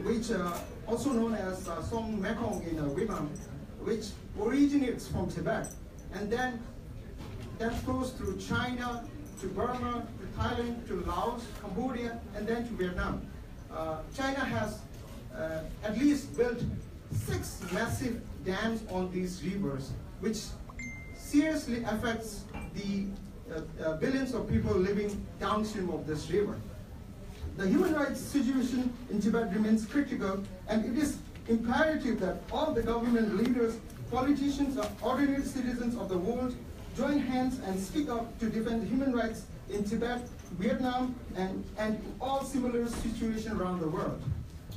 which also known as Song Mekong in Vietnam, which originates from Tibet, and then that flows through China, to Burma, to Thailand, to Laos, Cambodia, and then to Vietnam. China has at least built 6 massive dams on these rivers, which seriously affects the billions of people living downstream of this river. The human rights situation in Tibet remains critical, and it is imperative that all the government leaders, politicians, and ordinary citizens of the world join hands and speak up to defend human rights in Tibet, Vietnam, and all similar situations around the world.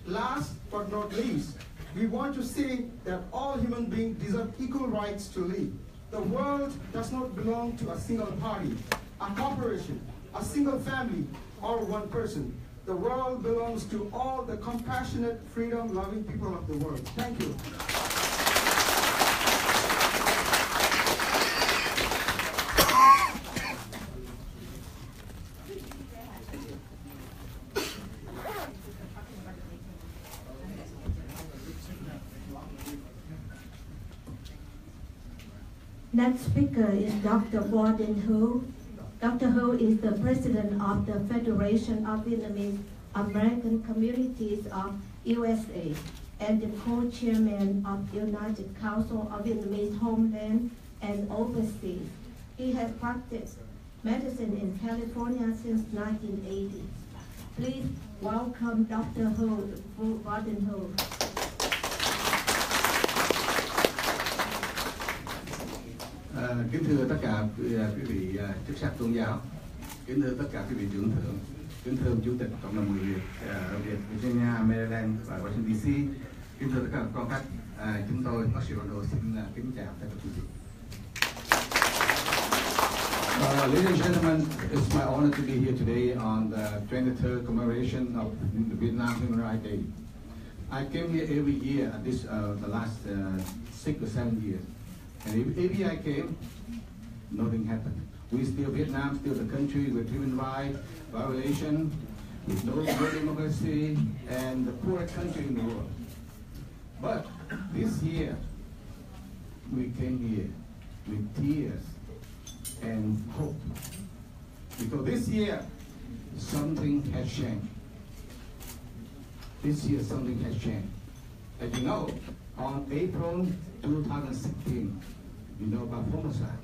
Last but not least, we want to say that all human beings deserve equal rights to live. The world does not belong to a single party, a corporation, a single family, or one person. The world belongs to all the compassionate, freedom-loving people of the world. Thank you. Next speaker is Dr. Warden Ho. Dr. Ho is the president of the Federation of Vietnamese American Communities of USA and the co-chairman of the United Council of Vietnamese Homeland and Overseas. He has practiced medicine in California since 1980. Please welcome Dr. Ho, Warden Ho. Kính thưa tất cả quý vị chức sắc tôn giáo, kính thưa tất cả quý vị trưởng thượng, kính thưa chủ tịch cộng đồng người Việt Virginia, Maryland và Washington DC, kính thưa tất cả con khách, chúng tôi bác sĩ Ronaldo xin kính chào tất cả quý vị. Ladies and gentlemen, it's my honor to be here today on the 23rd commemoration of the Vietnam Human Rights Day. I came here every year at this the last 6 or 7 years. And every year I came, nothing happened. We still, Vietnam, still the country with human rights violation, with no democracy, and the poorest country in the world. But this year, we came here with tears and hope. Because this year, something has changed. This year, something has changed. As you know, on April 2016, we know about homicide.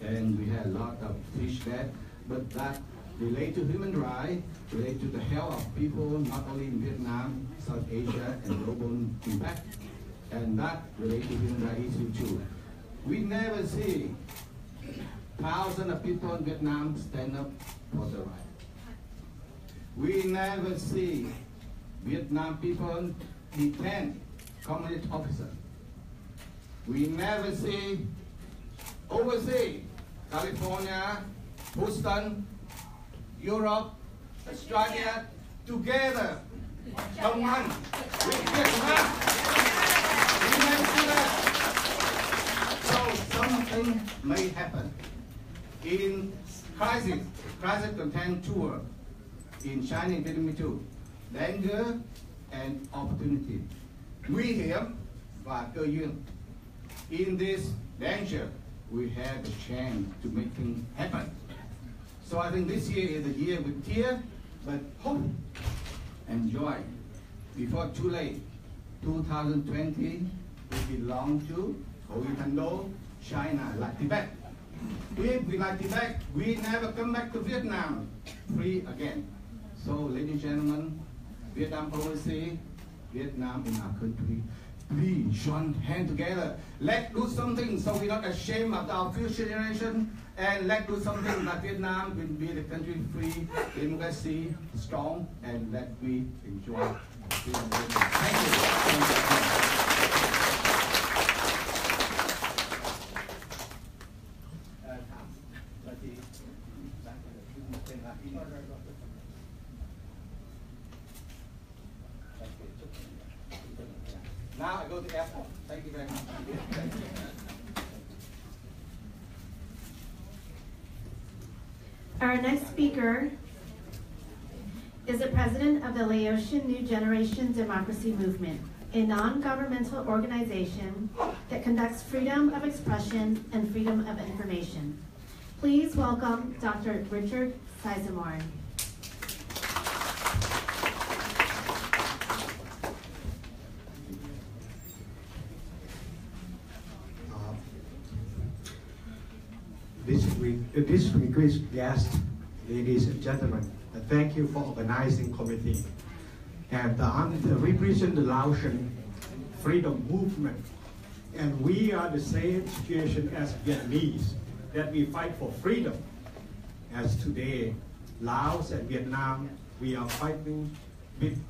And we had a lot of fish death, but that relate to human rights, relate to the health of people, not only in Vietnam, South Asia, and global impact. And that relate to human rights issue too. We never see thousands of people in Vietnam stand up for the right. We never see Vietnam people detain communist officers. We never see overseas, California, Houston, Europe, Australia, together, someone with Vietnam. We never see that. So something may happen. In crisis contain two words. In China, in Vietnam too. Danger and opportunity. Nguy hiểm và cơ duyên. In this danger, we have a chance to make things happen. So I think this year is a year with tears, but hope and joy. Before too late, 2020 will belong to, or even though, China, like Tibet. If we like Tibet, we never come back to Vietnam free again. So, ladies and gentlemen, Vietnam policy, Vietnam in our country, please join hands together. Let's do something so we're not ashamed of our future generation, and let's do something that Vietnam will be the country free, democracy, strong, and let we enjoy Thank you. Now I go to the airport. Thank you very much. Our next speaker is the president of the Laotian New Generation Democracy Movement, a non-governmental organization that conducts freedom of expression and freedom of information. Please welcome Dr. Richard Sizemore. Distinguished guests, ladies and gentlemen, thank you for organizing committee. And I represent the Laotian freedom movement. And we are the same situation as Vietnamese, that we fight for freedom. As today, Laos and Vietnam, we are fighting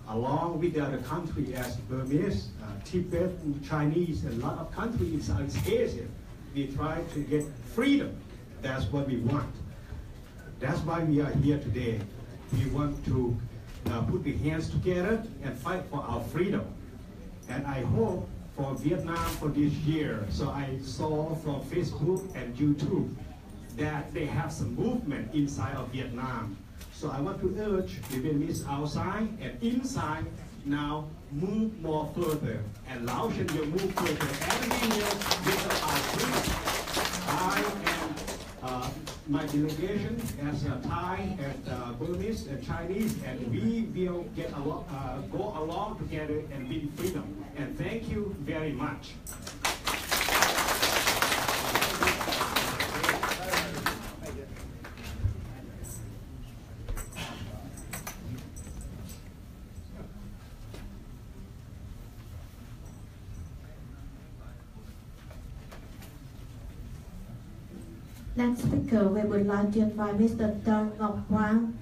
along with the other countries as Burmese, Tibet, Chinese, and a lot of countries in Southeast Asia. We try to get freedom. That's what we want. That's why we are here today. We want to put the hands together and fight for our freedom. And I hope for Vietnam for this year, so I saw from Facebook and YouTube that they have some movement inside of Vietnam. So I want to urge the Vietnamese outside and inside now move more further. And Laotian will move further. And we will get our freedom. I am my delegation as Thai and Burmese and Chinese, and we will get along, go along together and win freedom. And thank you very much. Next speaker, we would like to invite Mr. Don Ngọc Quang.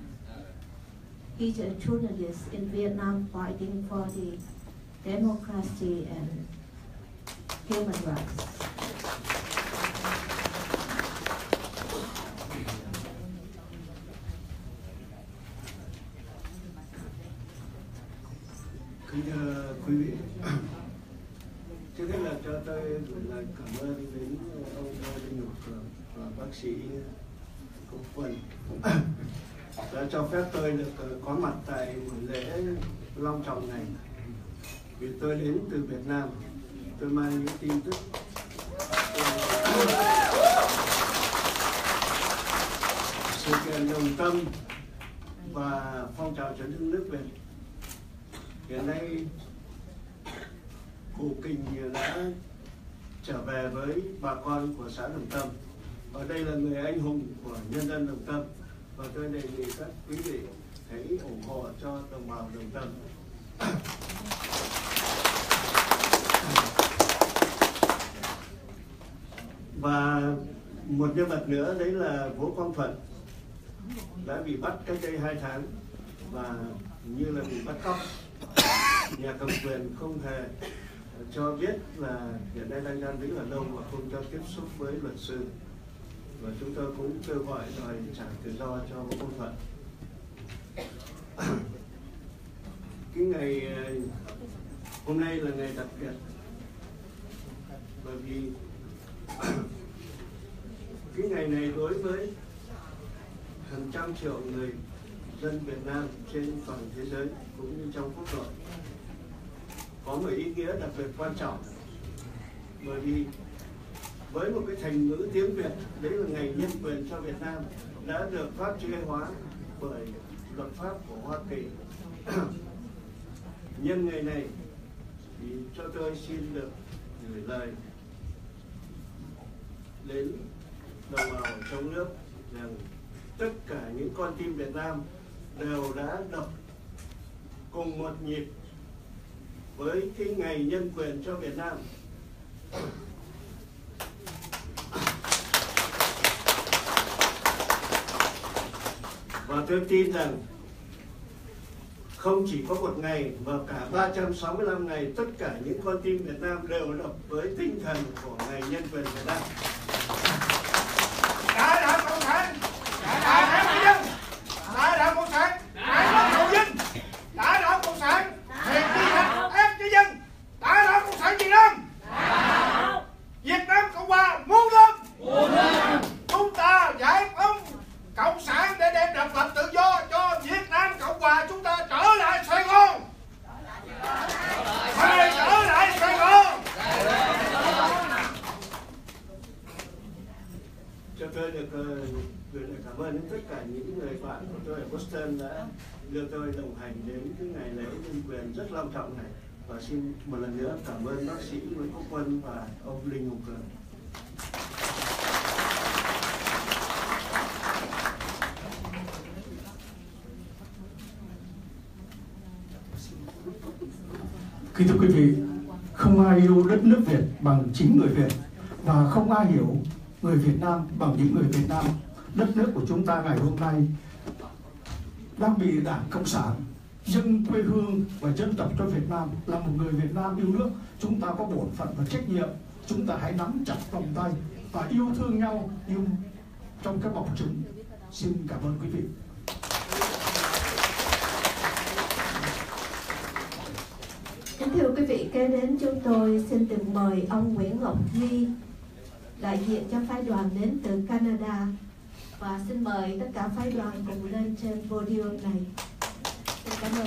He's a journalist in Vietnam fighting for the democracy and human rights. Kính thưa quý vị, trước hết là cho tôi gửi lời cảm ơn đến ông Đinh Ngọc Cường và bác sĩ Quốc Vân đã cho phép tôi được có mặt tại buổi lễ long trọng này. Vì tôi đến từ Việt Nam, tôi mang những tin tức sự kiện đồng tâm và phong trào chấn hưng nước Việt. Hiện nay cụ Kình đã trở về với bà con của xã Đồng Tâm, và đây là người anh hùng của nhân dân Đồng Tâm, và tôi đề nghị các quý vị hãy ủng hộ cho đồng bào Đồng Tâm. Và một nhân vật nữa đấy là Vũ Quang Thuận đã bị bắt cách đây 2 tháng và như là bị bắt cóc. Nhà cầm quyền không hề cho biết là hiện nay đang giam giữ ở đâu và không cho tiếp xúc với luật sư. Và chúng tôi cũng kêu gọi đòi trả tự do cho Vũ Quang Thuận. Cái ngày hôm nay là ngày đặc biệt bởi vì cái ngày này đối với hàng trăm triệu người dân Việt Nam trên toàn thế giới cũng như trong quốc nội có một ý nghĩa đặc biệt quan trọng, bởi vì với một cái thành ngữ tiếng Việt đấy là ngày nhân quyền cho Việt Nam đã được pháp chế hóa bởi luật pháp của Hoa Kỳ. Nhân ngày này thì cho tôi xin được gửi lời đến đồng bào trong nước rằng tất cả những con tim Việt Nam đều đã đập cùng một nhịp với cái ngày nhân quyền cho Việt Nam. Và tôi tin rằng không chỉ có một ngày mà cả 365 ngày, tất cả những con tim Việt Nam đều đọc với tinh thần của Ngày Nhân quyền Việt Nam. Đại đảng Cộng sản, đại đảng nhân dân, đại đảng Cộng sản, đại đảng hậu dân, đại đảng Cộng sản, thiện tri hành ác cho dân, đại đảng Cộng sản Việt Nam. Việt Nam Cộng Hòa muôn năm. Chúng ta giải phóng Cộng sản để đem độc lập tự do cho Việt Nam Cộng Hòa. Chúng ta trở lại Sài Gòn. Phải trở lại Sài Gòn. Cho tôi được gửi lời cảm ơn đến tất cả những người bạn của tôi ở Boston đã đưa tôi đồng hành đến cái ngày lễ nhân quyền rất long trọng này. Và xin một lần nữa cảm ơn bác sĩ Nguyễn Quốc Quân và ông Linh Hùng Cường. Kính thưa quý vị, không ai yêu đất nước Việt bằng chính người Việt, và không ai hiểu người Việt Nam bằng những người Việt Nam. Đất nước của chúng ta ngày hôm nay đang bị Đảng Cộng sản dâng quê hương và dân tộc cho Việt Nam. Là một người Việt Nam yêu nước, chúng ta có bổn phận và trách nhiệm. Chúng ta hãy nắm chặt vòng tay và yêu thương nhau như trong cái bọc trứng. Xin cảm ơn quý vị. Kính thưa quý vị, kế đến chúng tôi xin được mời ông Nguyễn Ngọc Duy, đại diện cho phái đoàn đến từ Canada, và xin mời tất cả phái đoàn cùng lên trên podium này. Xin cảm ơn.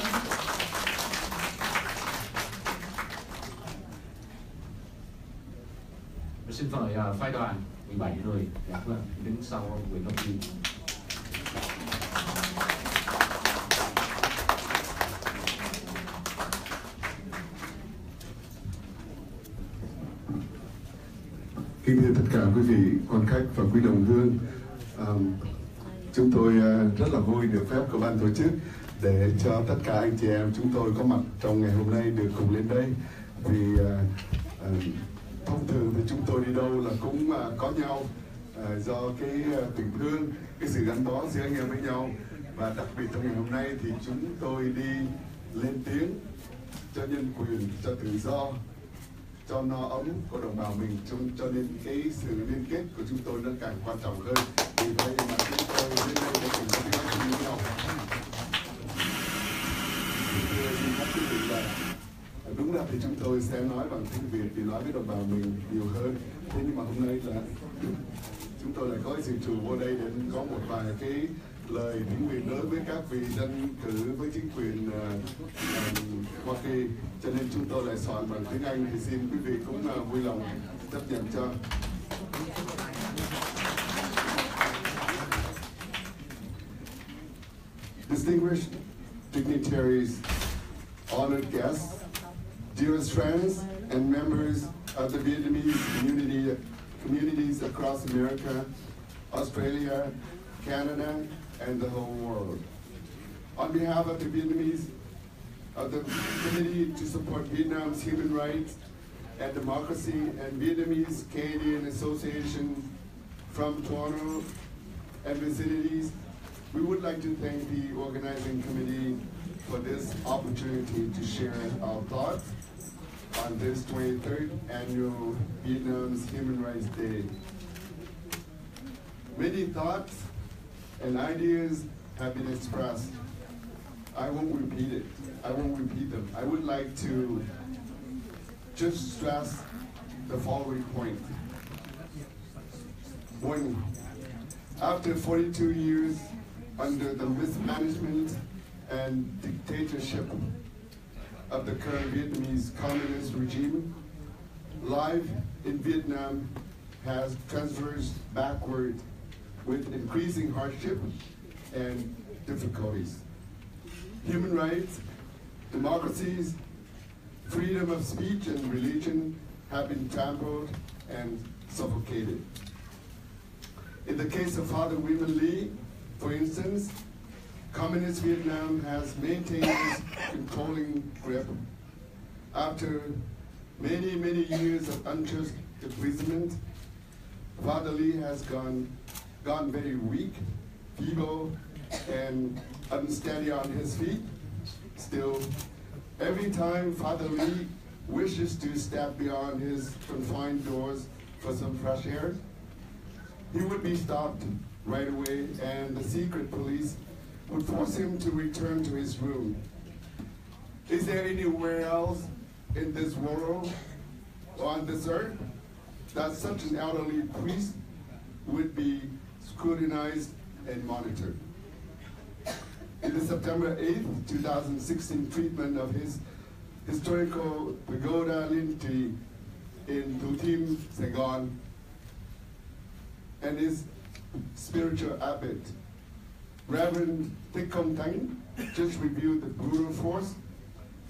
Xin mời phái đoàn 17 người đứng sau ông Nguyễn Ngọc Duy. Kính thưa tất cả quý vị quan khách và quý đồng hương, chúng tôi rất là vui được phép của ban tổ chức để cho tất cả anh chị em chúng tôi có mặt trong ngày hôm nay được cùng lên đây. Vì thông thường thì chúng tôi đi đâu là cũng có nhau do cái tình thương, cái sự gắn bó giữa anh em với nhau, và đặc biệt trong ngày hôm nay thì chúng tôi đi lên tiếng cho nhân quyền, cho tự do, cho no ấm của đồng bào mình, cho nên cái sự liên kết của chúng tôi nó càng quan trọng hơn. Vì vậy mà chúng tôi đến đây để cùng có tiếng nói với nhau. Xin các quý vị là đúng ra thì chúng tôi sẽ nói bằng tiếng Việt để nói với đồng bào mình nhiều hơn. Thế nhưng mà hôm nay là chúng tôi lại có sự trù vô đây để có một vài cái lời tiếng Việt đối với các vị dân cử với chính quyền Hoa Kỳ, cho nên chúng tôi lại soạn bằng tiếng Anh, thì xin quý vị cũng vui lòng chấp nhận cho. Distinguished dignitaries, honored guests, dearest friends and members of the Vietnamese communities across America, Australia, Canada, and the whole world. On behalf of the Vietnamese, of the Committee to Support Vietnam's Human Rights and Democracy and Vietnamese Canadian Association from Toronto and vicinities, we would like to thank the organizing committee for this opportunity to share our thoughts on this 23rd annual Vietnam's Human Rights Day. Many thoughts and ideas have been expressed. I won't repeat it. I won't repeat them. I would like to just stress the following point. One, after 42 years under the mismanagement and dictatorship of the current Vietnamese communist regime, life in Vietnam has transversed backward with increasing hardship and difficulties. Human rights, democracies, freedom of speech and religion have been trampled and suffocated. In the case of Father William Lee, for instance, Communist Vietnam has maintained its controlling grip. After many, many years of unjust imprisonment, Father Lee has gone very weak, feeble, and unsteady on his feet. Still, every time Father Lee wishes to step beyond his confined doors for some fresh air, he would be stopped right away, and the secret police would force him to return to his room. Is there anywhere else in this world or on this earth that such an elderly priest would be scrutinized and monitored? In the September 8th, 2016 treatment of his historical pagoda lintery in Thủ Thiêm, Saigon, and his spiritual abbot, Reverend Thích Công Thánh, just reviewed the brutal force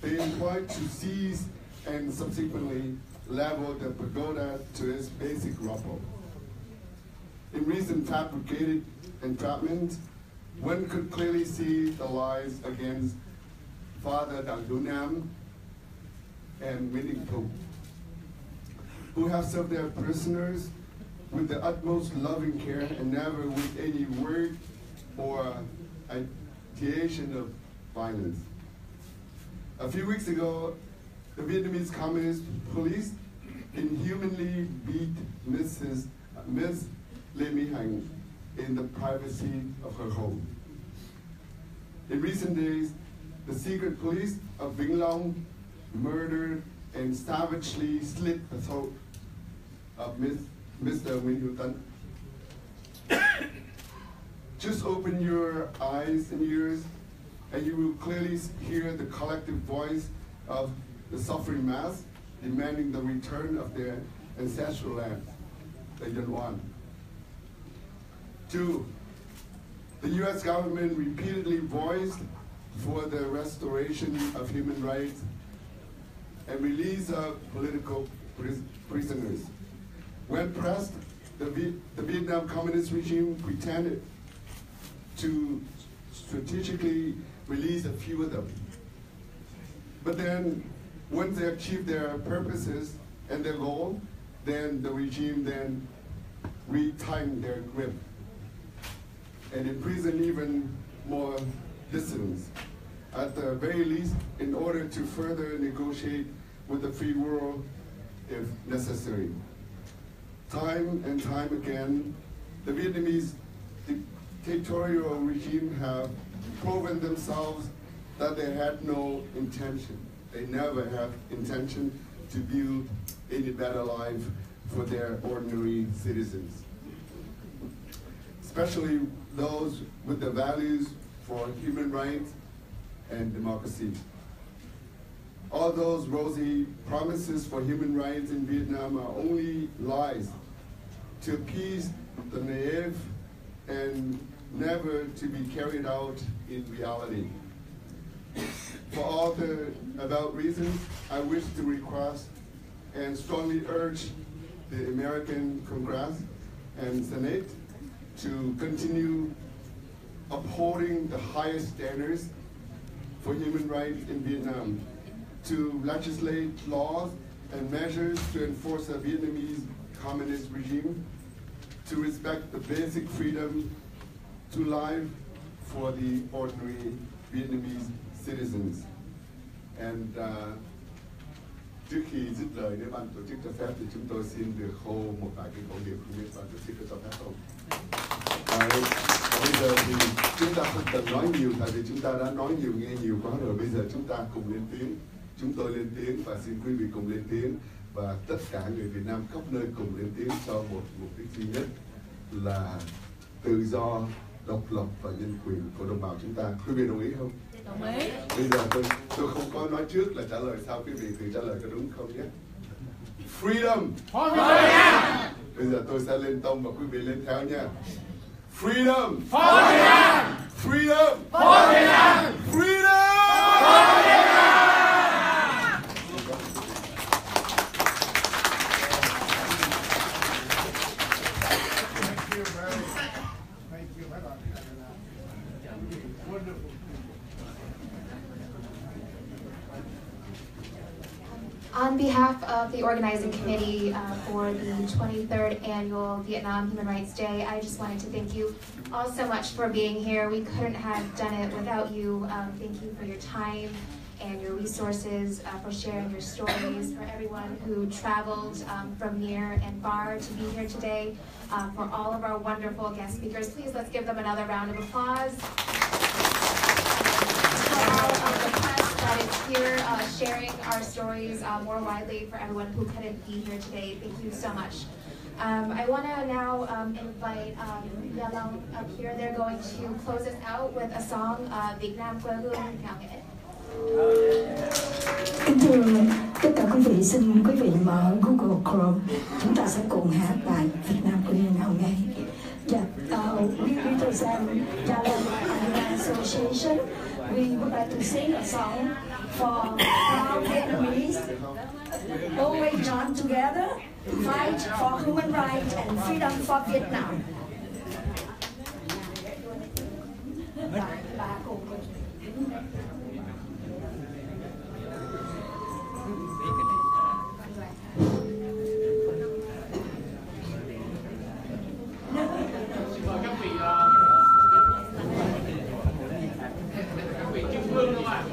they employed to seize and subsequently level the pagoda to its basic rubble. In recent fabricated entrapments, one could clearly see the lies against Father Đặng Hữu Nam and Winnie Pope, who have served their prisoners with the utmost loving care and never with any word or ideation of violence. A few weeks ago, the Vietnamese Communist Police inhumanly beat Ms. Lê Mỹ Hạnh in the privacy of her home. In recent days, the secret police of Vĩnh Long murdered and savagely slit the throat of Mr. Nguyễn Hữu Tấn. Just open your eyes and ears, and you will clearly hear the collective voice of the suffering mass demanding the return of their ancestral land, the Nhân Oan. 2, the U.S. government repeatedly voiced for the restoration of human rights and release of political prisoners. When pressed, the Vietnam Communist regime pretended to strategically release a few of them. But then, once they achieved their purposes and their goal, then the regime then retightened their grip and imprisoned even more dissidents, at the very least in order to further negotiate with the free world if necessary. Time and time again, the Vietnamese dictatorial regime have proven themselves that they had no intention. They never have intention to build any better life for their ordinary citizens, especially those with the values for human rights and democracy. All those rosy promises for human rights in Vietnam are only lies to appease the naive and never to be carried out in reality. For all the above reasons, I wish to request and strongly urge the American Congress and Senate to continue upholding the highest standards for human rights in Vietnam, to legislate laws and measures to enforce the Vietnamese communist regime, to respect the basic freedom to life for the ordinary Vietnamese citizens. And trước khi dứt lời, nếu ban tổ chức cho phép thì chúng tôi xin được hô một vài cái khẩu hiệu, không biết ban tổ chức có cho phép không? Bây giờ thì chúng ta không cần nói nhiều, tại vì chúng ta đã nói nhiều, nghe nhiều quá rồi. Bây giờ chúng ta cùng lên tiếng, chúng tôi lên tiếng và xin quý vị cùng lên tiếng, và tất cả người Việt Nam khắp nơi cùng lên tiếng cho một mục đích duy nhất là tự do, độc lập và nhân quyền của đồng bào chúng ta. Quý vị đồng ý không? Đồng ý. Bây giờ tôi không có nói trước là trả lời sao, quý vị tự trả lời có đúng không nhé. Freedom. Bây giờ tôi sẽ lên tông và quý vị lên theo nha. Freedom. Freedom. Freedom. On behalf of the organizing committee for the 23rd Annual Vietnam Human Rights Day, I just wanted to thank you all so much for being here. We couldn't have done it without you. Thank you for your time and your resources, for sharing your stories, for everyone who traveled from near and far to be here today, for all of our wonderful guest speakers. Please let's give them another round of applause. All of the press that is here sharing our stories more widely for everyone who couldn't be here today. Thank you so much. I want to now invite Gia Long up here. They're going to close us out with a song, Việt Nam quê hương ngào nghệ. Kính thưa tất cả quý vị, xin quý vị mở Google Chrome, chúng ta sẽ cùng hát bài Việt Nam quê hương ngào nghệ. We represent Gia Long Association. We would like to sing a song for proud Vietnamese, always join together, fight for human rights and freedom for Vietnam. Các vị trung ương đâu ạ?